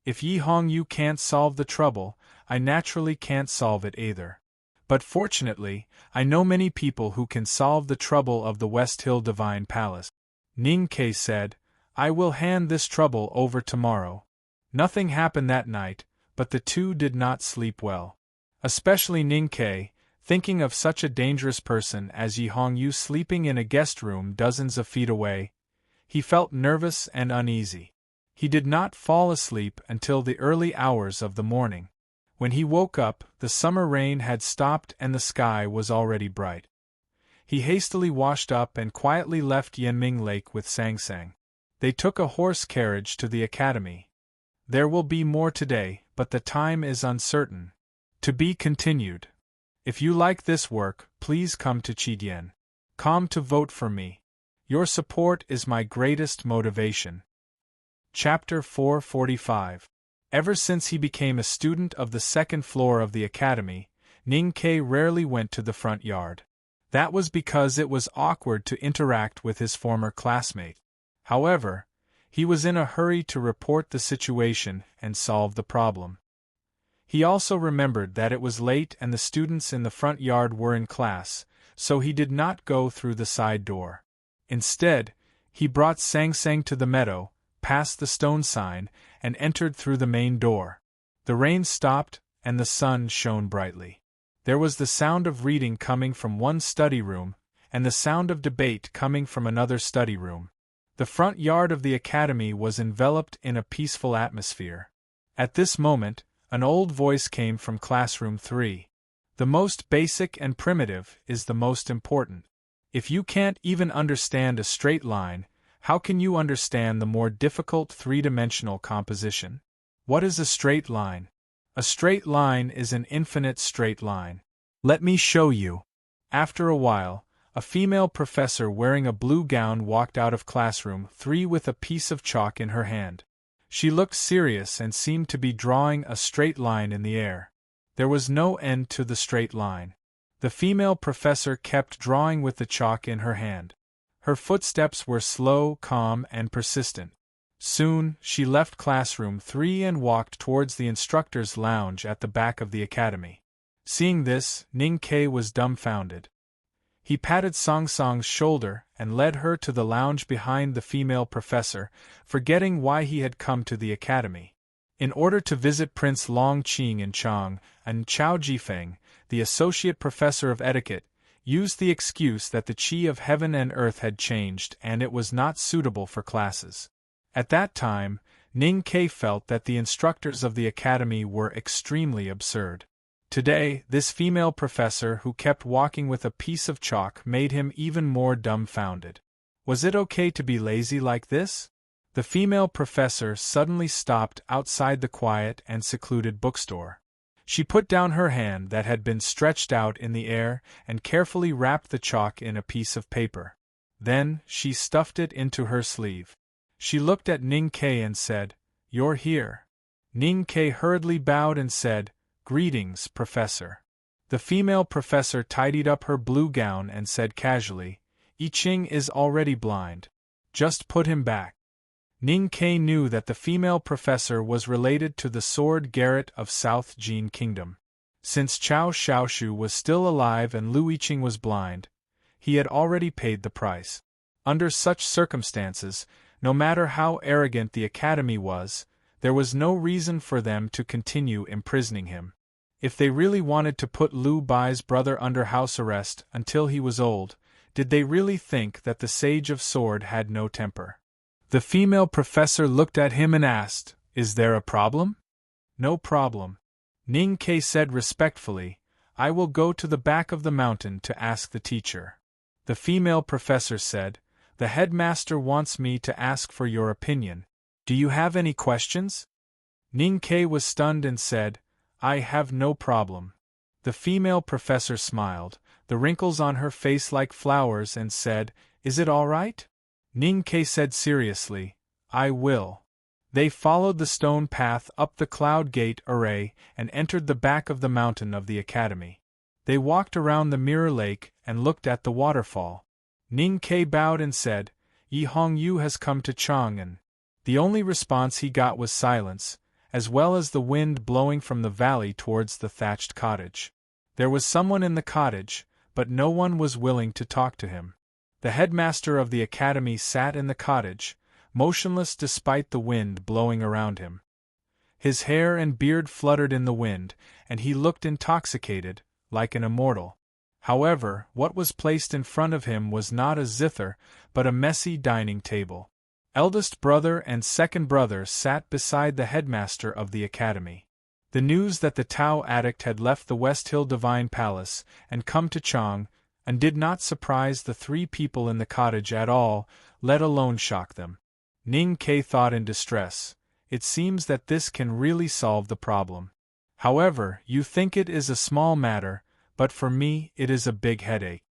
If Yi Hong Yu can't solve the trouble, I naturally can't solve it either. But fortunately, I know many people who can solve the trouble of the West Hill Divine Palace. Ning Ke said, I will hand this trouble over tomorrow. Nothing happened that night, but the two did not sleep well. Especially Ning Ke, thinking of such a dangerous person as Yi Hong Yu sleeping in a guest room dozens of feet away. He felt nervous and uneasy. He did not fall asleep until the early hours of the morning. When he woke up, the summer rain had stopped and the sky was already bright. He hastily washed up and quietly left Yanming Lake with Sang Sang. They took a horse carriage to the academy. There will be more today, but the time is uncertain. To be continued. If you like this work, please come to Chidian.com to vote for me. Your support is my greatest motivation. Chapter 445. Ever since he became a student of the second floor of the academy, Ning Ke rarely went to the front yard. That was because it was awkward to interact with his former classmate. However, he was in a hurry to report the situation and solve the problem. He also remembered that it was late and the students in the front yard were in class, so he did not go through the side door. Instead, he brought Sang Sang to the meadow, passed the stone sign, and entered through the main door. The rain stopped, and the sun shone brightly. There was the sound of reading coming from one study room, and the sound of debate coming from another study room. The front yard of the academy was enveloped in a peaceful atmosphere. At this moment, an old voice came from classroom 3. The most basic and primitive is the most important. If you can't even understand a straight line, how can you understand the more difficult three-dimensional composition? What is a straight line? A straight line is an infinite straight line. Let me show you. After a while, a female professor wearing a blue gown walked out of classroom 3 with a piece of chalk in her hand. She looked serious and seemed to be drawing a straight line in the air. There was no end to the straight line. The female professor kept drawing with the chalk in her hand. Her footsteps were slow, calm, and persistent. Soon, she left classroom 3 and walked towards the instructor's lounge at the back of the academy. Seeing this, Ning Ke was dumbfounded. He patted Song Song's shoulder and led her to the lounge behind the female professor, forgetting why he had come to the academy. In order to visit Prince Long Qing in Chang, and Chao Jifeng, the associate professor of etiquette, used the excuse that the qi of heaven and earth had changed and it was not suitable for classes. At that time, Ning Ke felt that the instructors of the academy were extremely absurd. Today, this female professor who kept walking with a piece of chalk made him even more dumbfounded. Was it okay to be lazy like this? The female professor suddenly stopped outside the quiet and secluded bookstore. She put down her hand that had been stretched out in the air and carefully wrapped the chalk in a piece of paper. Then, she stuffed it into her sleeve. She looked at Ning Ke and said, "You're here." Ning Ke hurriedly bowed and said, "Greetings, Professor." The female professor tidied up her blue gown and said casually, "I Ching is already blind. Just put him back." Ning Ke knew that the female professor was related to the Sword Garret of South Jin Kingdom. Since Chao Xiaoshu was still alive and Lu Yiqing was blind, he had already paid the price. Under such circumstances, no matter how arrogant the academy was, there was no reason for them to continue imprisoning him. If they really wanted to put Lu Bai's brother under house arrest until he was old, did they really think that the Sage of Sword had no temper? The female professor looked at him and asked, "Is there a problem?" "No problem." Ning Ke said respectfully, "I will go to the back of the mountain to ask the teacher." The female professor said, "The headmaster wants me to ask for your opinion. Do you have any questions?" Ning Ke was stunned and said, "I have no problem." The female professor smiled, the wrinkles on her face like flowers, and said, "Is it all right?" Ning Ke said seriously, "I will." They followed the stone path up the Cloud Gate array and entered the back of the mountain of the academy. They walked around the mirror lake and looked at the waterfall. Ning Ke bowed and said, "Yi Hong Yu has come to Chang'an." The only response he got was silence, as well as the wind blowing from the valley towards the thatched cottage. There was someone in the cottage, but no one was willing to talk to him. The headmaster of the academy sat in the cottage, motionless despite the wind blowing around him. His hair and beard fluttered in the wind, and he looked intoxicated, like an immortal. However, what was placed in front of him was not a zither, but a messy dining table. Eldest brother and second brother sat beside the headmaster of the academy. The news that the Tao addict had left the West Hill Divine Palace and come to Chang, and did not surprise the three people in the cottage at all, let alone shock them. Ning Ke thought in distress, it seems that this can really solve the problem. However, you think it is a small matter, but for me it is a big headache.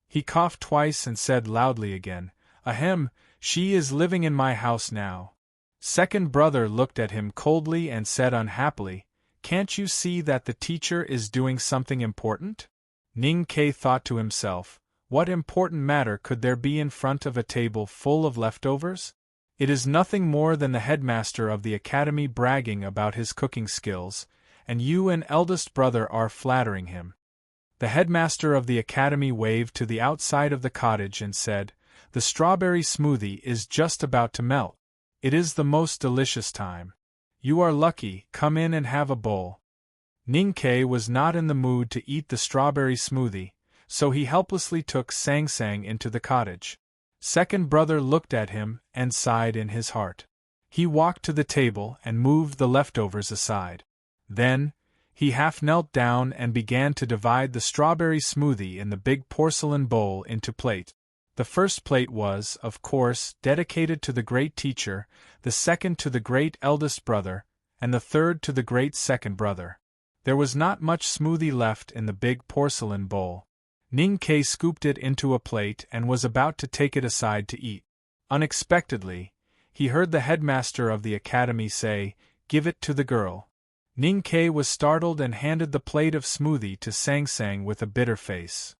He coughed twice and said loudly again, Ahem, she is living in my house now. Second brother looked at him coldly and said unhappily, Can't you see that the teacher is doing something important? Ning Ke thought to himself, what important matter could there be in front of a table full of leftovers? It is nothing more than the headmaster of the academy bragging about his cooking skills, and you and eldest brother are flattering him. The headmaster of the academy waved to the outside of the cottage and said, The strawberry smoothie is just about to melt. It is the most delicious time. You are lucky, come in and have a bowl. Ning Ke was not in the mood to eat the strawberry smoothie, so he helplessly took Sang Sang into the cottage. Second brother looked at him and sighed in his heart. He walked to the table and moved the leftovers aside. Then, he half knelt down and began to divide the strawberry smoothie in the big porcelain bowl into plates. The first plate was, of course, dedicated to the great teacher, the second to the great eldest brother, and the third to the great second brother. There was not much smoothie left in the big porcelain bowl. Ning Ke scooped it into a plate and was about to take it aside to eat. Unexpectedly, he heard the headmaster of the academy say, Give it to the girl. Ning Ke was startled and handed the plate of smoothie to Sang Sang with a bitter face.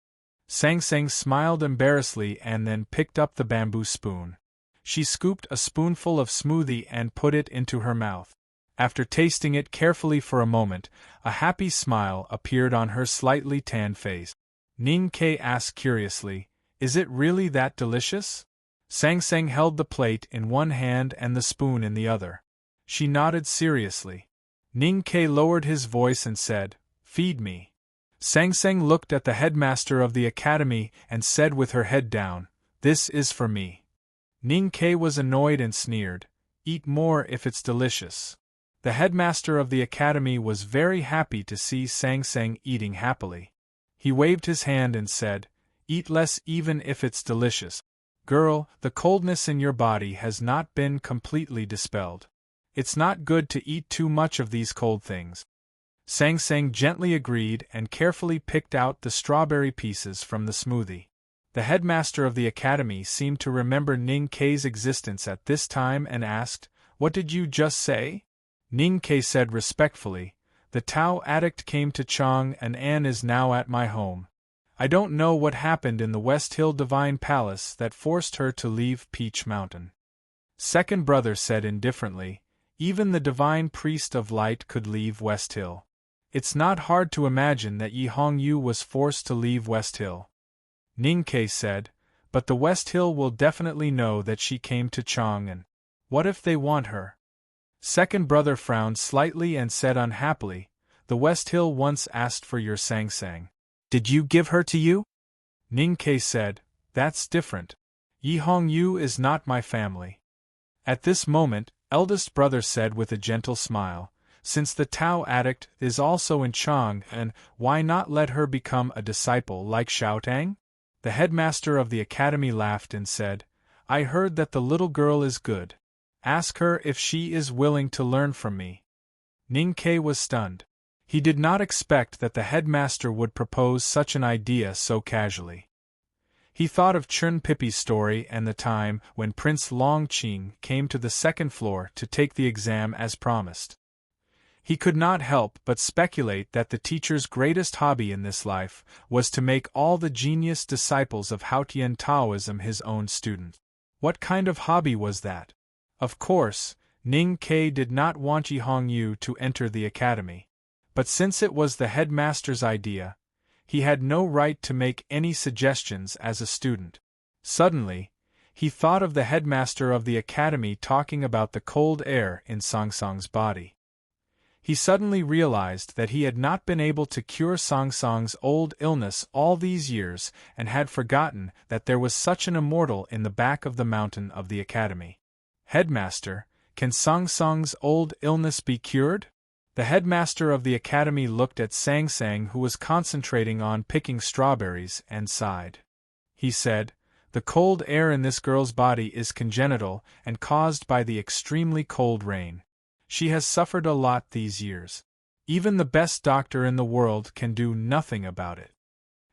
Sang Sang smiled embarrassedly and then picked up the bamboo spoon. She scooped a spoonful of smoothie and put it into her mouth. After tasting it carefully for a moment, a happy smile appeared on her slightly tanned face. Ning Ke asked curiously, Is it really that delicious? Sang Sang held the plate in one hand and the spoon in the other. She nodded seriously. Ning Ke lowered his voice and said, Feed me. Sang Sang looked at the headmaster of the academy and said with her head down, This is for me. Ning Ke was annoyed and sneered, Eat more if it's delicious. The headmaster of the academy was very happy to see Sang Sang eating happily. He waved his hand and said, Eat less even if it's delicious. Girl, the coldness in your body has not been completely dispelled. It's not good to eat too much of these cold things. Sang Sang gently agreed and carefully picked out the strawberry pieces from the smoothie. The headmaster of the academy seemed to remember Ning Ke's existence at this time and asked, What did you just say? Ning Ke said respectfully, The Tao addict came to Chang and Anne is now at my home. I don't know what happened in the West Hill Divine Palace that forced her to leave Peach Mountain. Second brother said indifferently, Even the divine priest of light could leave West Hill. It's not hard to imagine that Yi Hongyu was forced to leave West Hill. Ning Ke said, But the West Hill will definitely know that she came to Chang and what if they want her? Second brother frowned slightly and said unhappily, The West Hill once asked for your Sang Sang. Did you give her to you? Ning Ke said, That's different. Yi Hongyu is not my family. At this moment, eldest brother said with a gentle smile, Since the Tao addict is also in Chang, and why not let her become a disciple like Xiaotang? The headmaster of the academy laughed and said, I heard that the little girl is good. Ask her if she is willing to learn from me. Ning Ke was stunned. He did not expect that the headmaster would propose such an idea so casually. He thought of Chun Pippi's story and the time when Prince Long Qing came to the second floor to take the exam as promised. He could not help but speculate that the teacher's greatest hobby in this life was to make all the genius disciples of Haotian Taoism his own student. What kind of hobby was that? Of course, Ning Ke did not want Yi Hongyu to enter the academy. But since it was the headmaster's idea, he had no right to make any suggestions as a student. Suddenly, he thought of the headmaster of the academy talking about the cold air in Song Song's body. He suddenly realized that he had not been able to cure Song Song's old illness all these years and had forgotten that there was such an immortal in the back of the mountain of the academy. Headmaster, can Song Song's old illness be cured? The headmaster of the academy looked at Sang Sang, who was concentrating on picking strawberries, and sighed. He said, "The cold air in this girl's body is congenital and caused by the extremely cold rain. She has suffered a lot these years. Even the best doctor in the world can do nothing about it."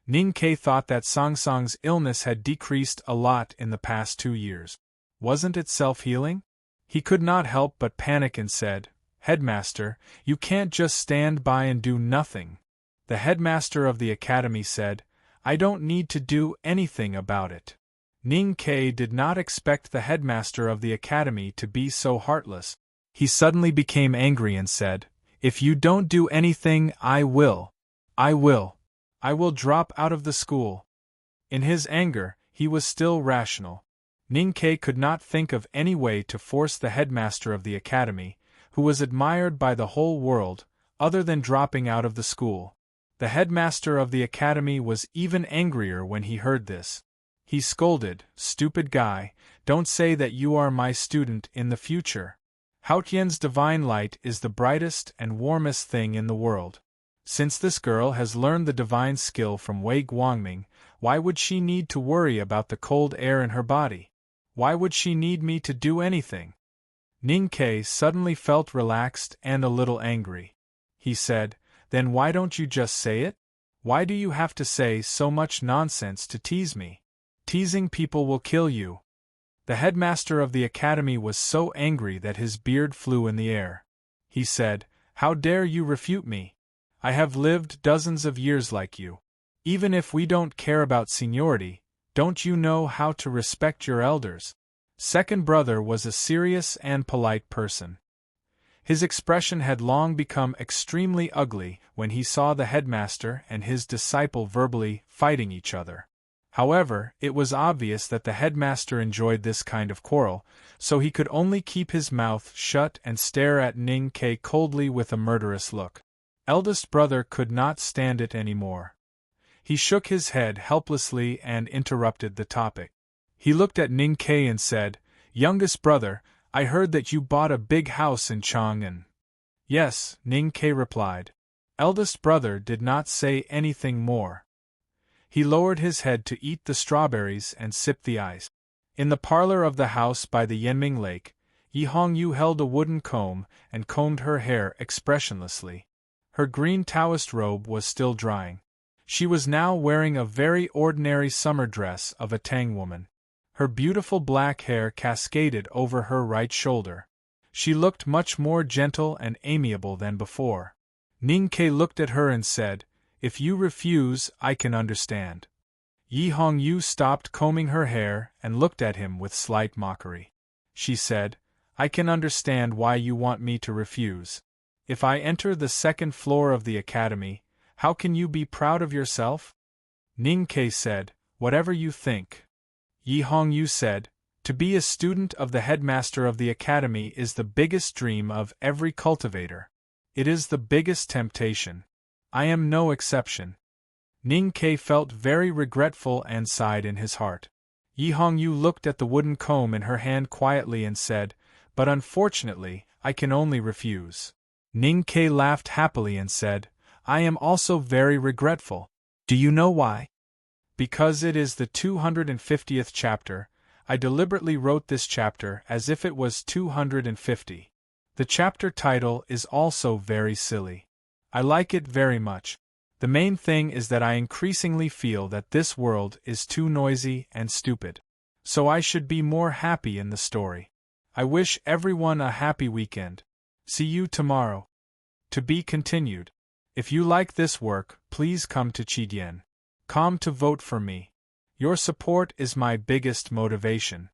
Ning Ke thought that Song Song's illness had decreased a lot in the past 2 years. Wasn't it self-healing? He could not help but panic and said, "Headmaster, you can't just stand by and do nothing." The headmaster of the academy said, "I don't need to do anything about it." Ning Ke did not expect the headmaster of the academy to be so heartless. He suddenly became angry and said, "If you don't do anything, I will. I will drop out of the school." In his anger, he was still rational. Ning Ke could not think of any way to force the headmaster of the academy, who was admired by the whole world, other than dropping out of the school. The headmaster of the academy was even angrier when he heard this. He scolded, "Stupid guy, don't say that you are my student in the future. Haotian's divine light is the brightest and warmest thing in the world. Since this girl has learned the divine skill from Wei Guangming, why would she need to worry about the cold air in her body? Why would she need me to do anything?" Ning Ke suddenly felt relaxed and a little angry. He said, "Then why don't you just say it? Why do you have to say so much nonsense to tease me? Teasing people will kill you." The headmaster of the academy was so angry that his beard flew in the air. He said, "How dare you refute me? I have lived dozens of years like you. Even if we don't care about seniority, don't you know how to respect your elders?" Second brother was a serious and polite person. His expression had long become extremely ugly when he saw the headmaster and his disciple verbally fighting each other. However, it was obvious that the headmaster enjoyed this kind of quarrel, so he could only keep his mouth shut and stare at Ning Ke coldly with a murderous look. Eldest brother could not stand it anymore. He shook his head helplessly and interrupted the topic. He looked at Ning Ke and said, "Youngest brother, I heard that you bought a big house in Chang'an." "Yes," Ning Ke replied. Eldest brother did not say anything more. He lowered his head to eat the strawberries and sip the ice. In the parlor of the house by the Yanming Lake, Yi Hongyu held a wooden comb and combed her hair expressionlessly. Her green Taoist robe was still drying. She was now wearing a very ordinary summer dress of a Tang woman. Her beautiful black hair cascaded over her right shoulder. She looked much more gentle and amiable than before. Ning Ke looked at her and said, "If you refuse, I can understand." Yi Hongyu stopped combing her hair and looked at him with slight mockery. She said, "I can understand why you want me to refuse. If I enter the second floor of the academy, how can you be proud of yourself?" Ning Ke said, "Whatever you think." Yi Hongyu said, "To be a student of the headmaster of the academy is the biggest dream of every cultivator. It is the biggest temptation. I am no exception." Ning Ke felt very regretful and sighed in his heart. Yi Hongyu looked at the wooden comb in her hand quietly and said, "But unfortunately, I can only refuse." Ning Ke laughed happily and said, "I am also very regretful. Do you know why? Because it is the 250th chapter. I deliberately wrote this chapter as if it was 250. The chapter title is also very silly. I like it very much. The main thing is that I increasingly feel that this world is too noisy and stupid. So I should be more happy in the story. I wish everyone a happy weekend. See you tomorrow. To be continued. If you like this work, please come to Chidien.com to vote for me. Your support is my biggest motivation.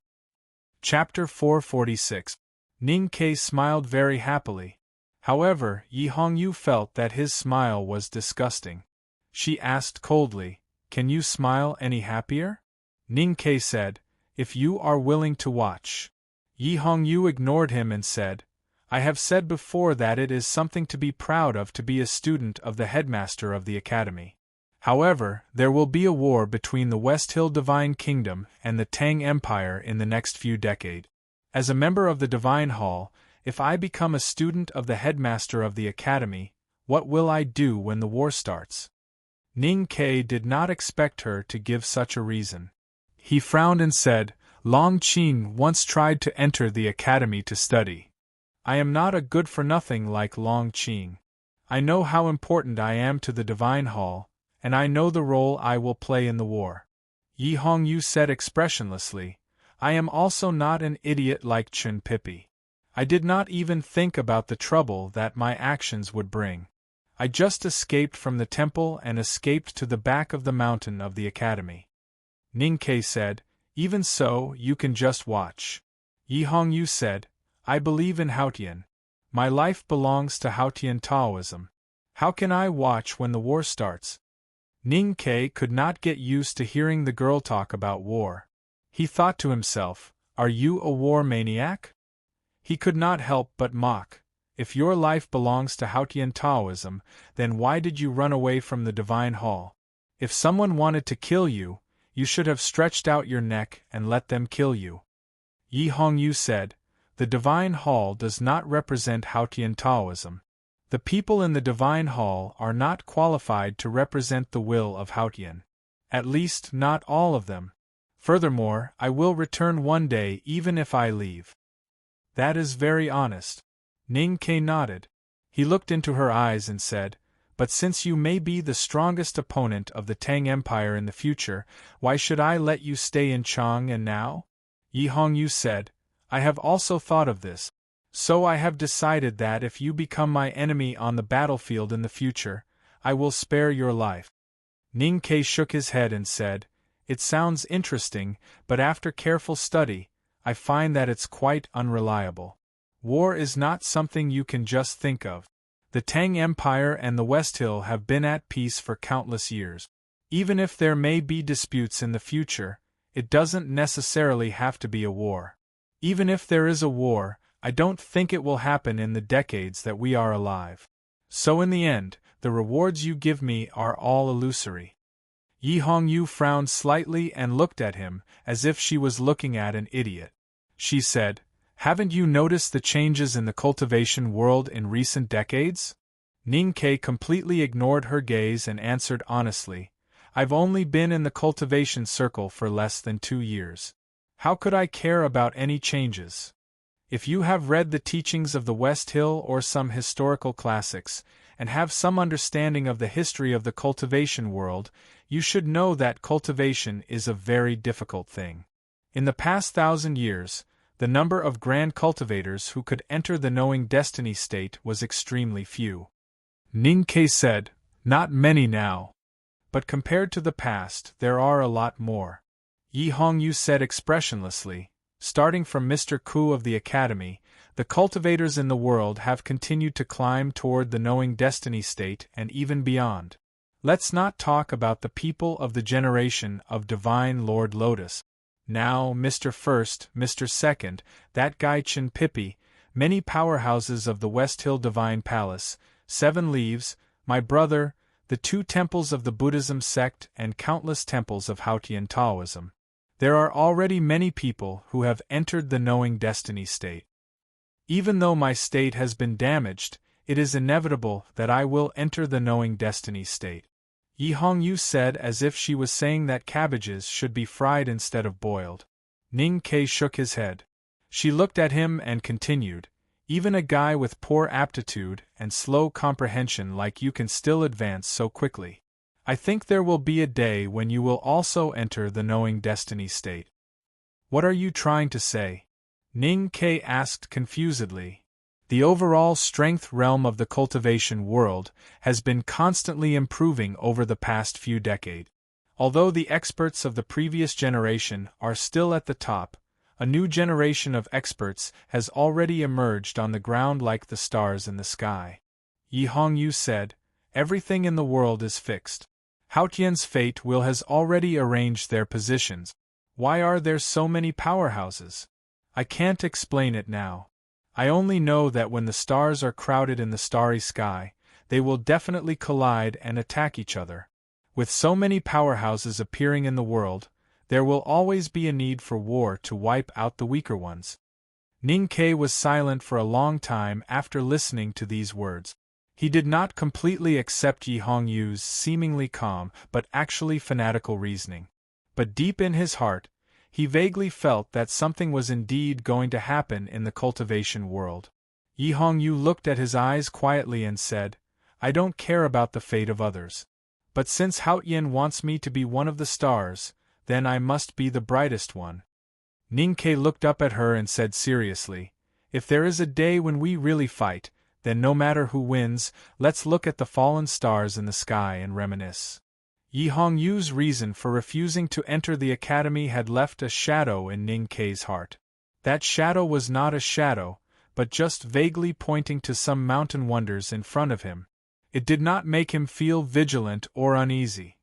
Chapter 446. Ning Ke smiled very happily. However, Yi Hongyu felt that his smile was disgusting. She asked coldly, "Can you smile any happier?" Ning Ke said, "If you are willing to watch." Yi Hongyu ignored him and said, "I have said before that it is something to be proud of to be a student of the headmaster of the academy. However, there will be a war between the West Hill Divine Kingdom and the Tang Empire in the next few decades. As a member of the Divine Hall, if I become a student of the headmaster of the academy, what will I do when the war starts?" Ning Ke did not expect her to give such a reason. He frowned and said, "Long Qing once tried to enter the academy to study. I am not a good-for-nothing like Long Qing. I know how important I am to the Divine Hall, and I know the role I will play in the war." Yi Hongyu said expressionlessly, "I am also not an idiot like Chun Pippi. I did not even think about the trouble that my actions would bring. I just escaped from the temple and escaped to the back of the mountain of the academy." Ning Ke said, "Even so, you can just watch." Yi Hongyu said, "I believe in Haotian. My life belongs to Haotian Taoism. How can I watch when the war starts?" Ning Ke could not get used to hearing the girl talk about war. He thought to himself, "Are you a war maniac?" He could not help but mock. "If your life belongs to Haotian Taoism, then why did you run away from the Divine Hall? If someone wanted to kill you, you should have stretched out your neck and let them kill you." Yi Hongyu said, "The Divine Hall does not represent Haotian Taoism. The people in the Divine Hall are not qualified to represent the will of Haotian. At least, not all of them. Furthermore, I will return one day even if I leave." "That is very honest." Ning Ke nodded. He looked into her eyes and said, "But since you may be the strongest opponent of the Tang Empire in the future, why should I let you stay in Chang'an now?" Yi Hongyu said, "I have also thought of this. So I have decided that if you become my enemy on the battlefield in the future, I will spare your life." Ning Ke shook his head and said, "It sounds interesting, but after careful study, I find that it's quite unreliable. War is not something you can just think of. The Tang Empire and the West Hill have been at peace for countless years. Even if there may be disputes in the future, it doesn't necessarily have to be a war. Even if there is a war, I don't think it will happen in the decades that we are alive. So in the end, the rewards you give me are all illusory." Yi Hongyu frowned slightly and looked at him, as if she was looking at an idiot. She said, "Haven't you noticed the changes in the cultivation world in recent decades?" Ning Ke completely ignored her gaze and answered honestly, "I've only been in the cultivation circle for less than 2 years. How could I care about any changes? If you have read the teachings of the West Hill or some historical classics, and have some understanding of the history of the cultivation world, you should know that cultivation is a very difficult thing. In the past 1,000 years, the number of grand cultivators who could enter the knowing destiny state was extremely few." Ning Ke said, "Not many now. But compared to the past, there are a lot more." Yi Hongyu said expressionlessly, "Starting from Mr. Ku of the Academy, the cultivators in the world have continued to climb toward the knowing destiny state and even beyond. Let's not talk about the people of the generation of Divine Lord Lotus. Now, Mr. First, Mr. Second, that guy Chun Pippi, many powerhouses of the West Hill Divine Palace, 7 Leaves, my brother, the 2 temples of the Buddhism sect and countless temples of Haotian Taoism. There are already many people who have entered the knowing destiny state. Even though my state has been damaged, it is inevitable that I will enter the knowing destiny state." Yi Hongyu said as if she was saying that cabbages should be fried instead of boiled. Ning Ke shook his head. She looked at him and continued, "Even a guy with poor aptitude and slow comprehension like you can still advance so quickly. I think there will be a day when you will also enter the knowing destiny state." "What are you trying to say?" Ning Ke asked confusedly. "The overall strength realm of the cultivation world has been constantly improving over the past few decades. Although the experts of the previous generation are still at the top, A new generation of experts has already emerged on the ground like the stars in the sky. Yi Hongyu said, everything in the world is fixed. Haotian's fate will has already arranged their positions. Why are there so many powerhouses? I can't explain it now. I only know that when the stars are crowded in the starry sky, they will definitely collide and attack each other. With so many powerhouses appearing in the world, there will always be a need for war to wipe out the weaker ones. Ning Ke was silent for a long time after listening to these words. He did not completely accept Yi Hongyu's seemingly calm but actually fanatical reasoning. But deep in his heart, he vaguely felt that something was indeed going to happen in the cultivation world. Yi Hongyu looked at his eyes quietly and said, I don't care about the fate of others. But since Haotian wants me to be one of the stars, then I must be the brightest one. Ning Ke looked up at her and said seriously, if there is a day when we really fight, then no matter who wins, let's look at the fallen stars in the sky and reminisce. Yi Hongyu's reason for refusing to enter the academy had left a shadow in Ning Ke's heart. That shadow was not a shadow, but just vaguely pointing to some mountain wonders in front of him. It did not make him feel vigilant or uneasy.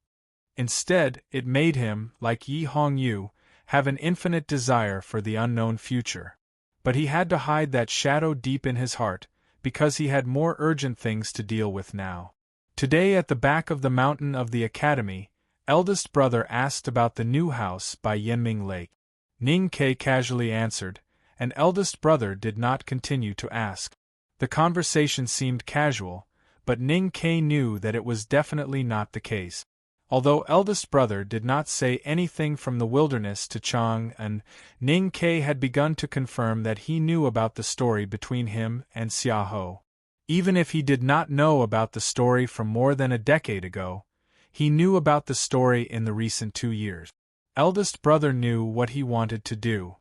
Instead, it made him, like Yi Hongyu, have an infinite desire for the unknown future. But he had to hide that shadow deep in his heart, because he had more urgent things to deal with now. Today at the back of the mountain of the academy, eldest brother asked about the new house by Yanming Lake. Ning Ke casually answered, and eldest brother did not continue to ask. The conversation seemed casual, but Ning Ke knew that it was definitely not the case. Although eldest brother did not say anything from the wilderness to Chang and Ning Ke had begun to confirm that he knew about the story between him and Xiaoho. Even if he did not know about the story from more than a decade ago, he knew about the story in the recent 2 years. Eldest brother knew what he wanted to do.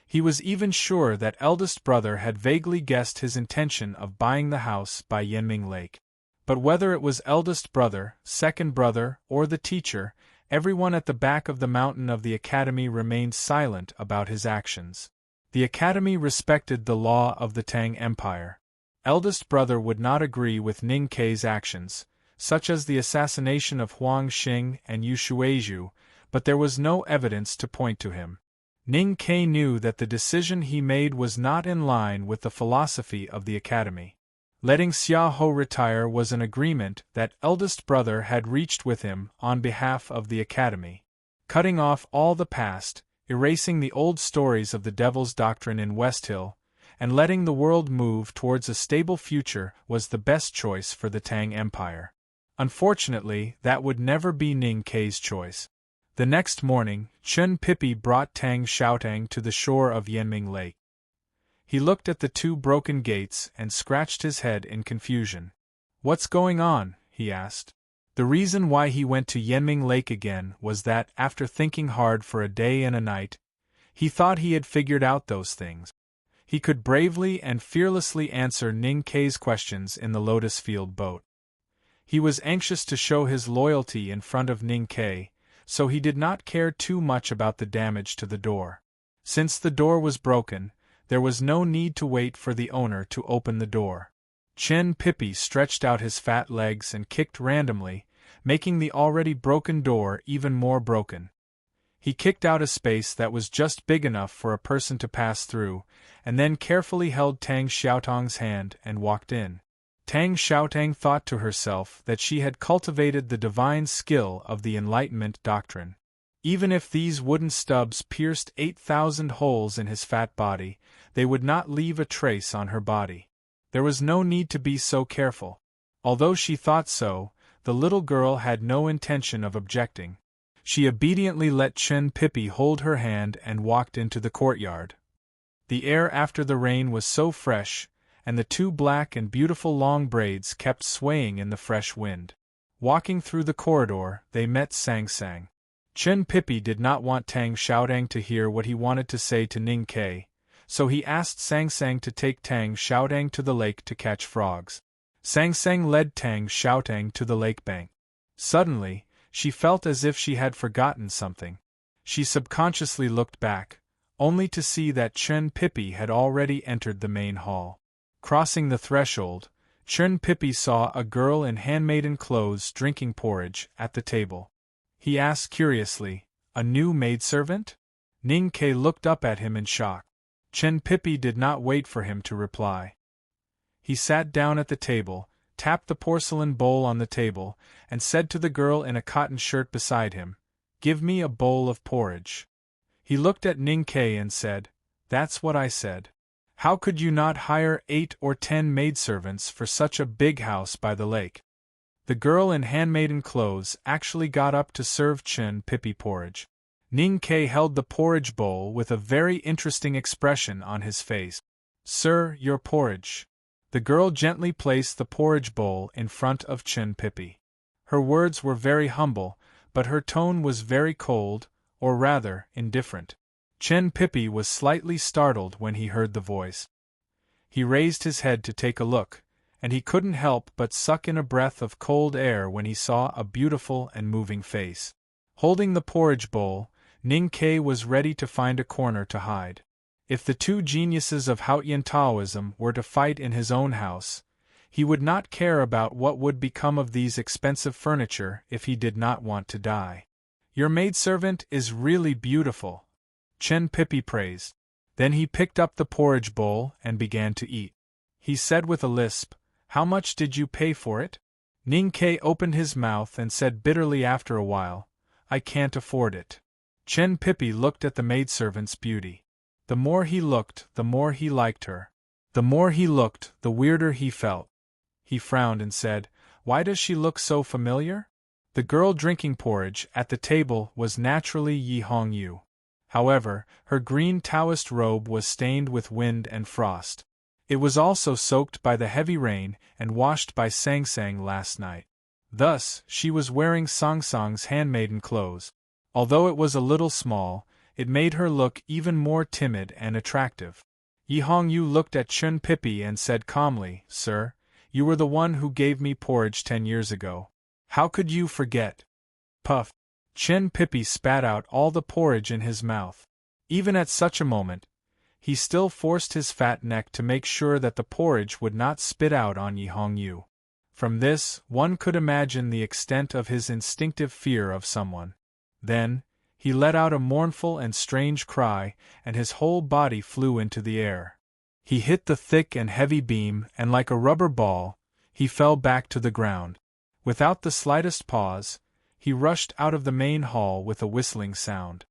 He was even sure that eldest brother had vaguely guessed his intention of buying the house by Yanming Lake. But whether it was eldest brother, second brother, or the teacher, everyone at the back of the mountain of the academy remained silent about his actions. The academy respected the law of the Tang Empire. Eldest brother would not agree with Ning Ke's actions, such as the assassination of Huang Xing and Yu Shuizhu, but there was no evidence to point to him. Ning Ke knew that the decision he made was not in line with the philosophy of the academy. Letting Xiaoho retire was an agreement that eldest brother had reached with him on behalf of the academy. Cutting off all the past, erasing the old stories of the Devil's Doctrine in West Hill, and letting the world move towards a stable future was the best choice for the Tang Empire. Unfortunately, that would never be Ning Ke's choice. The next morning, Chen Pippi brought Tang Xiaotang to the shore of Yanming Lake. He looked at the 2 broken gates and scratched his head in confusion. What's going on? He asked. The reason why he went to Yanming Lake again was that, after thinking hard for a day and a night, he thought he had figured out those things. He could bravely and fearlessly answer Ning Ke's questions in the Lotus Field boat. He was anxious to show his loyalty in front of Ning Ke, so he did not care too much about the damage to the door. Since the door was broken, there was no need to wait for the owner to open the door. Chen Pippi stretched out his fat legs and kicked randomly, making the already broken door even more broken. He kicked out a space that was just big enough for a person to pass through, and then carefully held Tang Xiaotang's hand and walked in. Tang Xiaotang thought to herself that she had cultivated the divine skill of the Enlightenment doctrine. Even if these wooden stubs pierced 8,000 holes in his fat body, they would not leave a trace on her body. There was no need to be so careful. Although she thought so, the little girl had no intention of objecting. She obediently let Chen Pippi hold her hand and walked into the courtyard. The air after the rain was so fresh, and the 2 black and beautiful long braids kept swaying in the fresh wind. Walking through the corridor, they met Sang Sang. Chen Pippi did not want Tang Xiaotang to hear what he wanted to say to Ning Ke, so he asked Sang Sang to take Tang Xiaotang to the lake to catch frogs. Sang Sang led Tang Xiaotang to the lake bank. Suddenly, she felt as if she had forgotten something. She subconsciously looked back. only to see that Chen Pippi had already entered the main hall. Crossing the threshold, Chen Pippi saw a girl in handmaiden clothes drinking porridge at the table. He asked curiously, "A new maidservant?" Ning Ke looked up at him in shock. Chen Pippi did not wait for him to reply. He sat down at the table, tapped the porcelain bowl on the table, and said to the girl in a cotton shirt beside him, "Give me a bowl of porridge." He looked at Ning Ke and said, "That's what I said. How could you not hire 8 or 10 maidservants for such a big house by the lake?" The girl in handmaiden clothes actually got up to serve Chen Pippi porridge. Ning Ke held the porridge bowl with a very interesting expression on his face. "Sir, your porridge." The girl gently placed the porridge bowl in front of Chen Pippi. Her words were very humble, but her tone was very cold, or rather, indifferent. Chen Pippi was slightly startled when he heard the voice. He raised his head to take a look, and he couldn't help but suck in a breath of cold air when he saw a beautiful and moving face. Holding the porridge bowl, Ning Ke was ready to find a corner to hide. If the two geniuses of Haotian Taoism were to fight in his own house, he would not care about what would become of these expensive furniture if he did not want to die. "Your maidservant is really beautiful," Chen Pippi praised. Then he picked up the porridge bowl and began to eat. He said with a lisp, "How much did you pay for it?" Ning Ke opened his mouth and said bitterly after a while, "I can't afford it." Chen Pippi looked at the maidservant's beauty. The more he looked, the more he liked her. The more he looked, the weirder he felt. He frowned and said, "Why does she look so familiar?" The girl drinking porridge at the table was naturally Yi Hongyu. However, her green Taoist robe was stained with wind and frost. It was also soaked by the heavy rain and washed by Sang Sang last night. Thus, she was wearing Sang Sang's handmaiden clothes. Although it was a little small, it made her look even more timid and attractive. Yi Hongyu looked at Chen Pippi and said calmly, "Sir, you were the one who gave me porridge 10 years ago. How could you forget?" Puff! Chen Pippi spat out all the porridge in his mouth. Even at such a moment, he still forced his fat neck to make sure that the porridge would not spit out on Yi Hongyu. From this, one could imagine the extent of his instinctive fear of someone. Then, he let out a mournful and strange cry, and his whole body flew into the air. He hit the thick and heavy beam, and like a rubber ball, he fell back to the ground. Without the slightest pause, he rushed out of the main hall with a whistling sound.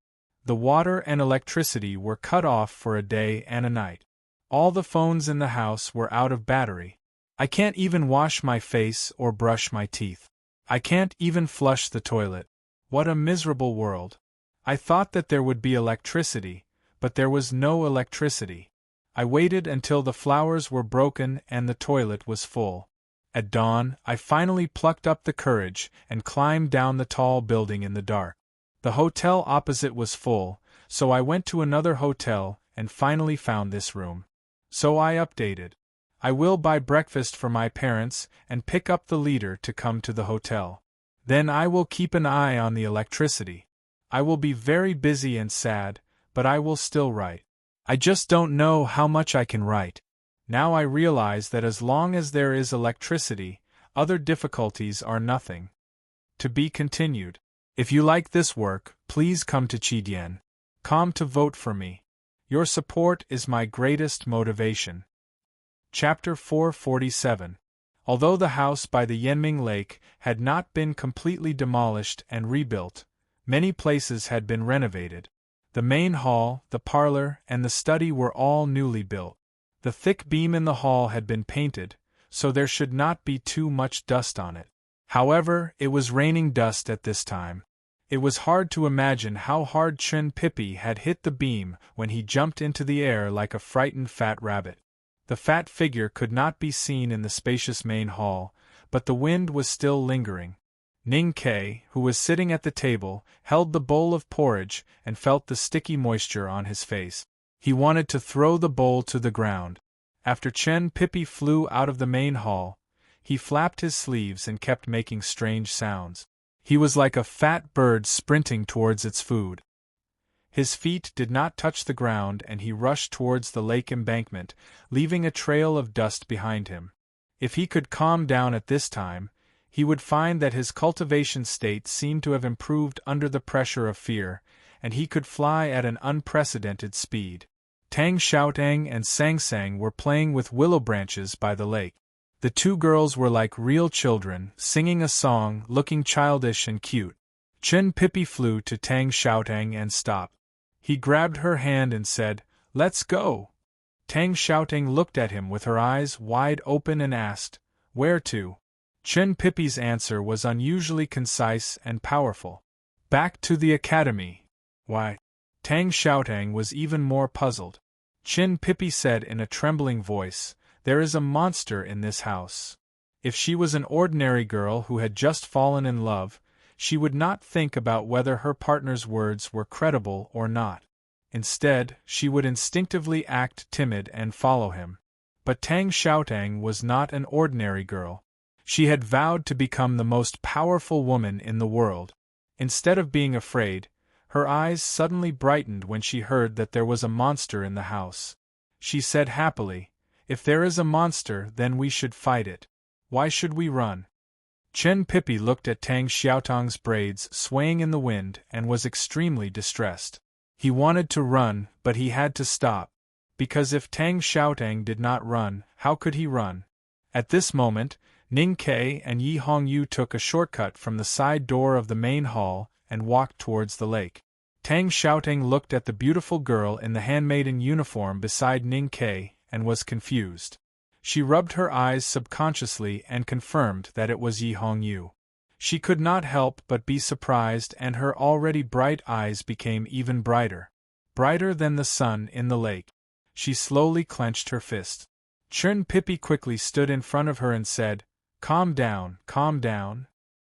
The water and electricity were cut off for a day and a night. All the phones in the house were out of battery. I can't even wash my face or brush my teeth. I can't even flush the toilet. What a miserable world. I thought that there would be electricity, but there was no electricity. I waited until the flowers were broken and the toilet was full. At dawn, I finally plucked up the courage and climbed down the tall building in the dark. The hotel opposite was full, so I went to another hotel and finally found this room. So I updated. I will buy breakfast for my parents and pick up the leader to come to the hotel. Then I will keep an eye on the electricity. I will be very busy and sad, but I will still write. I just don't know how much I can write. Now I realize that as long as there is electricity, other difficulties are nothing. To be continued. If you like this work, please come to Chidien.com to vote for me. Your support is my greatest motivation. Chapter 447. Although the house by the Yanming Lake had not been completely demolished and rebuilt, many places had been renovated. The main hall, the parlor, and the study were all newly built. The thick beam in the hall had been painted, so there should not be too much dust on it. However, it was raining dust at this time. It was hard to imagine how hard Chen Pippi had hit the beam when he jumped into the air like a frightened fat rabbit. The fat figure could not be seen in the spacious main hall, but the wind was still lingering. Ning Ke, who was sitting at the table, held the bowl of porridge and felt the sticky moisture on his face. He wanted to throw the bowl to the ground. After Chen Pippi flew out of the main hall, he flapped his sleeves and kept making strange sounds. He was like a fat bird sprinting towards its food. His feet did not touch the ground and he rushed towards the lake embankment, leaving a trail of dust behind him. If he could calm down at this time, he would find that his cultivation state seemed to have improved under the pressure of fear, and he could fly at an unprecedented speed. Tang Xiaotang and Sang Sang were playing with willow branches by the lake. The two girls were like real children, singing a song, looking childish and cute. Chen Pippi flew to Tang Xiaotang and stopped. He grabbed her hand and said, "Let's go." Tang Xiaotang looked at him with her eyes wide open and asked, "Where to?" Chen Pippi's answer was unusually concise and powerful. "Back to the academy." "Why?" Tang Xiaotang was even more puzzled. Chen Pippi said in a trembling voice, "There is a monster in this house." If she was an ordinary girl who had just fallen in love, she would not think about whether her partner's words were credible or not. Instead, she would instinctively act timid and follow him. But Tang Xiaotang was not an ordinary girl. She had vowed to become the most powerful woman in the world. Instead of being afraid, her eyes suddenly brightened when she heard that there was a monster in the house. She said happily, "If there is a monster, then we should fight it. Why should we run?" Chen Pippi looked at Tang Xiaotang's braids swaying in the wind and was extremely distressed. He wanted to run, but he had to stop. Because if Tang Xiaotang did not run, how could he run? At this moment, Ning Ke and Yi Hongyu took a shortcut from the side door of the main hall and walked towards the lake. Tang Xiaotang looked at the beautiful girl in the handmaiden uniform beside Ning Ke and was confused. She rubbed her eyes subconsciously and confirmed that it was Yi Hongyu. She could not help but be surprised, and her already bright eyes became even brighter. Brighter than the sun in the lake. She slowly clenched her fist. Chen Pippi quickly stood in front of her and said, "Calm down, calm down."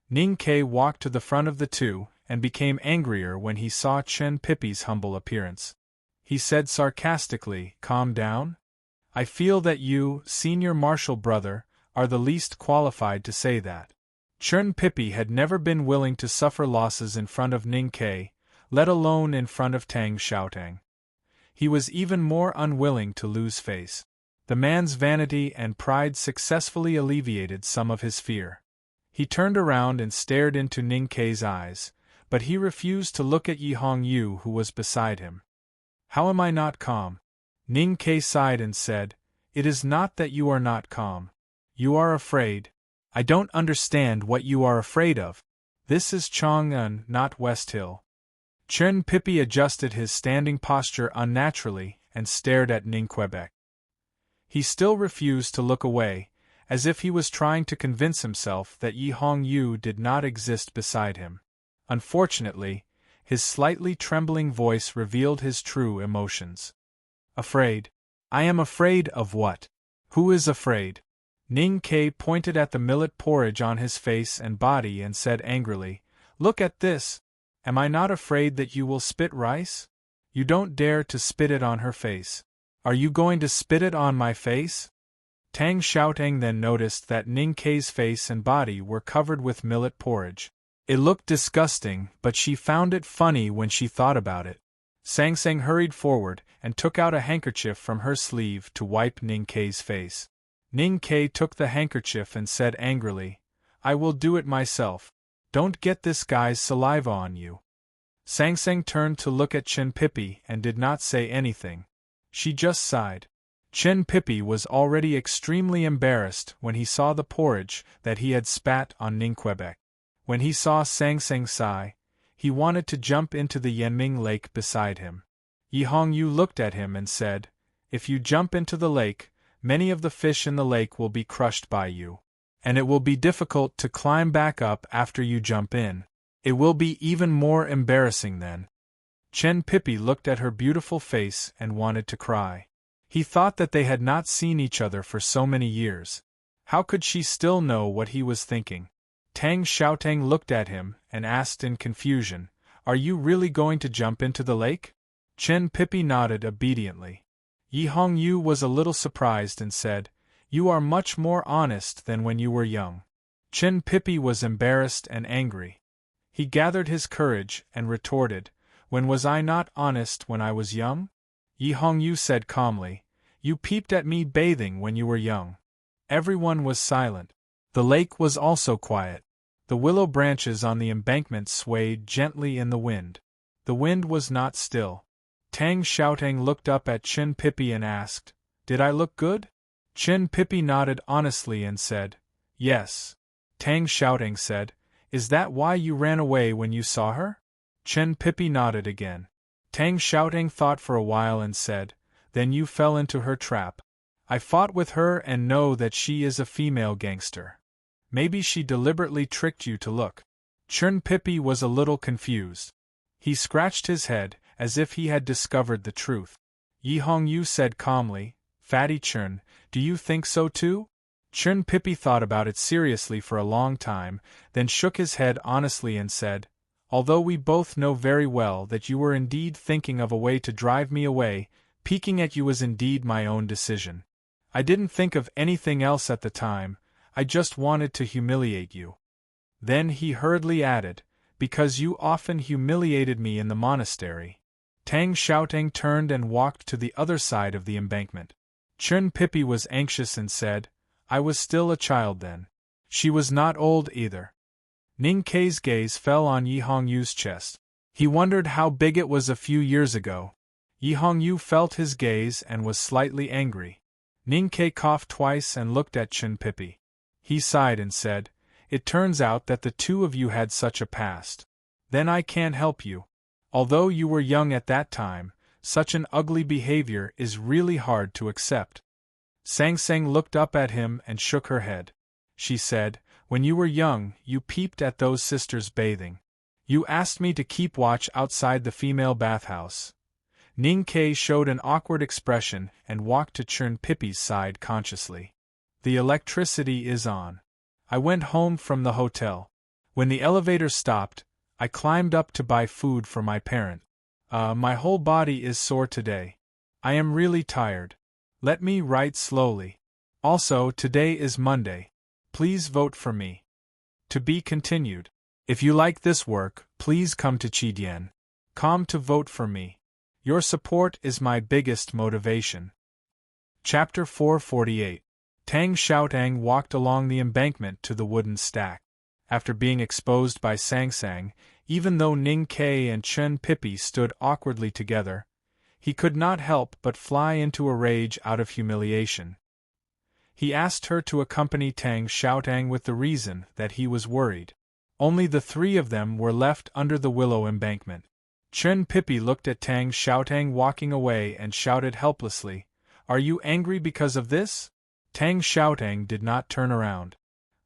Ning Ke walked to the front of the two, and became angrier when he saw Chen Pippi's humble appearance. He said sarcastically, "Calm down? I feel that you, senior martial brother, are the least qualified to say that." Chen Pippi had never been willing to suffer losses in front of Ning Ke, let alone in front of Tang Xiaotang. He was even more unwilling to lose face. The man's vanity and pride successfully alleviated some of his fear. He turned around and stared into Ning Ke's eyes, but he refused to look at Yi Hongyu, who was beside him. "How am I not calm?" Ning Ke sighed and said, "It is not that you are not calm. You are afraid. I don't understand what you are afraid of. This is Chang'an, not West Hill." Chen Pippi adjusted his standing posture unnaturally and stared at Ning Quebec. He still refused to look away, as if he was trying to convince himself that Yi Hongyu did not exist beside him. Unfortunately, his slightly trembling voice revealed his true emotions. "Afraid? I am afraid of what? Who is afraid?" Ning Ke pointed at the millet porridge on his face and body and said angrily, "Look at this! Am I not afraid that you will spit rice? You don't dare to spit it on her face. Are you going to spit it on my face?" Tang Xiaotang then noticed that Ning Ke's face and body were covered with millet porridge. It looked disgusting, but she found it funny when she thought about it. Sang Sang hurried forward and took out a handkerchief from her sleeve to wipe Ning Ke's face. Ning Ke took the handkerchief and said angrily, "I will do it myself. Don't get this guy's saliva on you." Sang Sang turned to look at Chen Pippi and did not say anything. She just sighed. Chen Pippi was already extremely embarrassed when he saw the porridge that he had spat on Ning Quebec. When he saw Sang Sang sigh, he wanted to jump into the Yanming Lake beside him. Yi Hongyu looked at him and said, "If you jump into the lake, many of the fish in the lake will be crushed by you. And it will be difficult to climb back up after you jump in. It will be even more embarrassing then." Chen Pippi looked at her beautiful face and wanted to cry. He thought that they had not seen each other for so many years. How could she still know what he was thinking? Tang Xiaotang looked at him and asked in confusion, "Are you really going to jump into the lake?" Chen Pippi nodded obediently. Yi Hongyu was a little surprised and said, "You are much more honest than when you were young." Chen Pippi was embarrassed and angry. He gathered his courage and retorted, When was I not honest when I was young? Yi Hongyu said calmly. You peeped at me bathing when you were young. Everyone was silent. The lake was also quiet. The willow branches on the embankment swayed gently in the wind. The wind was not still. Tang Xiaotang looked up at Chen Pippi and asked, Did I look good? Chen Pippi nodded honestly and said, Yes. Tang Xiaotang said, Is that why you ran away when you saw her? Chen Pippi nodded again. Tang Xiaotang thought for a while and said, Then you fell into her trap. I fought with her and know that she is a female gangster. Maybe she deliberately tricked you to look. Chen Pippi was a little confused. He scratched his head, as if he had discovered the truth. Yi Hongyu said calmly, Fatty Chen, do you think so too? Chen Pippi thought about it seriously for a long time, then shook his head honestly and said, Although we both know very well that you were indeed thinking of a way to drive me away, peeking at you was indeed my own decision. I didn't think of anything else at the time, I just wanted to humiliate you. Then he hurriedly added, Because you often humiliated me in the monastery. Tang Xiaotang turned and walked to the other side of the embankment. Chen Pippi was anxious and said, I was still a child then. She was not old either. Ning Kei's gaze fell on Yi Hongyu's chest. He wondered how big it was a few years ago. Yi Hongyu felt his gaze and was slightly angry. Ning Kei coughed twice and looked at Chen Pippi. He sighed and said, It turns out that the two of you had such a past. Then I can't help you. Although you were young at that time, such an ugly behavior is really hard to accept. Sang Sang looked up at him and shook her head. She said, When you were young, you peeped at those sisters bathing. You asked me to keep watch outside the female bathhouse. Ning Kei showed an awkward expression and walked to Chen Pippi's side consciously. The electricity is on. I went home from the hotel. When the elevator stopped, I climbed up to buy food for my parent. My whole body is sore today. I am really tired. Let me write slowly. Also, today is Monday. Please vote for me. To be continued. If you like this work, please come to Chidian.com to vote for me. Your support is my biggest motivation. Chapter 448. Tang Xiaotang walked along the embankment to the wooden stack. After being exposed by Sang Sang, even though Ning Kei and Chen Pippi stood awkwardly together, he could not help but fly into a rage out of humiliation. He asked her to accompany Tang Xiaotang with the reason that he was worried. Only the three of them were left under the willow embankment. Chen Pippi looked at Tang Xiaotang walking away and shouted helplessly, Are you angry because of this? Tang Xiaotang did not turn around.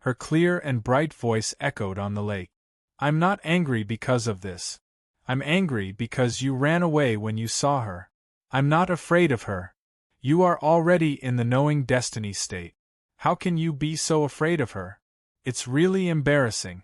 Her clear and bright voice echoed on the lake. I'm not angry because of this. I'm angry because you ran away when you saw her. I'm not afraid of her. You are already in the knowing destiny state. How can you be so afraid of her? It's really embarrassing.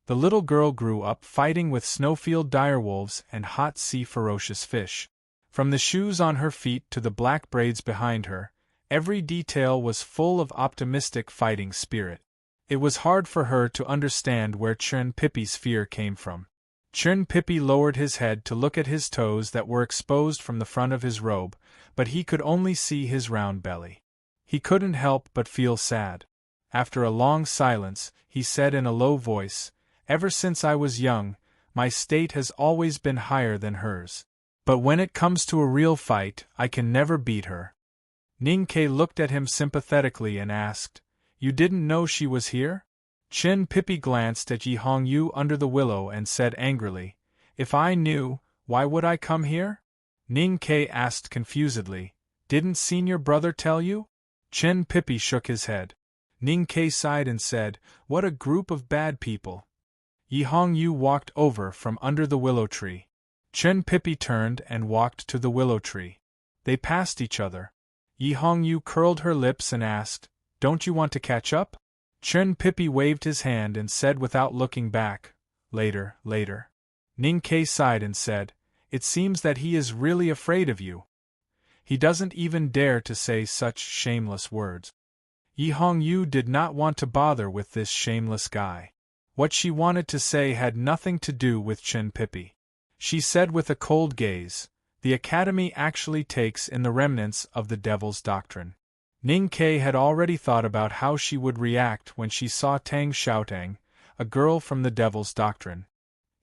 The little girl grew up fighting with snowfield direwolves and hot sea ferocious fish. From the shoes on her feet to the black braids behind her, every detail was full of optimistic fighting spirit. It was hard for her to understand where Chen Pippi's fear came from. Chen Pippi lowered his head to look at his toes that were exposed from the front of his robe, but he could only see his round belly. He couldn't help but feel sad. After a long silence, he said in a low voice, Ever since I was young, my state has always been higher than hers. But when it comes to a real fight, I can never beat her. Ning Kei looked at him sympathetically and asked, You didn't know she was here? Chen Pippi glanced at Yi Hongyu under the willow and said angrily, If I knew, why would I come here? Ning Kei asked confusedly, Didn't senior brother tell you? Chen Pippi shook his head. Ning Kei sighed and said, What a group of bad people. Yi Hongyu walked over from under the willow tree. Chen Pippi turned and walked to the willow tree. They passed each other. Yi Hongyu curled her lips and asked, Don't you want to catch up? Chen Pippi waved his hand and said without looking back, Later, later. Ning Kei sighed and said, It seems that he is really afraid of you. He doesn't even dare to say such shameless words. Yi Hongyu did not want to bother with this shameless guy. What she wanted to say had nothing to do with Chen Pippi. she said with a cold gaze. The Academy actually takes in the remnants of the Devil's Doctrine. Ning Ke had already thought about how she would react when she saw Tang Xiaotang, a girl from the Devil's Doctrine.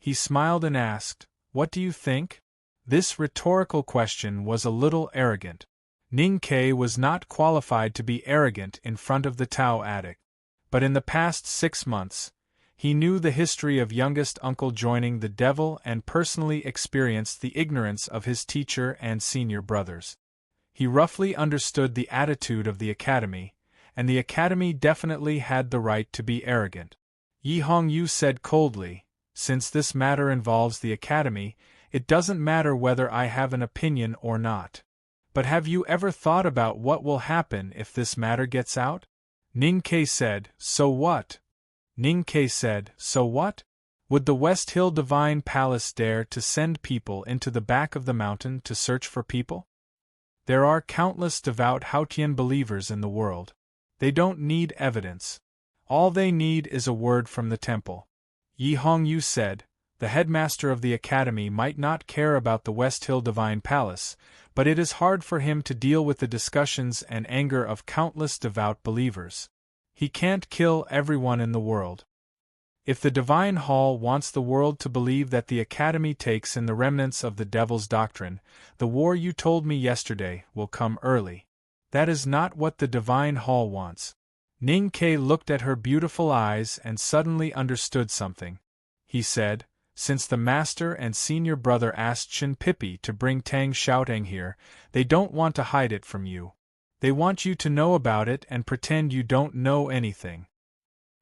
He smiled and asked, "What do you think?" This rhetorical question was a little arrogant. Ning Ke was not qualified to be arrogant in front of the Tao addict. But in the past 6 months, he knew the history of youngest uncle joining the devil and personally experienced the ignorance of his teacher and senior brothers. He roughly understood the attitude of the Academy, and the Academy definitely had the right to be arrogant. Yi Hongyu said coldly, "Since this matter involves the Academy, it doesn't matter whether I have an opinion or not. But have you ever thought about what will happen if this matter gets out?" Ning Ke said, "So what?" Ning Ke said, "So what? Would the West Hill Divine Palace dare to send people into the back of the mountain to search for people? There are countless devout Haotian believers in the world. They don't need evidence. All they need is a word from the temple." Yi Hongyu said, "The headmaster of the Academy might not care about the West Hill Divine Palace, but it is hard for him to deal with the discussions and anger of countless devout believers. He can't kill everyone in the world. If the Divine Hall wants the world to believe that the Academy takes in the remnants of the Devil's Doctrine, the war you told me yesterday will come early. That is not what the Divine Hall wants." Ning Ke looked at her beautiful eyes and suddenly understood something. He said, "Since the master and senior brother asked Chen Pippi to bring Tang Xiaotang here, they don't want to hide it from you. They want you to know about it and pretend you don't know anything.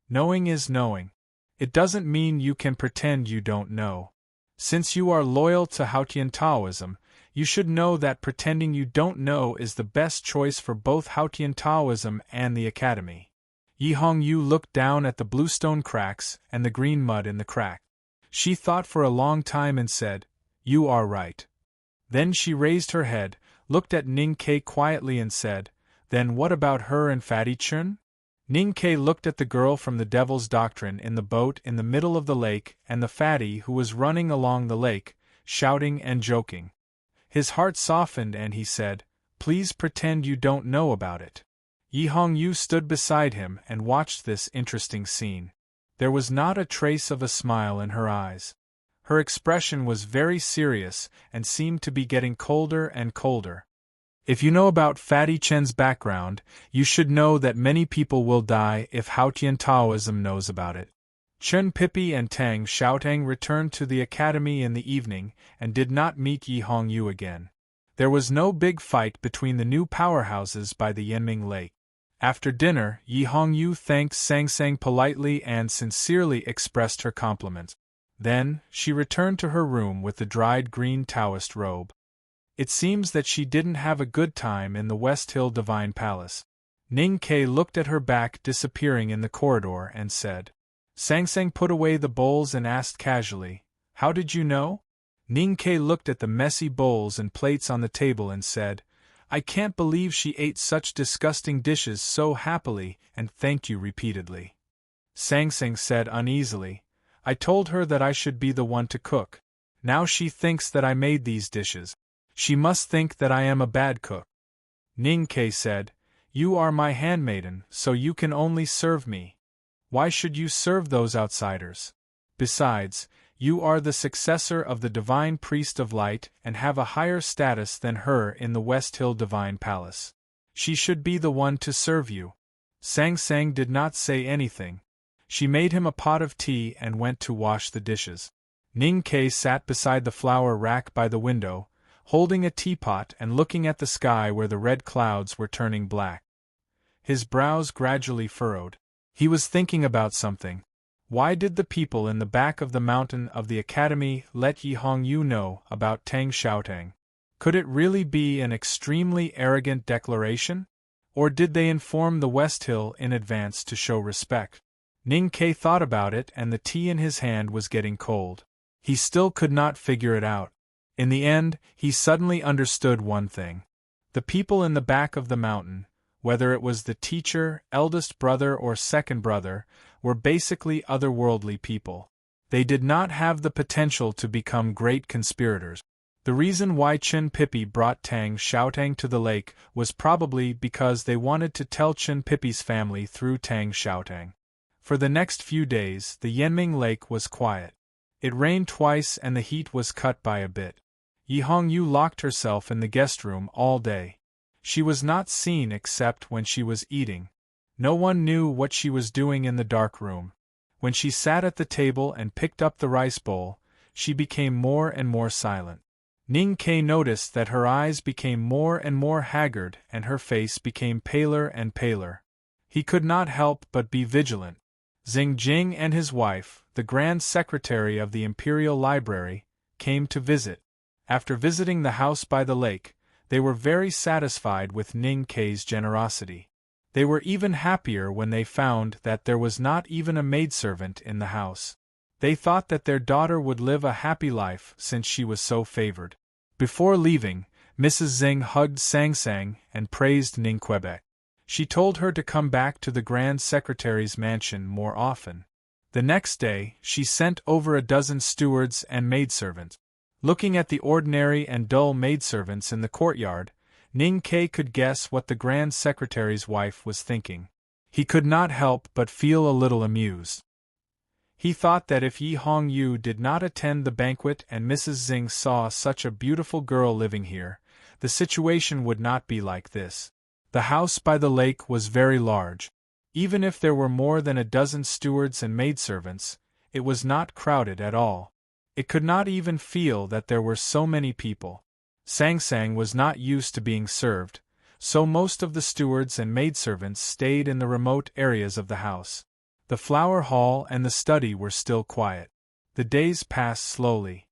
Knowing is knowing. It doesn't mean you can pretend you don't know. Since you are loyal to Haotian Taoism, you should know that pretending you don't know is the best choice for both Haotian Taoism and the Academy." Yi Hongyu looked down at the bluestone cracks and the green mud in the crack. She thought for a long time and said, "You are right." Then she raised her head, looked at Ning Ke quietly and said, "Then what about her and Fatty Chun?" Ning Ke looked at the girl from the Devil's Doctrine in the boat in the middle of the lake and the fatty who was running along the lake, shouting and joking. His heart softened and he said, "Please pretend you don't know about it." Yi Hongyu stood beside him and watched this interesting scene. There was not a trace of a smile in her eyes. Her expression was very serious and seemed to be getting colder and colder. If you know about Fatty Chen's background, you should know that many people will die if Haotian Taoism knows about it. Chen Pippi and Tang Xiaotang returned to the Academy in the evening and did not meet Yi Hongyu again. There was no big fight between the new powerhouses by the Yanming Lake. After dinner, Yi Hongyu thanked Sang Sang politely and sincerely expressed her compliments. Then, she returned to her room with the dried green Taoist robe. It seems that she didn't have a good time in the West Hill Divine Palace. Ning Ke looked at her back disappearing in the corridor and said. Sang Sang put away the bowls and asked casually, "How did you know?" Ning Ke looked at the messy bowls and plates on the table and said, "I can't believe she ate such disgusting dishes so happily and thanked you repeatedly." Sang Sang said uneasily, "I told her that I should be the one to cook. Now she thinks that I made these dishes. She must think that I am a bad cook." Ning Ke said, "You are my handmaiden, so you can only serve me. Why should you serve those outsiders? Besides, you are the successor of the Divine Priest of Light and have a higher status than her in the West Hill Divine Palace. She should be the one to serve you." Sang Sang did not say anything. She made him a pot of tea and went to wash the dishes. Ning Ke sat beside the flower rack by the window, holding a teapot and looking at the sky where the red clouds were turning black. His brows gradually furrowed. He was thinking about something. Why did the people in the back of the mountain of the Academy let Yi Hongyu know about Tang Xiaotang? Could it really be an extremely arrogant declaration? Or did they inform the West Hill in advance to show respect? Ning Ke thought about it and the tea in his hand was getting cold. He still could not figure it out. In the end, he suddenly understood one thing. The people in the back of the mountain, whether it was the teacher, eldest brother or second brother, were basically otherworldly people. They did not have the potential to become great conspirators. The reason why Chin Pippi brought Tang Xiaotang to the lake was probably because they wanted to tell Chin Pippi's family through Tang Xiaotang. For the next few days, the Yanming Lake was quiet. It rained twice and the heat was cut by a bit. Yi Hongyu locked herself in the guest room all day. She was not seen except when she was eating. No one knew what she was doing in the dark room. When she sat at the table and picked up the rice bowl, she became more and more silent. Ning Ke noticed that her eyes became more and more haggard and her face became paler and paler. He could not help but be vigilant. Xing Jing and his wife, the Grand Secretary of the Imperial Library, came to visit. After visiting the house by the lake, they were very satisfied with Ning Ke's generosity. They were even happier when they found that there was not even a maidservant in the house. They thought that their daughter would live a happy life since she was so favored. Before leaving, Mrs. Xing hugged Sang Sang and praised Ning Quebec. She told her to come back to the Grand Secretary's mansion more often. The next day, she sent over a dozen stewards and maidservants. Looking at the ordinary and dull maidservants in the courtyard, Ning Ke could guess what the Grand Secretary's wife was thinking. He could not help but feel a little amused. He thought that if Yi Hongyu did not attend the banquet and Mrs. Xing saw such a beautiful girl living here, the situation would not be like this. The house by the lake was very large. Even if there were more than a dozen stewards and maidservants, it was not crowded at all. It could not even feel that there were so many people. Sang Sang was not used to being served, so most of the stewards and maidservants stayed in the remote areas of the house. The flower hall and the study were still quiet. The days passed slowly.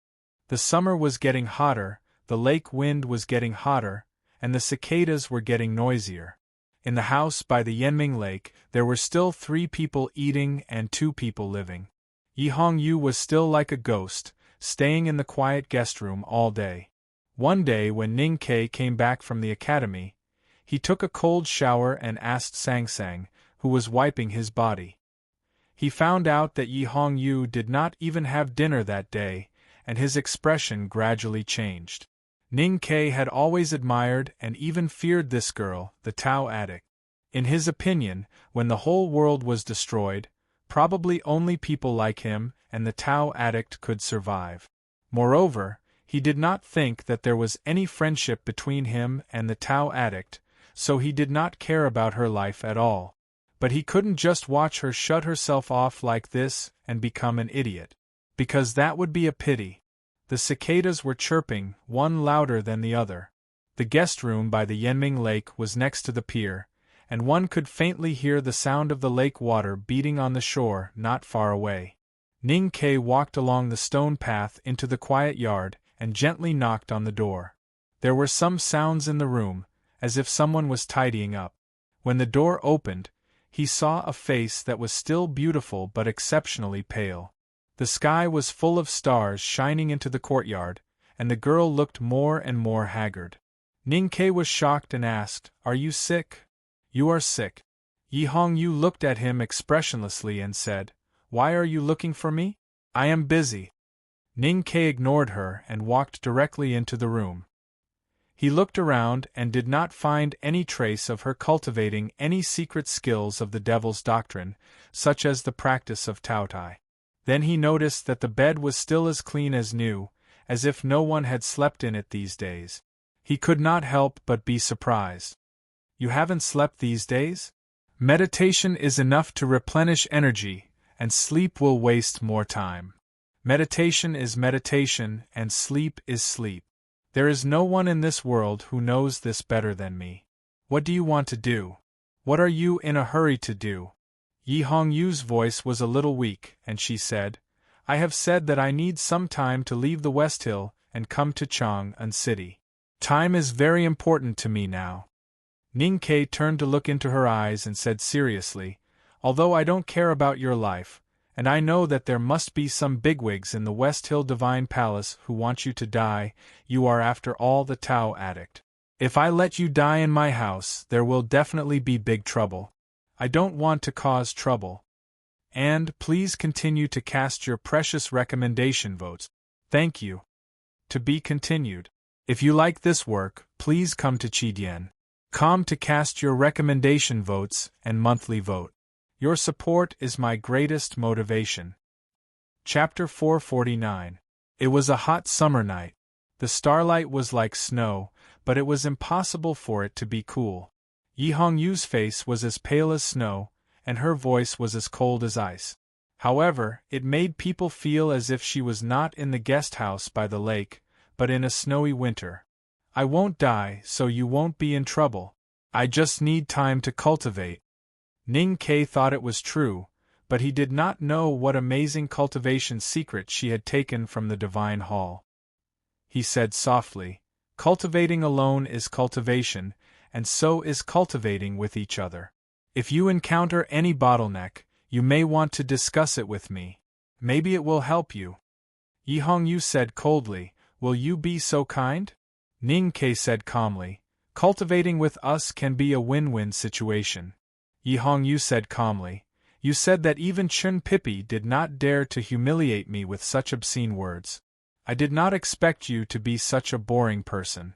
The summer was getting hotter, the lake wind was getting hotter, and the cicadas were getting noisier. In the house by the Yanming Lake, there were still 3 people eating and 2 people living. Yi Hongyu was still like a ghost, staying in the quiet guest room all day. One day when Ning Ke came back from the academy, he took a cold shower and asked Sang Sang, who was wiping his body. He found out that Yi Hongyu did not even have dinner that day, and his expression gradually changed. Ning Ke had always admired and even feared this girl, the Tao addict. In his opinion, when the whole world was destroyed, probably only people like him and the Tao addict could survive. Moreover, he did not think that there was any friendship between him and the Tao addict, so he did not care about her life at all. But he couldn't just watch her shut herself off like this and become an idiot. Because that would be a pity. The cicadas were chirping, one louder than the other. The guest room by the Yanming Lake was next to the pier, and one could faintly hear the sound of the lake water beating on the shore not far away. Ning Ke walked along the stone path into the quiet yard and gently knocked on the door. There were some sounds in the room, as if someone was tidying up. When the door opened, he saw a face that was still beautiful but exceptionally pale. The sky was full of stars shining into the courtyard, and the girl looked more and more haggard. Ning Ke was shocked and asked, "Are you sick?" "You are sick." Yi Hongyu looked at him expressionlessly and said, "Why are you looking for me?" "I am busy." Ning Ke ignored her and walked directly into the room. He looked around and did not find any trace of her cultivating any secret skills of the Devil's Doctrine, such as the practice of Taotai. Then he noticed that the bed was still as clean as new, as if no one had slept in it these days. He could not help but be surprised. "You haven't slept these days? Meditation is enough to replenish energy, and sleep will waste more time. Meditation is meditation, and sleep is sleep. There is no one in this world who knows this better than me. What do you want to do? What are you in a hurry to do?" Yi Hongyu's voice was a little weak, and she said, "I have said that I need some time to leave the West Hill and come to Chang'an City. Time is very important to me now." Ning Ke turned to look into her eyes and said seriously, "Although I don't care about your life, and I know that there must be some bigwigs in the West Hill Divine Palace who want you to die, you are after all the Tao addict. If I let you die in my house, there will definitely be big trouble. I don't want to cause trouble. And please continue to cast your precious recommendation votes. Thank you. To be continued. If you like this work, please come to Chidien.com to cast your recommendation votes and monthly vote. Your support is my greatest motivation. Chapter 449. It was a hot summer night. The starlight was like snow, but it was impossible for it to be cool. Yi Hongyu's face was as pale as snow, and her voice was as cold as ice. However, it made people feel as if she was not in the guest house by the lake, but in a snowy winter. I won't die, so you won't be in trouble. I just need time to cultivate. Ning Ke thought it was true, but he did not know what amazing cultivation secret she had taken from the divine hall. He said softly, "Cultivating alone is cultivation, and so is cultivating with each other. If you encounter any bottleneck, you may want to discuss it with me. Maybe it will help you." Yi Hongyu said coldly, "Will you be so kind?" Ning Ke said calmly, "Cultivating with us can be a win-win situation." Yi Hongyu said calmly, "You said that even Chun Pippi did not dare to humiliate me with such obscene words. I did not expect you to be such a boring person."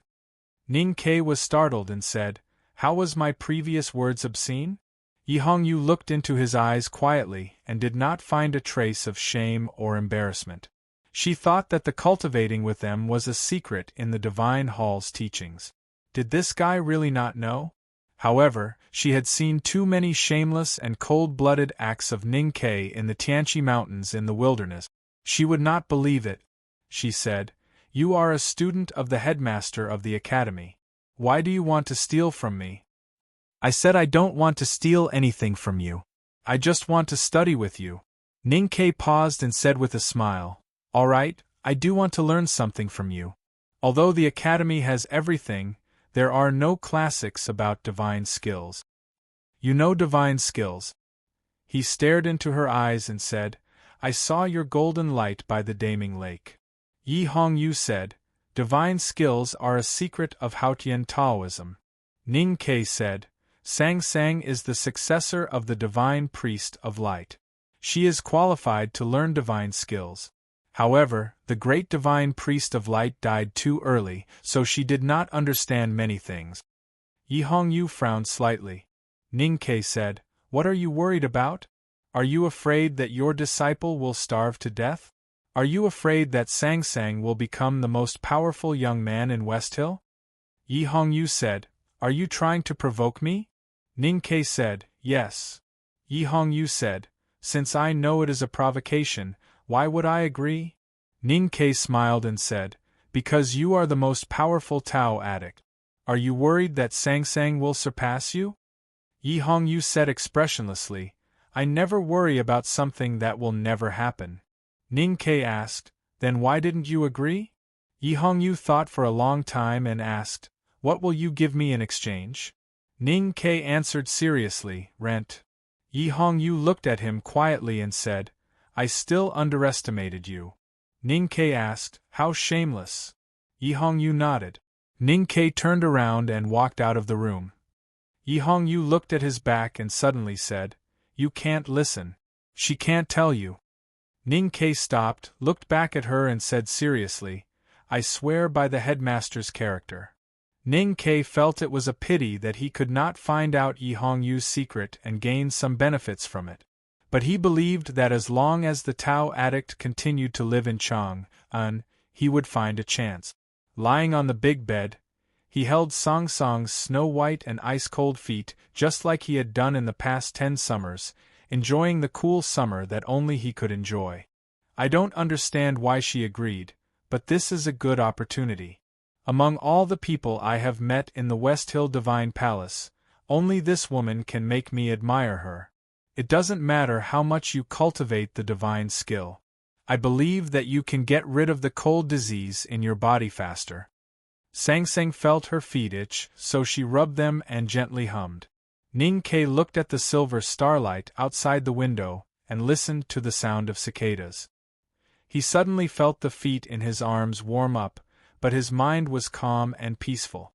Ning Ke was startled and said, "How was my previous words obscene?" Yi Hongyu looked into his eyes quietly and did not find a trace of shame or embarrassment. She thought that the cultivating with them was a secret in the Divine Hall's teachings. Did this guy really not know? However, she had seen too many shameless and cold-blooded acts of Ning Ke in the Tianqi Mountains in the wilderness. She would not believe it. She said, "You are a student of the headmaster of the academy. Why do you want to steal from me?" "I said I don't want to steal anything from you. I just want to study with you." Ning Ke paused and said with a smile, "All right, I do want to learn something from you. Although the academy has everything, there are no classics about divine skills." "You know divine skills?" He stared into her eyes and said, "I saw your golden light by the Daming Lake." Yi Hongyu said, "Divine skills are a secret of Haotian Taoism." Ning Ke said, "Sang Sang is the successor of the divine priest of light. She is qualified to learn divine skills. However, the great divine priest of light died too early, so she did not understand many things." Yi Hongyu frowned slightly. Ning Ke said, "What are you worried about? Are you afraid that your disciple will starve to death? Are you afraid that Sang Sang will become the most powerful young man in West Hill?" Yi Hongyu said, "Are you trying to provoke me?" Ning Ke said, "Yes." Yi Hongyu said, "Since I know it is a provocation, why would I agree?" Ning Ke smiled and said, "Because you are the most powerful Tao addict. Are you worried that Sang Sang will surpass you?" Yi Hongyu said expressionlessly, "I never worry about something that will never happen." Ning Ke asked, "Then why didn't you agree?" Yi Hongyu thought for a long time and asked, "What will you give me in exchange?" Ning Ke answered seriously, "Rent." Yi Hongyu looked at him quietly and said, "I still underestimated you." Ning Ke asked, "How shameless." Yi Hongyu nodded. Ning Ke turned around and walked out of the room. Yi Hongyu looked at his back and suddenly said, "You can't listen. She can't tell you." Ning Ke stopped, looked back at her and said seriously, "I swear by the headmaster's character." Ning Ke felt it was a pity that he could not find out Yi Hongyu's secret and gain some benefits from it. But he believed that as long as the Tao addict continued to live in Chang'an, he would find a chance. Lying on the big bed, he held Song Song's snow-white and ice-cold feet just like he had done in the past 10 summers, enjoying the cool summer that only he could enjoy. "I don't understand why she agreed, but this is a good opportunity. Among all the people I have met in the West Hill Divine Palace, only this woman can make me admire her. It doesn't matter how much you cultivate the divine skill. I believe that you can get rid of the cold disease in your body faster." Sang Sang felt her feet itch, so she rubbed them and gently hummed. Ning Ke looked at the silver starlight outside the window and listened to the sound of cicadas. He suddenly felt the feet in his arms warm up, but his mind was calm and peaceful.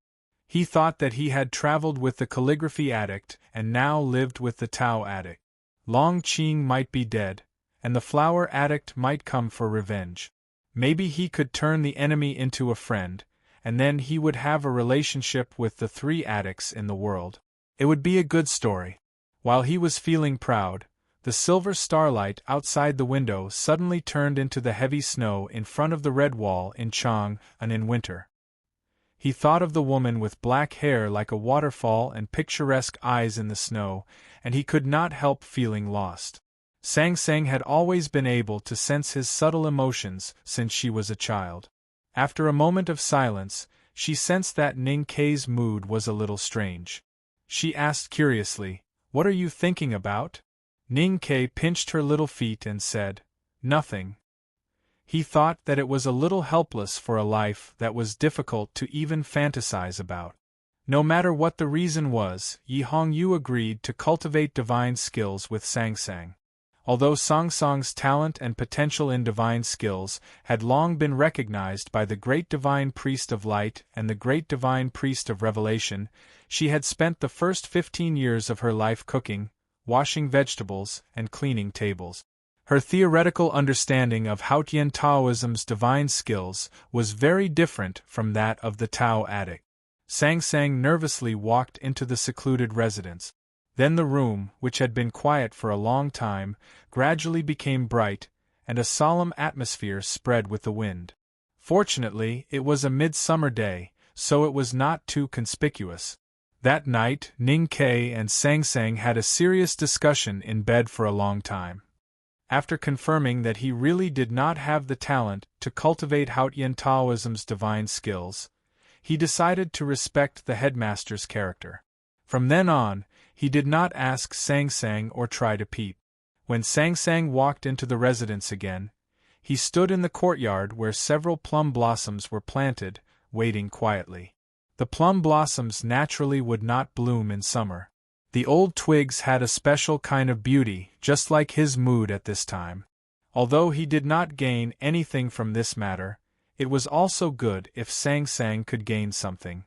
He thought that he had traveled with the calligraphy addict and now lived with the Tao addict. Long Qing might be dead, and the flower addict might come for revenge. Maybe he could turn the enemy into a friend, and then he would have a relationship with the 3 addicts in the world. It would be a good story. While he was feeling proud, the silver starlight outside the window suddenly turned into the heavy snow in front of the red wall in Chang'an in winter. He thought of the woman with black hair like a waterfall and picturesque eyes in the snow, and he could not help feeling lost. Sang Sang had always been able to sense his subtle emotions since she was a child. After a moment of silence, she sensed that Ning Kei's mood was a little strange. She asked curiously, "What are you thinking about?" Ning Kei pinched her little feet and said, "Nothing." He thought that it was a little helpless for a life that was difficult to even fantasize about. No matter what the reason was, Yi Hongyu agreed to cultivate divine skills with Sang Sang. Although Sang Sang's talent and potential in divine skills had long been recognized by the Great Divine Priest of Light and the Great Divine Priest of Revelation, she had spent the first 15 years of her life cooking, washing vegetables, and cleaning tables. Her theoretical understanding of Haotian Taoism's divine skills was very different from that of the Tao addict. Sang Sang nervously walked into the secluded residence. Then the room, which had been quiet for a long time, gradually became bright, and a solemn atmosphere spread with the wind. Fortunately, it was a midsummer day, so it was not too conspicuous. That night, Ning Kei and Sang Sang had a serious discussion in bed for a long time. After confirming that he really did not have the talent to cultivate Haotian Taoism's divine skills, he decided to respect the headmaster's character. From then on, he did not ask Sang Sang or try to peep. When Sang Sang walked into the residence again, he stood in the courtyard where several plum blossoms were planted, waiting quietly. The plum blossoms naturally would not bloom in summer. The old twigs had a special kind of beauty, just like his mood at this time. Although he did not gain anything from this matter, it was also good if Sang Sang could gain something.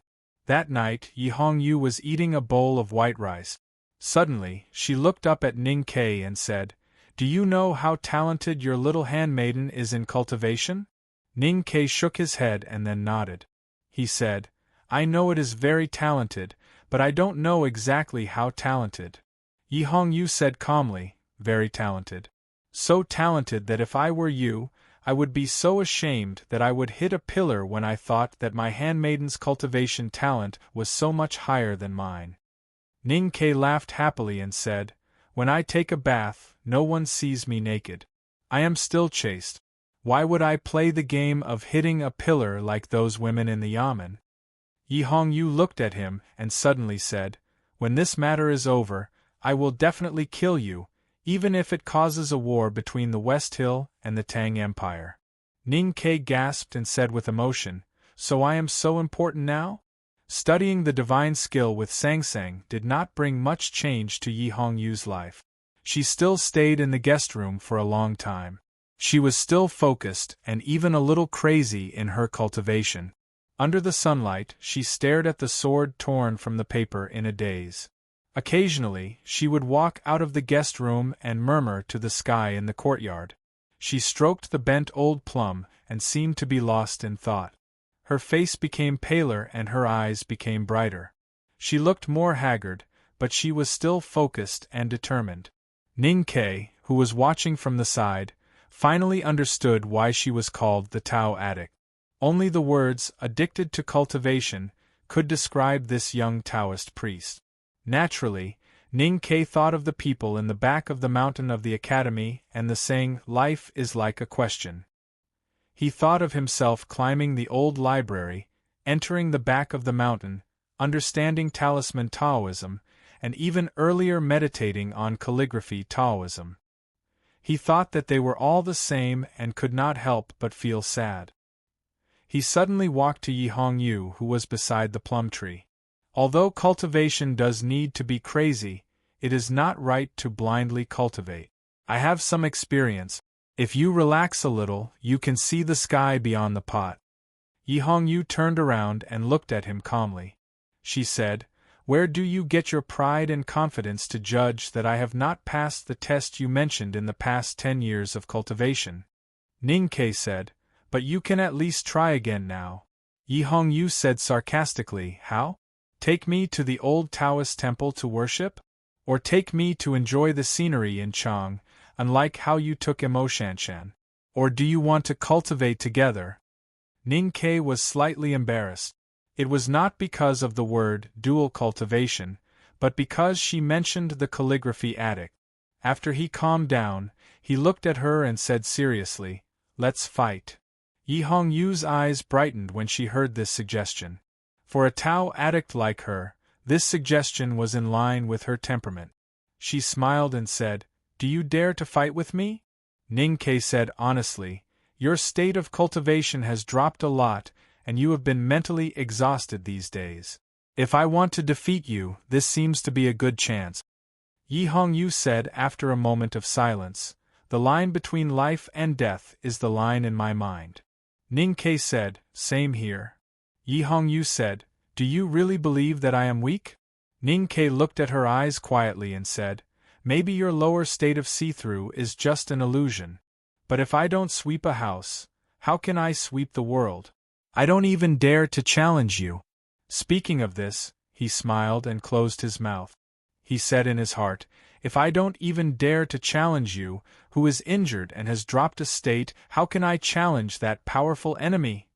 That night, Yi Hongyu was eating a bowl of white rice. Suddenly, she looked up at Ning Kei and said, "Do you know how talented your little handmaiden is in cultivation?" Ning Kei shook his head and then nodded. He said, "I know it is very talented, but I don't know exactly how talented." Yi Hongyu said calmly, "Very talented. So talented that if I were you, I would be so ashamed that I would hit a pillar when I thought that my handmaiden's cultivation talent was so much higher than mine." Ning Kei laughed happily and said, "When I take a bath, no one sees me naked. I am still chaste. Why would I play the game of hitting a pillar like those women in the yamen?" Yi Hongyu looked at him and suddenly said, "When this matter is over, I will definitely kill you, even if it causes a war between the West Hill and the Tang Empire." Ning Kei gasped and said with emotion, "So I am so important now?" Studying the divine skill with Sang Sang did not bring much change to Yi Hongyu's life. She still stayed in the guest room for a long time. She was still focused and even a little crazy in her cultivation. Under the sunlight, she stared at the sword torn from the paper in a daze. Occasionally, she would walk out of the guest room and murmur to the sky in the courtyard. She stroked the bent old plum and seemed to be lost in thought. Her face became paler and her eyes became brighter. She looked more haggard, but she was still focused and determined. Ning Kei, who was watching from the side, finally understood why she was called the Tao addict. Only the words, "addicted to cultivation," could describe this young Taoist priest. Naturally, Ning Kei thought of the people in the back of the mountain of the academy and the saying, "Life is like a question." He thought of himself climbing the old library, entering the back of the mountain, understanding talisman Taoism, and even earlier meditating on calligraphy Taoism. He thought that they were all the same and could not help but feel sad. He suddenly walked to Yi Hongyu, who was beside the plum tree. Although cultivation does need to be crazy, it is not right to blindly cultivate. I have some experience. If you relax a little, you can see the sky beyond the pot. Yi Hongyu turned around and looked at him calmly. She said, Where do you get your pride and confidence to judge that I have not passed the test you mentioned in the past 10 years of cultivation? Ning Ke said, but you can at least try again now. Yi Hongyu said sarcastically, how? Take me to the old Taoist temple to worship? Or take me to enjoy the scenery in Chang, unlike how you took Emoshanshan? Or do you want to cultivate together? Ning Ke was slightly embarrassed. It was not because of the word dual cultivation, but because she mentioned the calligraphy attic. After he calmed down, he looked at her and said seriously, let's fight. Yi Hongyu's eyes brightened when she heard this suggestion. For a Tao addict like her, this suggestion was in line with her temperament. She smiled and said, do you dare to fight with me? Ning Ke said honestly, your state of cultivation has dropped a lot, and you have been mentally exhausted these days. If I want to defeat you, this seems to be a good chance. Yi Hongyu said after a moment of silence, the line between life and death is the line in my mind. Ning Ke said, same here. Yi Hongyu said, do you really believe that I am weak? Ning Ke looked at her eyes quietly and said, maybe your lower state of see-through is just an illusion. But if I don't sweep a house, how can I sweep the world? I don't even dare to challenge you. Speaking of this, he smiled and closed his mouth. He said in his heart, if I don't even dare to challenge you, who is injured and has dropped a state, how can I challenge that powerful enemy?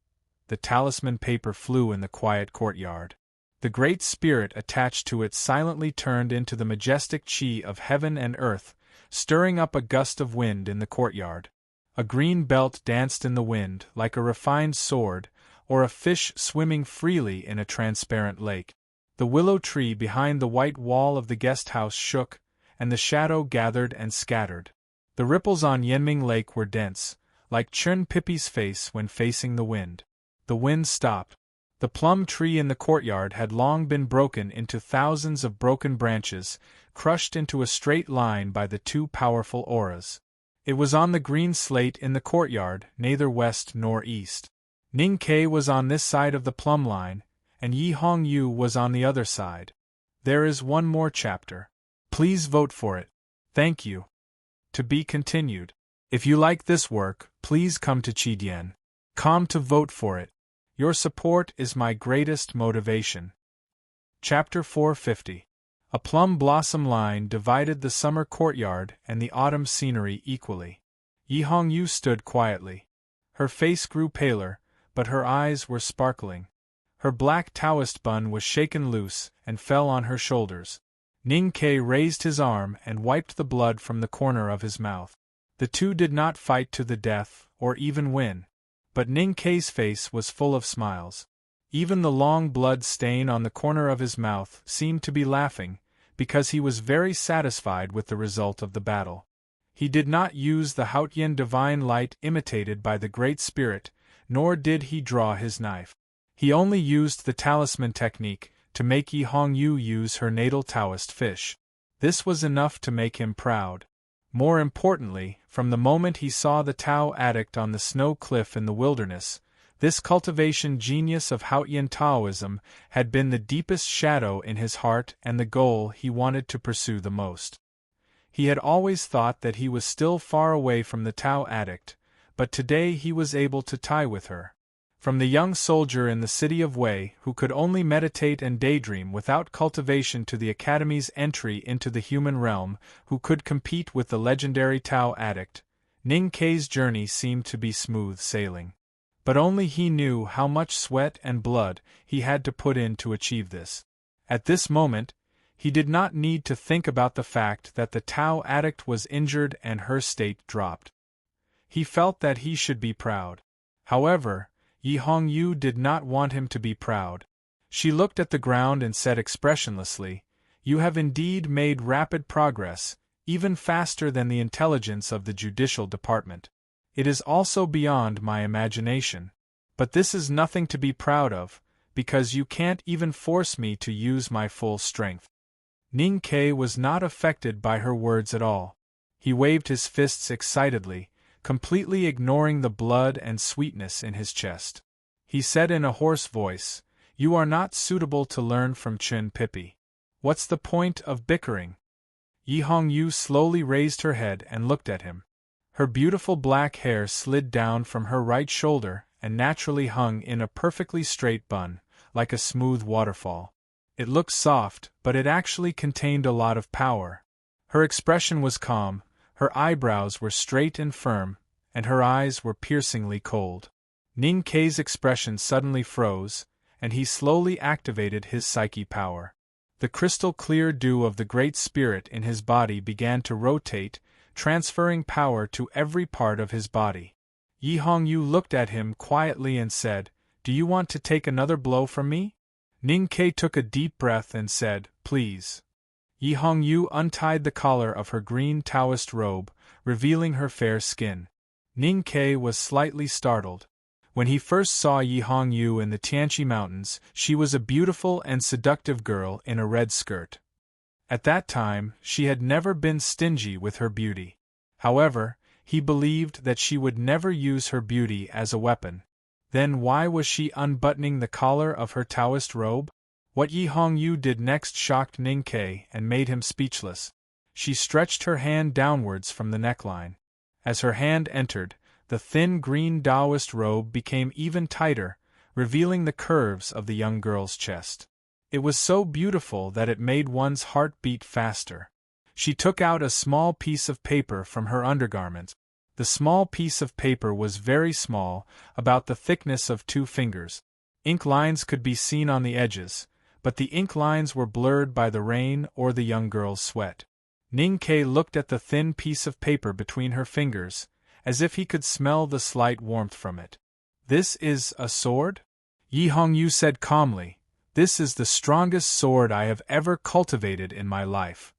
The talisman paper flew in the quiet courtyard. The great spirit attached to it silently turned into the majestic chi of heaven and earth, stirring up a gust of wind in the courtyard. A green belt danced in the wind like a refined sword, or a fish swimming freely in a transparent lake. The willow tree behind the white wall of the guest house shook, and the shadow gathered and scattered. The ripples on Yenming Lake were dense, like Chun Pippi's face when facing the wind. The wind stopped. The plum tree in the courtyard had long been broken into thousands of broken branches, crushed into a straight line by the two powerful auras. It was on the green slate in the courtyard, neither west nor east. Ning Ke was on this side of the plumb line, and Yi Hongyu was on the other side. There is one more chapter. Please vote for it. Thank you. To be continued. If you like this work, please come to Chidian.com to vote for it. Your support is my greatest motivation. Chapter 450. A plum blossom line divided the summer courtyard and the autumn scenery equally. Yi Hongyu stood quietly. Her face grew paler, but her eyes were sparkling. Her black Taoist bun was shaken loose and fell on her shoulders. Ning Ke raised his arm and wiped the blood from the corner of his mouth. The two did not fight to the death, or even win. But Ning Ke's face was full of smiles. Even the long blood stain on the corner of his mouth seemed to be laughing, because he was very satisfied with the result of the battle. He did not use the Haotian divine light imitated by the Great Spirit, nor did he draw his knife. He only used the talisman technique to make Yi Hongyu use her natal Taoist fish. This was enough to make him proud. More importantly, from the moment he saw the Tao addict on the snow cliff in the wilderness, this cultivation genius of Haotian Taoism had been the deepest shadow in his heart and the goal he wanted to pursue the most. He had always thought that he was still far away from the Tao addict, but today he was able to tie with her. From the young soldier in the city of Wei who could only meditate and daydream without cultivation to the Academy's entry into the human realm who could compete with the legendary Tao addict, Ning Ke's journey seemed to be smooth sailing. But only he knew how much sweat and blood he had to put in to achieve this. At this moment, he did not need to think about the fact that the Tao addict was injured and her state dropped. He felt that he should be proud. However, Yi Hongyu did not want him to be proud. She looked at the ground and said expressionlessly, "You have indeed made rapid progress, even faster than the intelligence of the judicial department. It is also beyond my imagination. But this is nothing to be proud of, because you can't even force me to use my full strength." Ning Ke was not affected by her words at all. He waved his fists excitedly, completely ignoring the blood and sweetness in his chest. He said in a hoarse voice, "You are not suitable to learn from Chun Pippi. What's the point of bickering? Yi Hongyu slowly raised her head and looked at him. Her beautiful black hair slid down from her right shoulder and naturally hung in a perfectly straight bun, like a smooth waterfall. It looked soft, but it actually contained a lot of power. Her expression was calm, her eyebrows were straight and firm, and her eyes were piercingly cold. Ning Kei's expression suddenly froze, and he slowly activated his psyche power. The crystal-clear dew of the Great Spirit in his body began to rotate, transferring power to every part of his body. Yi Hongyu looked at him quietly and said, "Do you want to take another blow from me?" Ning Kei took a deep breath and said, "Please." Yi Hongyu untied the collar of her green Taoist robe, revealing her fair skin. Ning Kei was slightly startled. When he first saw Yi Hongyu in the Tianqi Mountains, she was a beautiful and seductive girl in a red skirt. At that time, she had never been stingy with her beauty. However, he believed that she would never use her beauty as a weapon. Then why was she unbuttoning the collar of her Taoist robe? What Yi Hongyu did next shocked Ning Kei and made him speechless. She stretched her hand downwards from the neckline. As her hand entered, the thin green Taoist robe became even tighter, revealing the curves of the young girl's chest. It was so beautiful that it made one's heart beat faster. She took out a small piece of paper from her undergarment. The small piece of paper was very small, about the thickness of 2 fingers. Ink lines could be seen on the edges, but the ink lines were blurred by the rain or the young girl's sweat. Ning Kei looked at the thin piece of paper between her fingers, as if he could smell the slight warmth from it. "This is a sword?" Yi Hongyu said calmly. "This is the strongest sword I have ever cultivated in my life."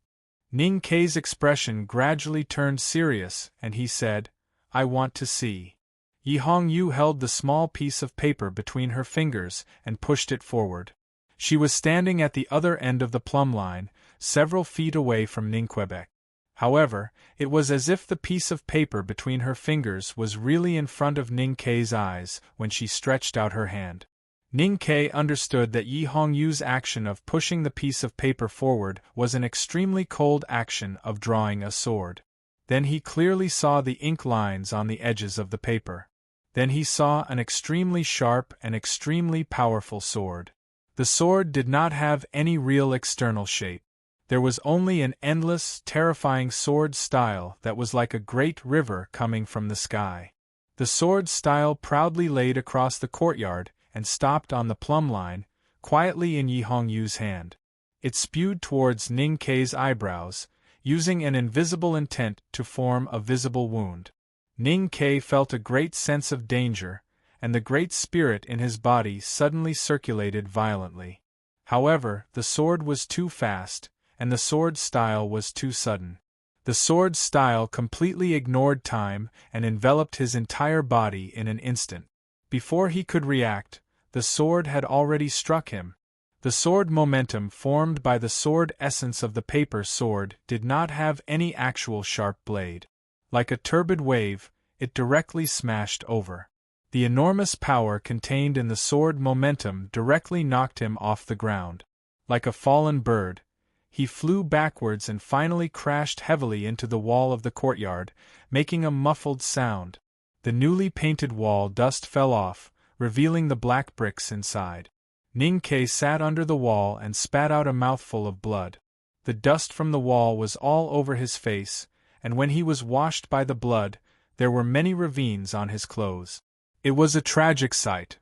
Ning Kei's expression gradually turned serious, and he said, "I want to see." Yi Hongyu held the small piece of paper between her fingers and pushed it forward. She was standing at the other end of the plumb line, several feet away from Ningquebec. However, it was as if the piece of paper between her fingers was really in front of Ning Kei's eyes when she stretched out her hand. Ning Kei understood that Yi Hongyu's action of pushing the piece of paper forward was an extremely cold action of drawing a sword. Then he clearly saw the ink lines on the edges of the paper. Then he saw an extremely sharp and extremely powerful sword. The sword did not have any real external shape. There was only an endless, terrifying sword style that was like a great river coming from the sky. The sword style proudly laid across the courtyard and stopped on the plumb line, quietly in Yi Hongyu's hand. It spewed towards Ning Kei's eyebrows, using an invisible intent to form a visible wound. Ning Kei felt a great sense of danger, and the great spirit in his body suddenly circulated violently. However, the sword was too fast, and the sword style was too sudden. The sword style completely ignored time and enveloped his entire body in an instant. Before he could react, the sword had already struck him. The sword momentum formed by the sword essence of the paper sword did not have any actual sharp blade. Like a turbid wave, it directly smashed over. The enormous power contained in the sword momentum directly knocked him off the ground. Like a fallen bird, he flew backwards and finally crashed heavily into the wall of the courtyard, making a muffled sound. The newly painted wall dust fell off, revealing the black bricks inside. Ning Kei sat under the wall and spat out a mouthful of blood. The dust from the wall was all over his face, and when he was washed by the blood, there were many ravines on his clothes. It was a tragic sight.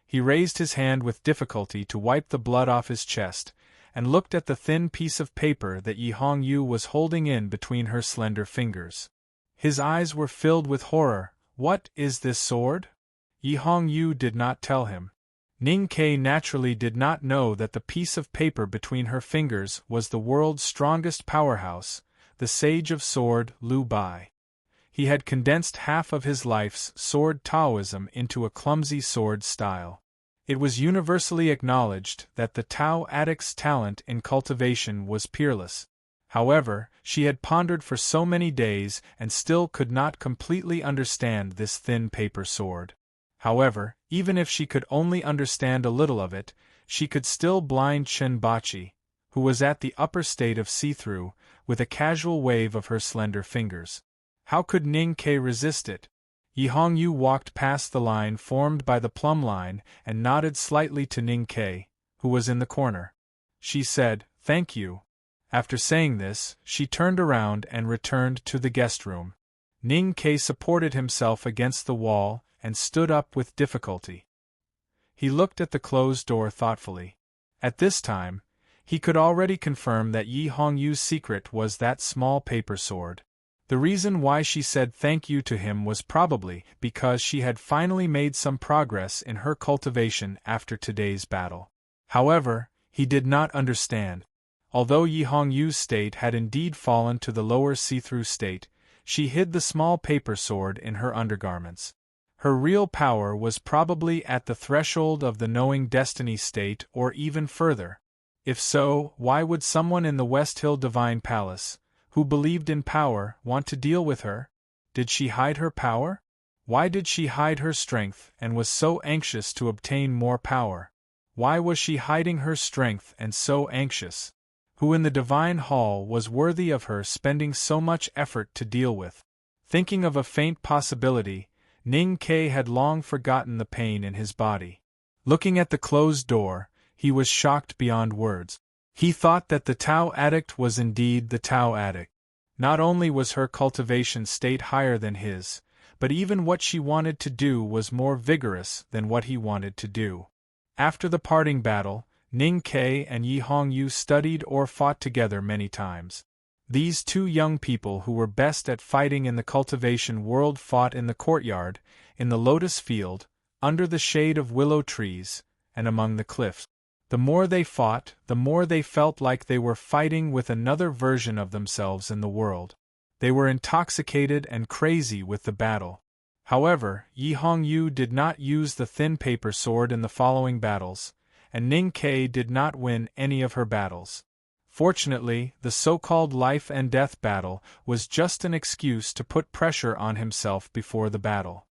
He raised his hand with difficulty to wipe the blood off his chest, and looked at the thin piece of paper that Yi Hongyu was holding in between her slender fingers. His eyes were filled with horror. "What is this sword?" Yi Hongyu did not tell him. Ning Kei naturally did not know that the piece of paper between her fingers was the world's strongest powerhouse, the sage of sword Liu Bai. He had condensed half of his life's sword Taoism into a clumsy sword style. It was universally acknowledged that the Tao addict's talent in cultivation was peerless. However, she had pondered for so many days and still could not completely understand this thin paper sword. However, even if she could only understand a little of it, she could still blind Chen Bachi, who was at the upper state of see-through, with a casual wave of her slender fingers. How could Ning Ke resist it? Yi Hongyu walked past the line formed by the plumb line and nodded slightly to Ning Ke, who was in the corner. She said, "Thank you." After saying this, she turned around and returned to the guest room. Ning Ke supported himself against the wall and stood up with difficulty. He looked at the closed door thoughtfully. At this time, he could already confirm that Yi Hongyu's secret was that small paper sword. The reason why she said thank you to him was probably because she had finally made some progress in her cultivation after today's battle. However, he did not understand. Although Yi Hongyu's state had indeed fallen to the lower see-through state, she hid the small paper sword in her undergarments. Her real power was probably at the threshold of the knowing destiny state or even further. If so, why would someone in the West Hill Divine Palace, who believed in power, want to deal with her? Did she hide her power? Why did she hide her strength and was so anxious to obtain more power? Why was she hiding her strength and so anxious? Who in the Divine Hall was worthy of her spending so much effort to deal with? Thinking of a faint possibility, Ning Ke had long forgotten the pain in his body. Looking at the closed door, he was shocked beyond words. He thought that the Tao addict was indeed the Tao addict. Not only was her cultivation state higher than his, but even what she wanted to do was more vigorous than what he wanted to do. After the parting battle, Ning Ke and Yi Hongyu studied or fought together many times. These two young people who were best at fighting in the cultivation world fought in the courtyard, in the lotus field, under the shade of willow trees, and among the cliffs. The more they fought, the more they felt like they were fighting with another version of themselves in the world. They were intoxicated and crazy with the battle. However, Yi Hongyu did not use the thin paper sword in the following battles, and Ning Ke did not win any of her battles. Fortunately, the so-called life and death battle was just an excuse to put pressure on himself before the battle.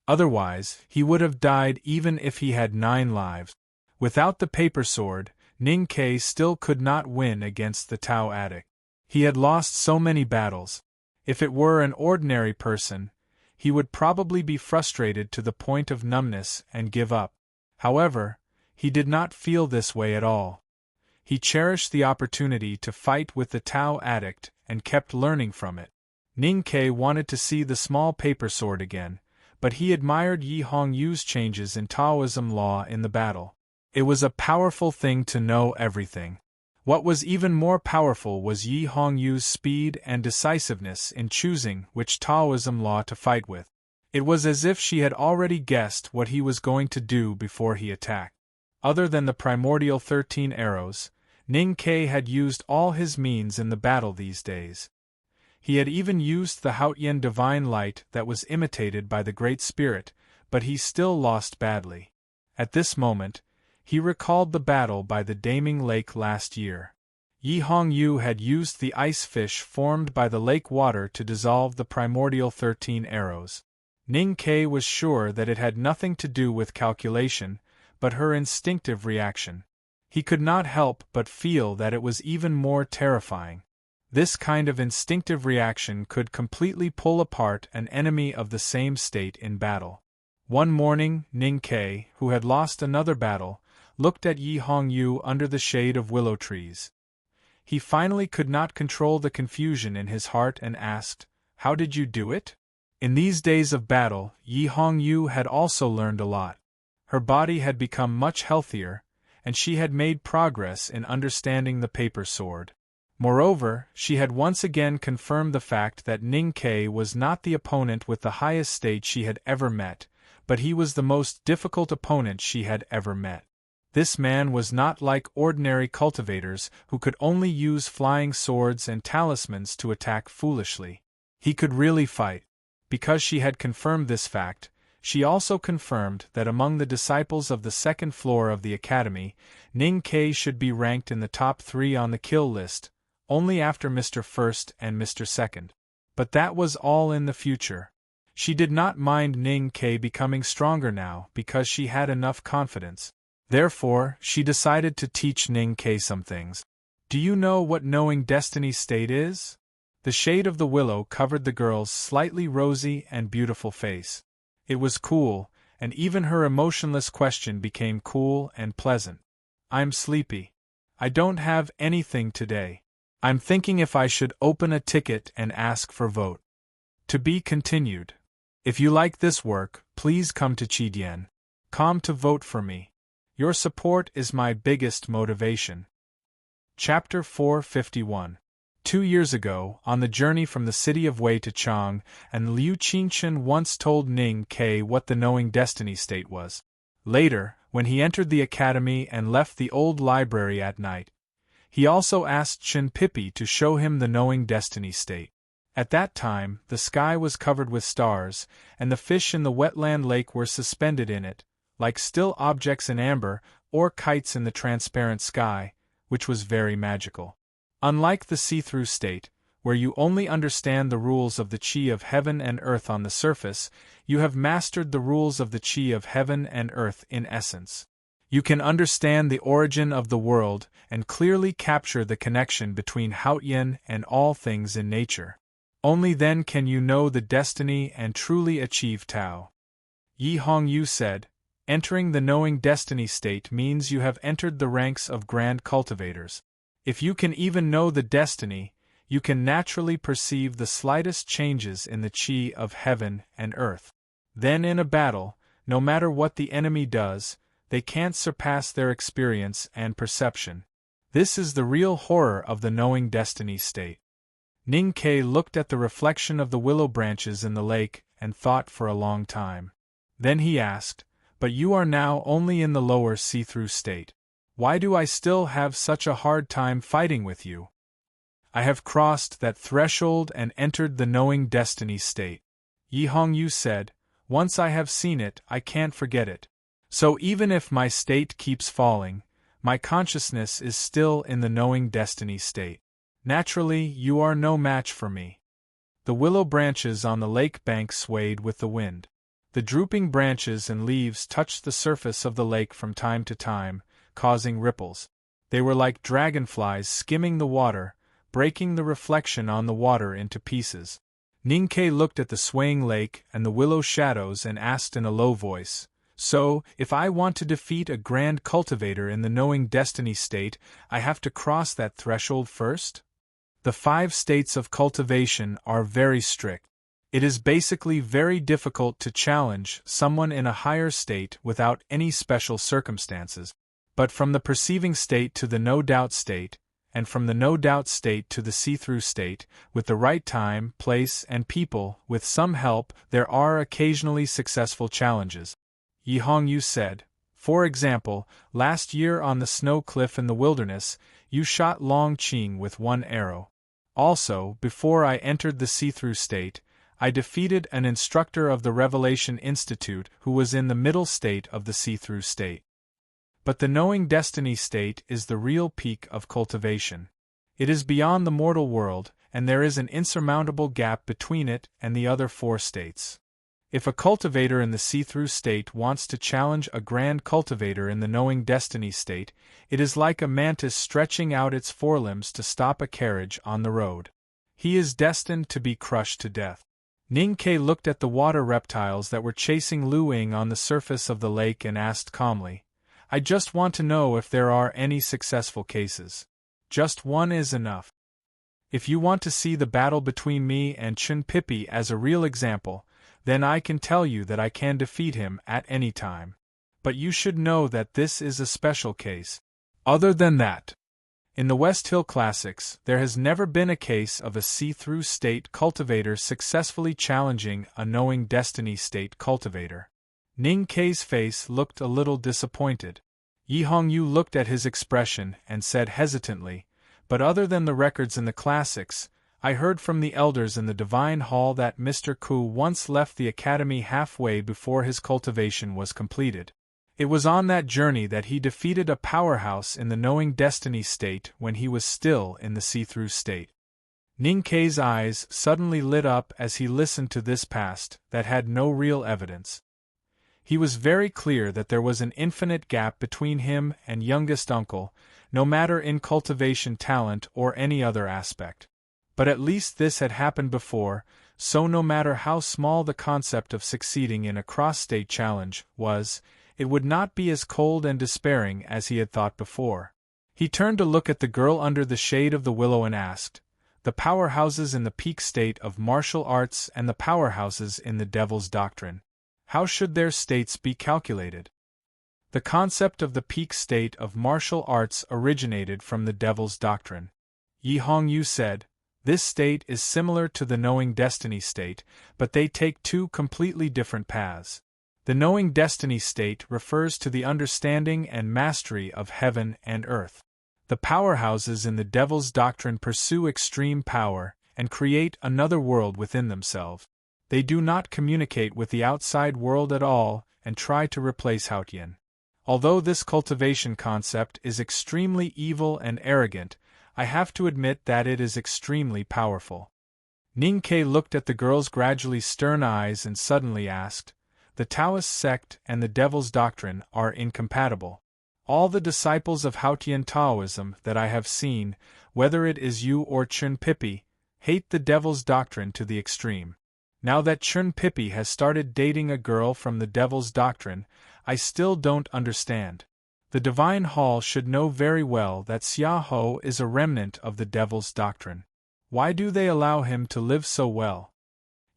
Otherwise, he would have died even if he had 9 lives. Without the paper sword, Ning Ke still could not win against the Tao addict. He had lost so many battles. If it were an ordinary person, he would probably be frustrated to the point of numbness and give up. However, he did not feel this way at all. He cherished the opportunity to fight with the Tao addict and kept learning from it. Ning Ke wanted to see the small paper sword again, but he admired Yi Hongyu's changes in Taoism law in the battle. It was a powerful thing to know everything. What was even more powerful was Yi Hongyu's speed and decisiveness in choosing which Taoism law to fight with. It was as if she had already guessed what he was going to do before he attacked. Other than the primordial 13 arrows, Ning Ke had used all his means in the battle these days. He had even used the Haotian divine light that was imitated by the Great Spirit, but he still lost badly. At this moment, he recalled the battle by the Daming Lake last year. Yi Hongyu had used the ice fish formed by the lake water to dissolve the primordial 13 arrows. Ning Ke was sure that it had nothing to do with calculation, but her instinctive reaction. He could not help but feel that it was even more terrifying. This kind of instinctive reaction could completely pull apart an enemy of the same state in battle. One morning, Ning Ke, who had lost another battle, looked at Yi Hongyu under the shade of willow trees. He finally could not control the confusion in his heart and asked, "How did you do it?" In these days of battle, Yi Hongyu had also learned a lot. Her body had become much healthier, and she had made progress in understanding the paper sword. Moreover, she had once again confirmed the fact that Ning Ke was not the opponent with the highest state she had ever met, but he was the most difficult opponent she had ever met. This man was not like ordinary cultivators who could only use flying swords and talismans to attack foolishly. He could really fight. Because she had confirmed this fact, she also confirmed that among the disciples of the second floor of the academy, Ning Ke should be ranked in the top 3 on the kill list, only after Mr. First and Mr. Second. But that was all in the future. She did not mind Ning Ke becoming stronger now because she had enough confidence. Therefore, she decided to teach Ning Ke some things. Do you know what knowing destiny state is? The shade of the willow covered the girl's slightly rosy and beautiful face. It was cool, and even her emotionless question became cool and pleasant. I'm sleepy. I don't have anything today. I'm thinking if I should open a ticket and ask for vote. To be continued. If you like this work, please come to Chidien.com to vote for me. Your support is my biggest motivation. Chapter 451. 2 years ago, on the journey from the city of Wei to Chang, and Liu Qingchen once told Ning Ke what the knowing destiny state was. Later, when he entered the academy and left the old library at night, he also asked Chen Pippi to show him the knowing destiny state. At that time, the sky was covered with stars, and the fish in the wetland lake were suspended in it, like still objects in amber, or kites in the transparent sky, which was very magical. Unlike the see-through state, where you only understand the rules of the qi of heaven and earth on the surface, you have mastered the rules of the qi of heaven and earth in essence. You can understand the origin of the world and clearly capture the connection between Haotian and all things in nature. Only then can you know the destiny and truly achieve Tao. Yi Hongyu said, entering the knowing destiny state means you have entered the ranks of grand cultivators. If you can even know the destiny, you can naturally perceive the slightest changes in the qi of heaven and earth. Then in a battle, no matter what the enemy does, they can't surpass their experience and perception. This is the real horror of the knowing destiny state. Ning Ke looked at the reflection of the willow branches in the lake and thought for a long time. Then he asked, "But you are now only in the lower see-through state. Why do I still have such a hard time fighting with you?" "I have crossed that threshold and entered the knowing destiny state," Yi Hongyu said. "Once I have seen it, I can't forget it. So even if my state keeps falling, my consciousness is still in the knowing destiny state. Naturally, you are no match for me." The willow branches on the lake bank swayed with the wind. The drooping branches and leaves touched the surface of the lake from time to time, causing ripples. They were like dragonflies skimming the water, breaking the reflection on the water into pieces. Ning Ke looked at the swaying lake and the willow shadows and asked in a low voice, "So, if I want to defeat a grand cultivator in the knowing destiny state, I have to cross that threshold first?" The 5 states of cultivation are very strict. It is basically very difficult to challenge someone in a higher state without any special circumstances. But from the perceiving state to the no-doubt state, and from the no-doubt state to the see-through state, with the right time, place, and people, with some help, there are occasionally successful challenges. Yi Hongyu said, "For example, last year on the snow cliff in the wilderness, you shot Long Qing with 1 arrow. Also, before I entered the see-through state, I defeated an instructor of the Revelation Institute who was in the middle state of the see-through state." But the knowing destiny state is the real peak of cultivation. It is beyond the mortal world, and there is an insurmountable gap between it and the other 4 states. If a cultivator in the see-through state wants to challenge a grand cultivator in the knowing destiny state, it is like a mantis stretching out its forelimbs to stop a carriage on the road. He is destined to be crushed to death. Ning Ke looked at the water reptiles that were chasing Lu Ying on the surface of the lake and asked calmly, "I just want to know if there are any successful cases. Just one is enough. If you want to see the battle between me and Chen Pippi as a real example, then I can tell you that I can defeat him at any time. But you should know that this is a special case. Other than that, in the West Hill Classics, there has never been a case of a see-through state cultivator successfully challenging a knowing destiny state cultivator." Ning Ke's face looked a little disappointed. Yi Hongyu looked at his expression and said hesitantly, "But other than the records in the classics, I heard from the elders in the Divine Hall that Mr. Ku once left the academy halfway before his cultivation was completed. It was on that journey that he defeated a powerhouse in the knowing destiny state when he was still in the see-through state." Ning Ke's eyes suddenly lit up as he listened to this past that had no real evidence. He was very clear that there was an infinite gap between him and youngest uncle, no matter in cultivation, talent, or any other aspect. But at least this had happened before, so no matter how small the concept of succeeding in a cross-state challenge was, it would not be as cold and despairing as he had thought before. He turned to look at the girl under the shade of the willow and asked, "The powerhouses in the peak state of martial arts and the powerhouses in the Devil's Doctrine. How should their states be calculated?" The concept of the peak state of martial arts originated from the Devil's Doctrine. Yi Hongyu said, "This state is similar to the knowing destiny state, but they take two completely different paths. The knowing destiny state refers to the understanding and mastery of heaven and earth. The powerhouses in the Devil's Doctrine pursue extreme power and create another world within themselves. They do not communicate with the outside world at all and try to replace Haotian. Although this cultivation concept is extremely evil and arrogant, I have to admit that it is extremely powerful." Ning Ke looked at the girl's gradually stern eyes and suddenly asked, "The Taoist sect and the Devil's Doctrine are incompatible. All the disciples of Haotian Taoism that I have seen, whether it is you or Chun Pippi, hate the Devil's Doctrine to the extreme. Now that Chun Pippi has started dating a girl from the Devil's Doctrine, I still don't understand. The Divine Hall should know very well that Xia Ho is a remnant of the Devil's Doctrine. Why do they allow him to live so well?"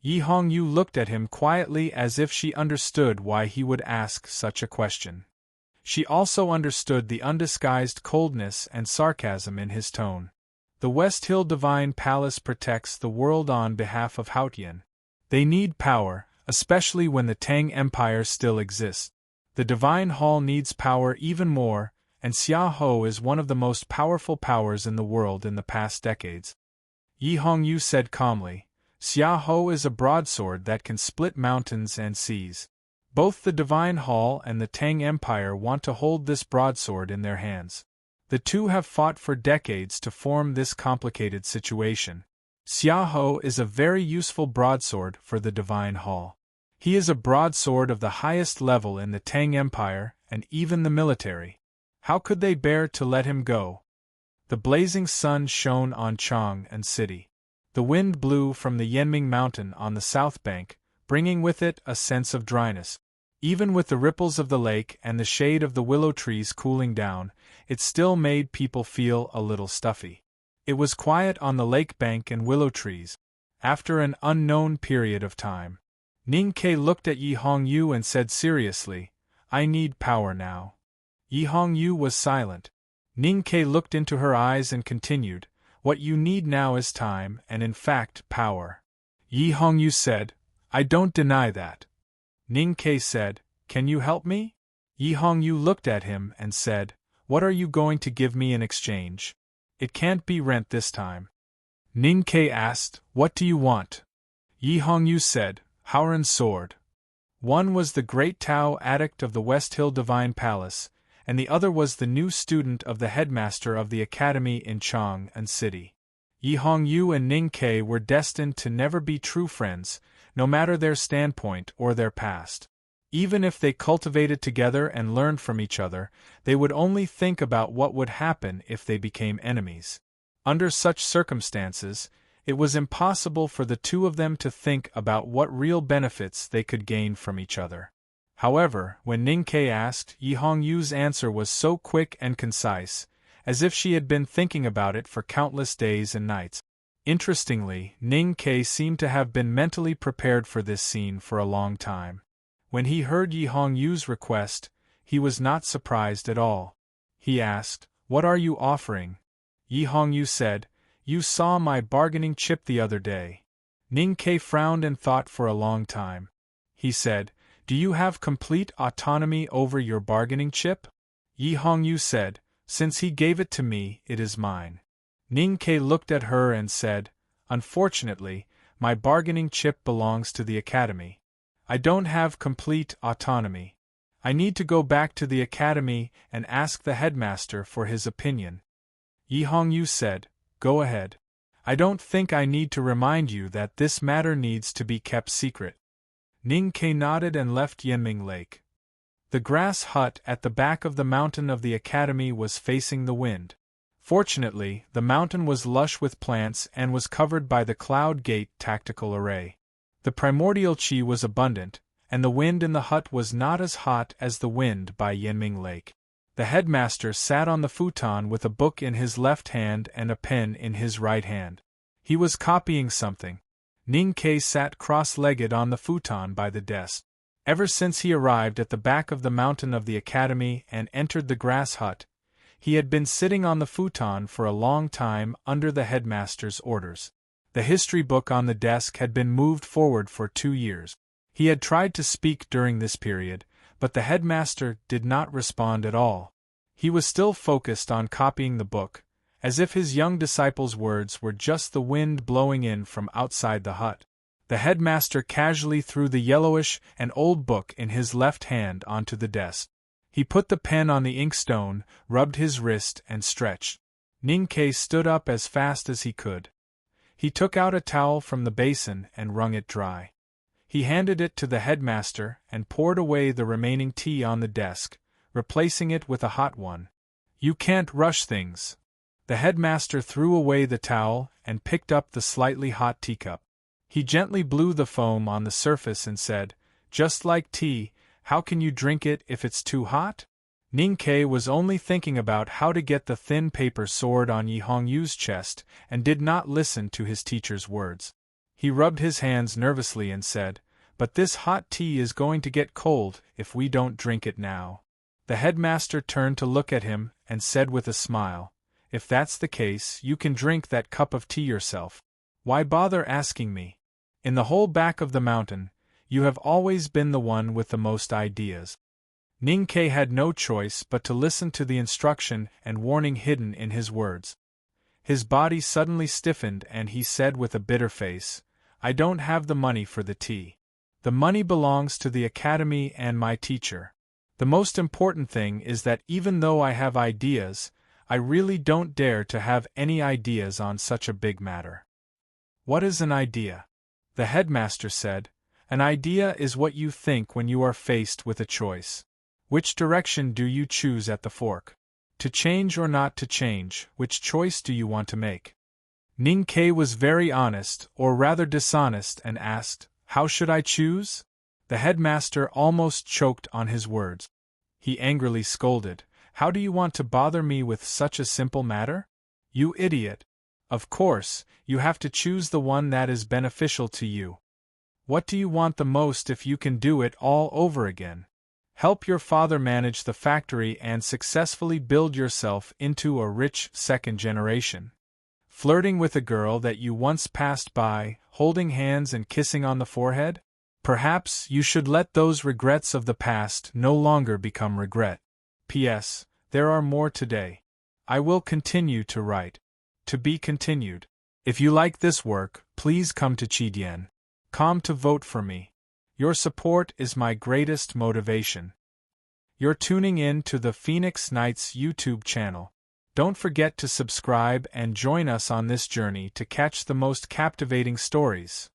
Yi Hongyu looked at him quietly as if she understood why he would ask such a question. She also understood the undisguised coldness and sarcasm in his tone. The West Hill Divine Palace protects the world on behalf of Haotian. They need power, especially when the Tang Empire still exists. The Divine Hall needs power even more, and Xia Ho is one of the most powerful powers in the world in the past decades. Yi Hongyu said calmly, "Xia Ho is a broadsword that can split mountains and seas. Both the Divine Hall and the Tang Empire want to hold this broadsword in their hands. The two have fought for decades to form this complicated situation. Xia Ho is a very useful broadsword for the Divine Hall. He is a broadsword of the highest level in the Tang Empire and even the military. How could they bear to let him go?" The blazing sun shone on Chang and city. The wind blew from the Yanming Mountain on the south bank, bringing with it a sense of dryness. Even with the ripples of the lake and the shade of the willow trees cooling down, it still made people feel a little stuffy. It was quiet on the lake bank and willow trees. After an unknown period of time, Ning Ke looked at Yi Hongyu and said seriously, "I need power now." Yi Hongyu was silent. Ning Ke looked into her eyes and continued, "What you need now is time and in fact power." Yi Hongyu said, "I don't deny that." Ning Ke said, "Can you help me?" Yi Hongyu looked at him and said, "What are you going to give me in exchange? It can't be rent this time." Ning Ke asked, "What do you want?" Yi Hongyu said, "Haoran's sword." One was the great Tao addict of the West Hill Divine Palace, and the other was the new student of the headmaster of the academy in Chang'an City. Yi Hongyu and Ning Ke were destined to never be true friends, no matter their standpoint or their past. Even if they cultivated together and learned from each other, they would only think about what would happen if they became enemies. Under such circumstances, it was impossible for the two of them to think about what real benefits they could gain from each other. However, when Ning Ke asked, Yi Hongyu's answer was so quick and concise, as if she had been thinking about it for countless days and nights. Interestingly, Ning Ke seemed to have been mentally prepared for this scene for a long time. When he heard Yi Hongyu's request, he was not surprised at all. He asked, "What are you offering?" Yi Hongyu said, "You saw my bargaining chip the other day." Ning Ke frowned and thought for a long time. He said, "Do you have complete autonomy over your bargaining chip?" Yi Hongyu said, "Since he gave it to me, it is mine." Ning Ke looked at her and said, "Unfortunately, my bargaining chip belongs to the academy. I don't have complete autonomy. I need to go back to the academy and ask the headmaster for his opinion." Yi Hongyu said, "Go ahead. I don't think I need to remind you that this matter needs to be kept secret." Ning Ke nodded and left Yinming Lake. The grass hut at the back of the mountain of the academy was facing the wind. Fortunately, the mountain was lush with plants and was covered by the Cloud Gate tactical array. The primordial qi was abundant, and the wind in the hut was not as hot as the wind by Yinming Lake. The headmaster sat on the futon with a book in his left hand and a pen in his right hand. He was copying something. Ning Ke sat cross-legged on the futon by the desk. Ever since he arrived at the back of the mountain of the academy and entered the grass hut, he had been sitting on the futon for a long time under the headmaster's orders. The history book on the desk had been moved forward for 2 years. He had tried to speak during this period, but the headmaster did not respond at all. He was still focused on copying the book, as if his young disciple's words were just the wind blowing in from outside the hut. The headmaster casually threw the yellowish and old book in his left hand onto the desk. He put the pen on the inkstone, rubbed his wrist, and stretched. Ning Ke stood up as fast as he could. He took out a towel from the basin and wrung it dry. He handed it to the headmaster and poured away the remaining tea on the desk, replacing it with a hot one. "You can't rush things." The headmaster threw away the towel and picked up the slightly hot teacup. He gently blew the foam on the surface and said, "Just like tea, how can you drink it if it's too hot?" Ning Ke was only thinking about how to get the thin paper sword on Yi Hongyu's chest and did not listen to his teacher's words. He rubbed his hands nervously and said, "But this hot tea is going to get cold if we don't drink it now." The headmaster turned to look at him and said with a smile, "If that's the case, you can drink that cup of tea yourself. Why bother asking me? In the whole back of the mountain, you have always been the one with the most ideas." Ning Ke had no choice but to listen to the instruction and warning hidden in his words. His body suddenly stiffened and he said with a bitter face, "I don't have the money for the tea. The money belongs to the academy and my teacher. The most important thing is that even though I have ideas, I really don't dare to have any ideas on such a big matter." "What is an idea?" the headmaster said. "An idea is what you think when you are faced with a choice. Which direction do you choose at the fork? To change or not to change, which choice do you want to make?" Ning Ke was very honest, or rather dishonest, and asked, "How should I choose?" The headmaster almost choked on his words. He angrily scolded, "How do you want to bother me with such a simple matter? You idiot! Of course, you have to choose the one that is beneficial to you. What do you want the most if you can do it all over again? Help your father manage the factory and successfully build yourself into a rich second generation. Flirting with a girl that you once passed by, holding hands and kissing on the forehead? Perhaps you should let those regrets of the past no longer become regret. P.S. There are more today. I will continue to write. To be continued. If you like this work, please come to Chidian.com to vote for me. Your support is my greatest motivation. You're tuning in to the Phoenix Nights YouTube channel. Don't forget to subscribe and join us on this journey to catch the most captivating stories.